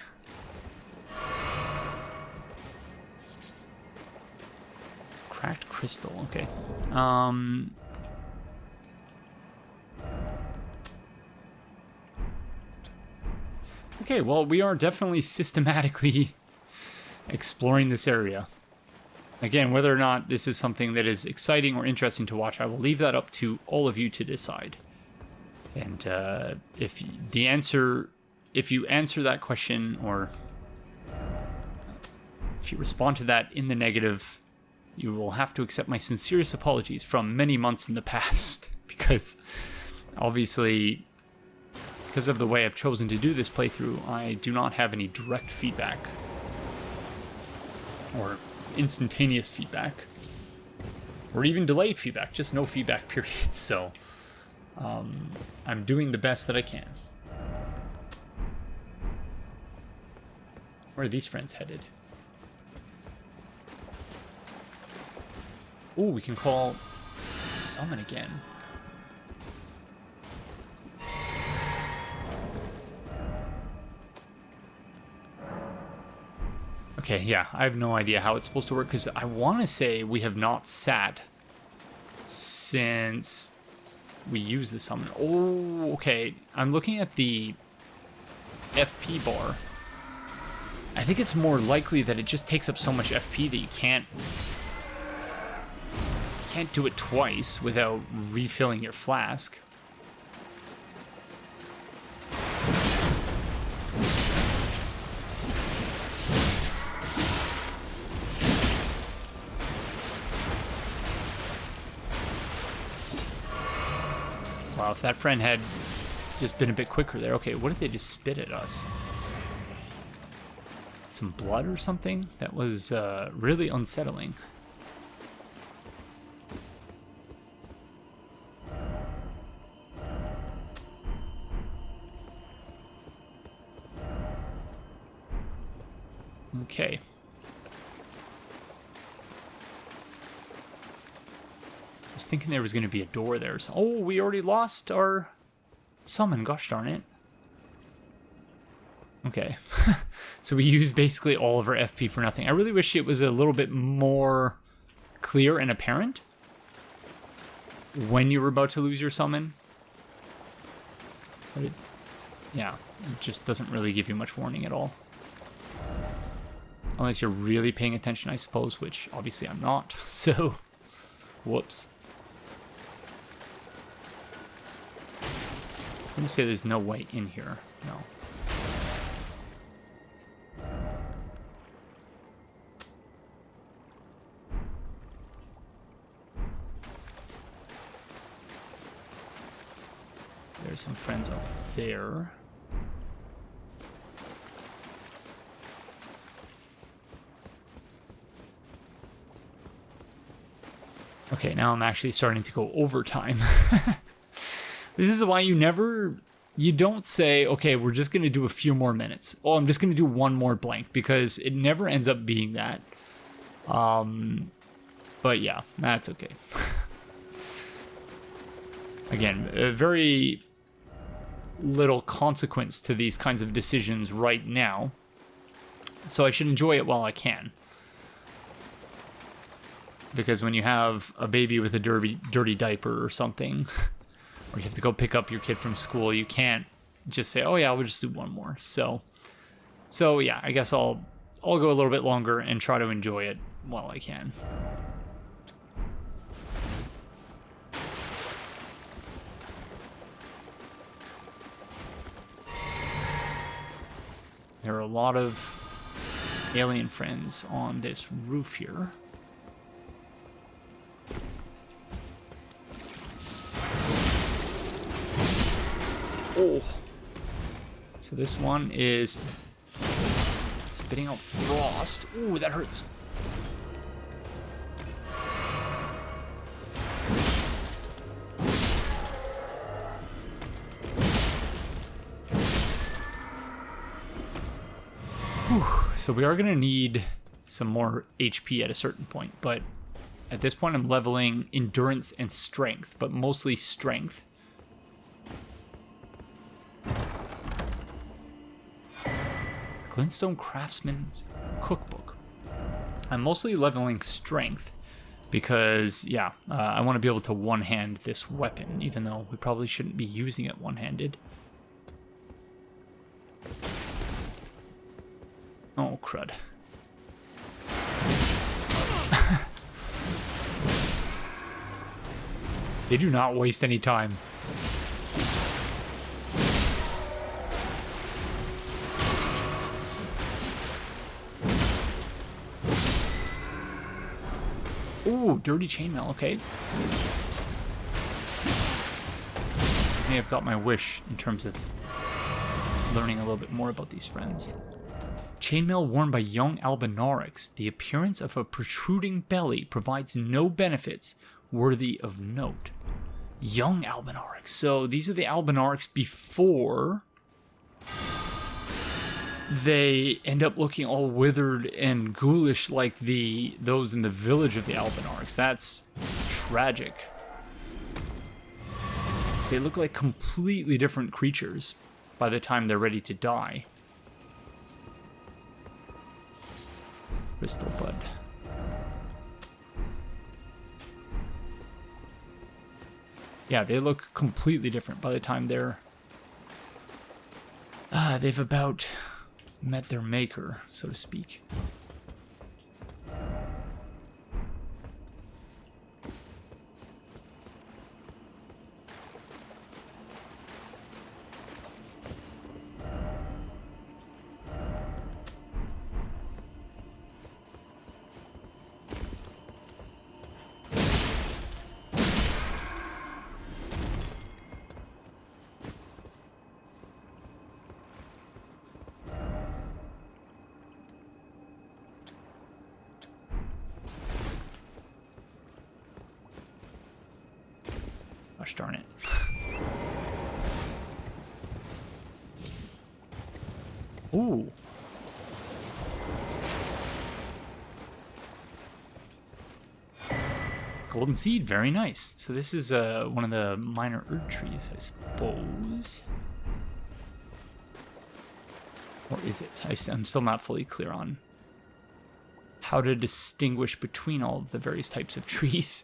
Speaker 1: Cracked crystal, okay. Okay, well, we are definitely systematically exploring this area. Again, whether or not this is something that is exciting or interesting to watch, I will leave that up to all of you to decide. And if you answer that question, or if you respond to that in the negative, you will have to accept my sincerest apologies from many months in the past, because obviously, because of the way I've chosen to do this playthrough, I do not have any direct feedback or instantaneous feedback or even delayed feedback, just no feedback period. So I'm doing the best that I can. Where are these friends headed? Oh, we can call summon again. Okay, yeah, I have no idea how it's supposed to work, because I want to say we have not sat since we used the summon. Oh, okay. I'm looking at the FP bar, I think it's more likely that it just takes up so much FP that you can't do it twice without refilling your flask. Wow, if that friend had just been a bit quicker there. Okay, what did they just spit at us? Some blood or something? That was really unsettling. Okay. I was thinking there was going to be a door there. So, oh, we already lost our summon. Gosh darn it. Okay. So we used basically all of our FP for nothing. I really wish it was a little bit more clear and apparent when you were about to lose your summon. But yeah, it just doesn't really give you much warning at all. Unless you're really paying attention, I suppose, which obviously I'm not. So, whoops. I'm going to say there's no way in here. No. There's some friends up there. Okay, now I'm actually starting to go overtime. This is why you don't say, okay, we're just going to do a few more minutes. Oh, I'm just going to do one more blank, because it never ends up being that. But yeah, that's okay. Again, very little consequence to these kinds of decisions right now. So I should enjoy it while I can. Because when you have a baby with a dirty diaper or something, or you have to go pick up your kid from school, you can't just say, oh yeah, we'll just do one more. So yeah, I guess I'll go a little bit longer and try to enjoy it while I can. There are a lot of alien friends on this roof here. Oh. So this one is spitting out frost. Ooh, that hurts. Whew. So we are going to need some more HP at a certain point, but at this point I'm leveling endurance and strength, but mostly strength. Glintstone Craftsman's Cookbook. I'm mostly leveling strength because, yeah, I want to be able to one-hand this weapon, even though we probably shouldn't be using it one-handed. Oh, crud. They do not waste any time. Ooh, dirty chainmail, okay. May have got my wish in terms of learning a little bit more about these friends. Chainmail worn by young albinorics. The appearance of a protruding belly provides no benefits worthy of note. Young albinorics. So these are the albinorics before they end up looking all withered and ghoulish like those in the village of the albinorics. That's tragic. So they look like completely different creatures by the time they're ready to die. Crystal Bud. Yeah, they look completely different by the time they're... they've about met their maker, so to speak. Gosh darn it. Ooh. Golden seed, very nice. So this is one of the minor herb trees, I suppose. Or is it? I'm still not fully clear on how to distinguish between all of the various types of trees.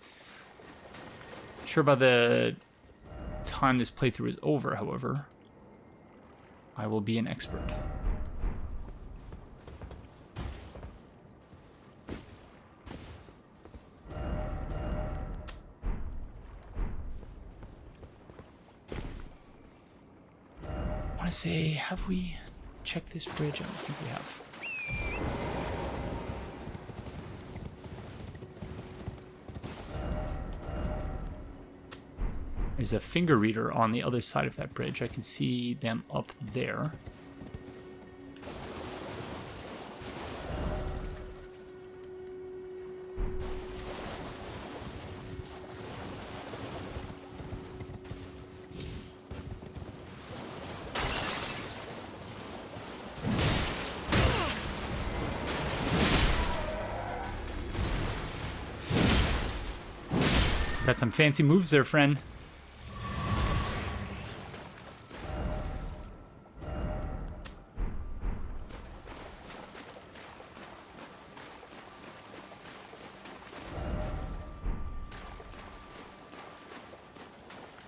Speaker 1: Sure, by the time this playthrough is over, however, I will be an expert. I want to say, have we checked this bridge? I don't think we have. There's a finger reader on the other side of that bridge. I can see them up there. Got some fancy moves there, friend.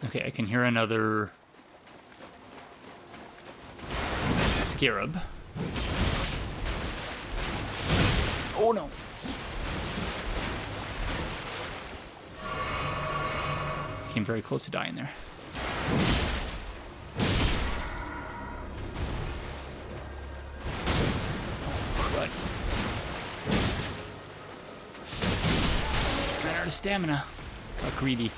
Speaker 1: Okay, I can hear another scarab. Oh no. Came very close to dying there. But ran out of stamina. Got greedy.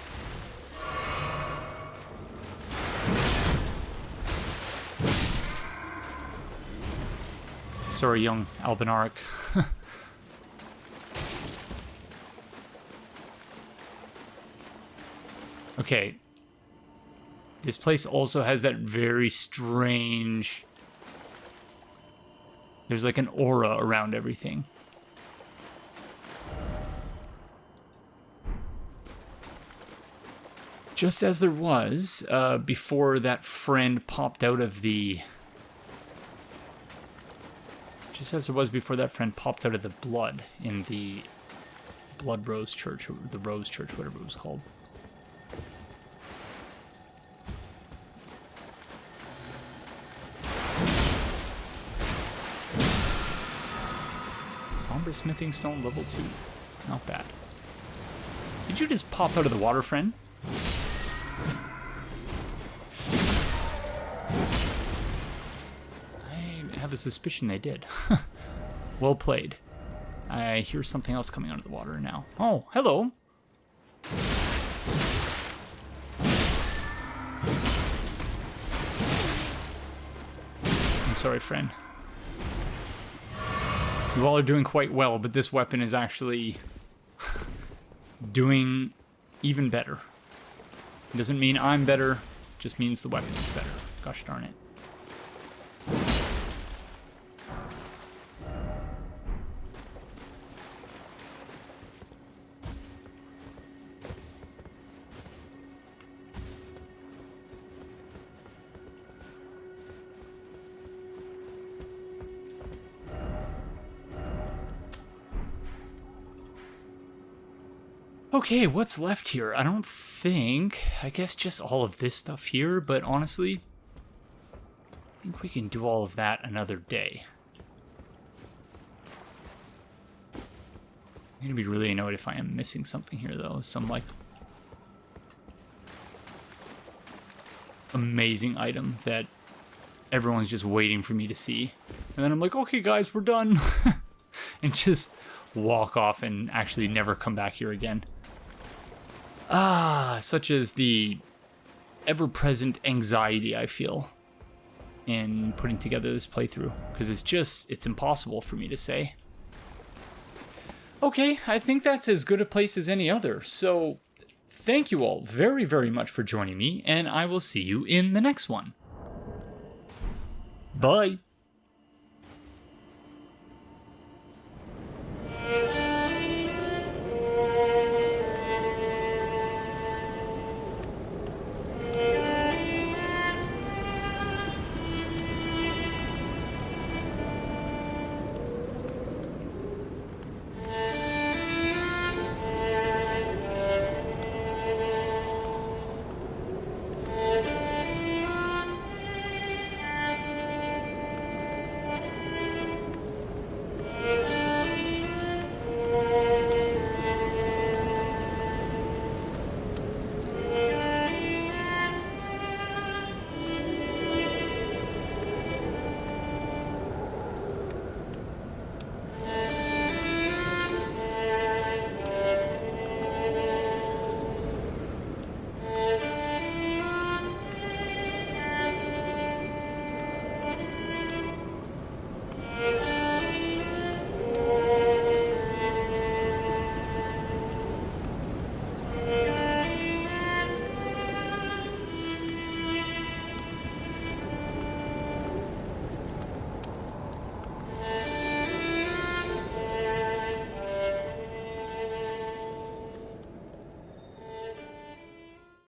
Speaker 1: Sorry, young Albinaric. Okay. This place also has that very strange... There's like an aura around everything. Just as there was before that friend popped out of the... Just as it was before that friend popped out of the blood in the Blood Rose Church, or the Rose Church, whatever it was called. Somber Smithing Stone level 2. Not bad. Did you just pop out of the water, friend? I have a suspicion they did. Well played. I hear something else coming out of the water now. Oh, hello. I'm sorry, friend. You all are doing quite well, but this weapon is actually doing even better. It doesn't mean I'm better, it just means the weapon is better. Gosh darn it. Okay, what's left here? I don't think... I guess just all of this stuff here, but honestly, I think we can do all of that another day. I'm gonna be really annoyed if I am missing something here, though. Some, like, amazing item that everyone's just waiting for me to see. And then I'm like, okay, guys, we're done. And just walk off and actually never come back here again. Such as the ever-present anxiety I feel in putting together this playthrough. Because it's impossible for me to say. Okay, I think that's as good a place as any other. So, thank you all very, very much for joining me, and I will see you in the next one. Bye.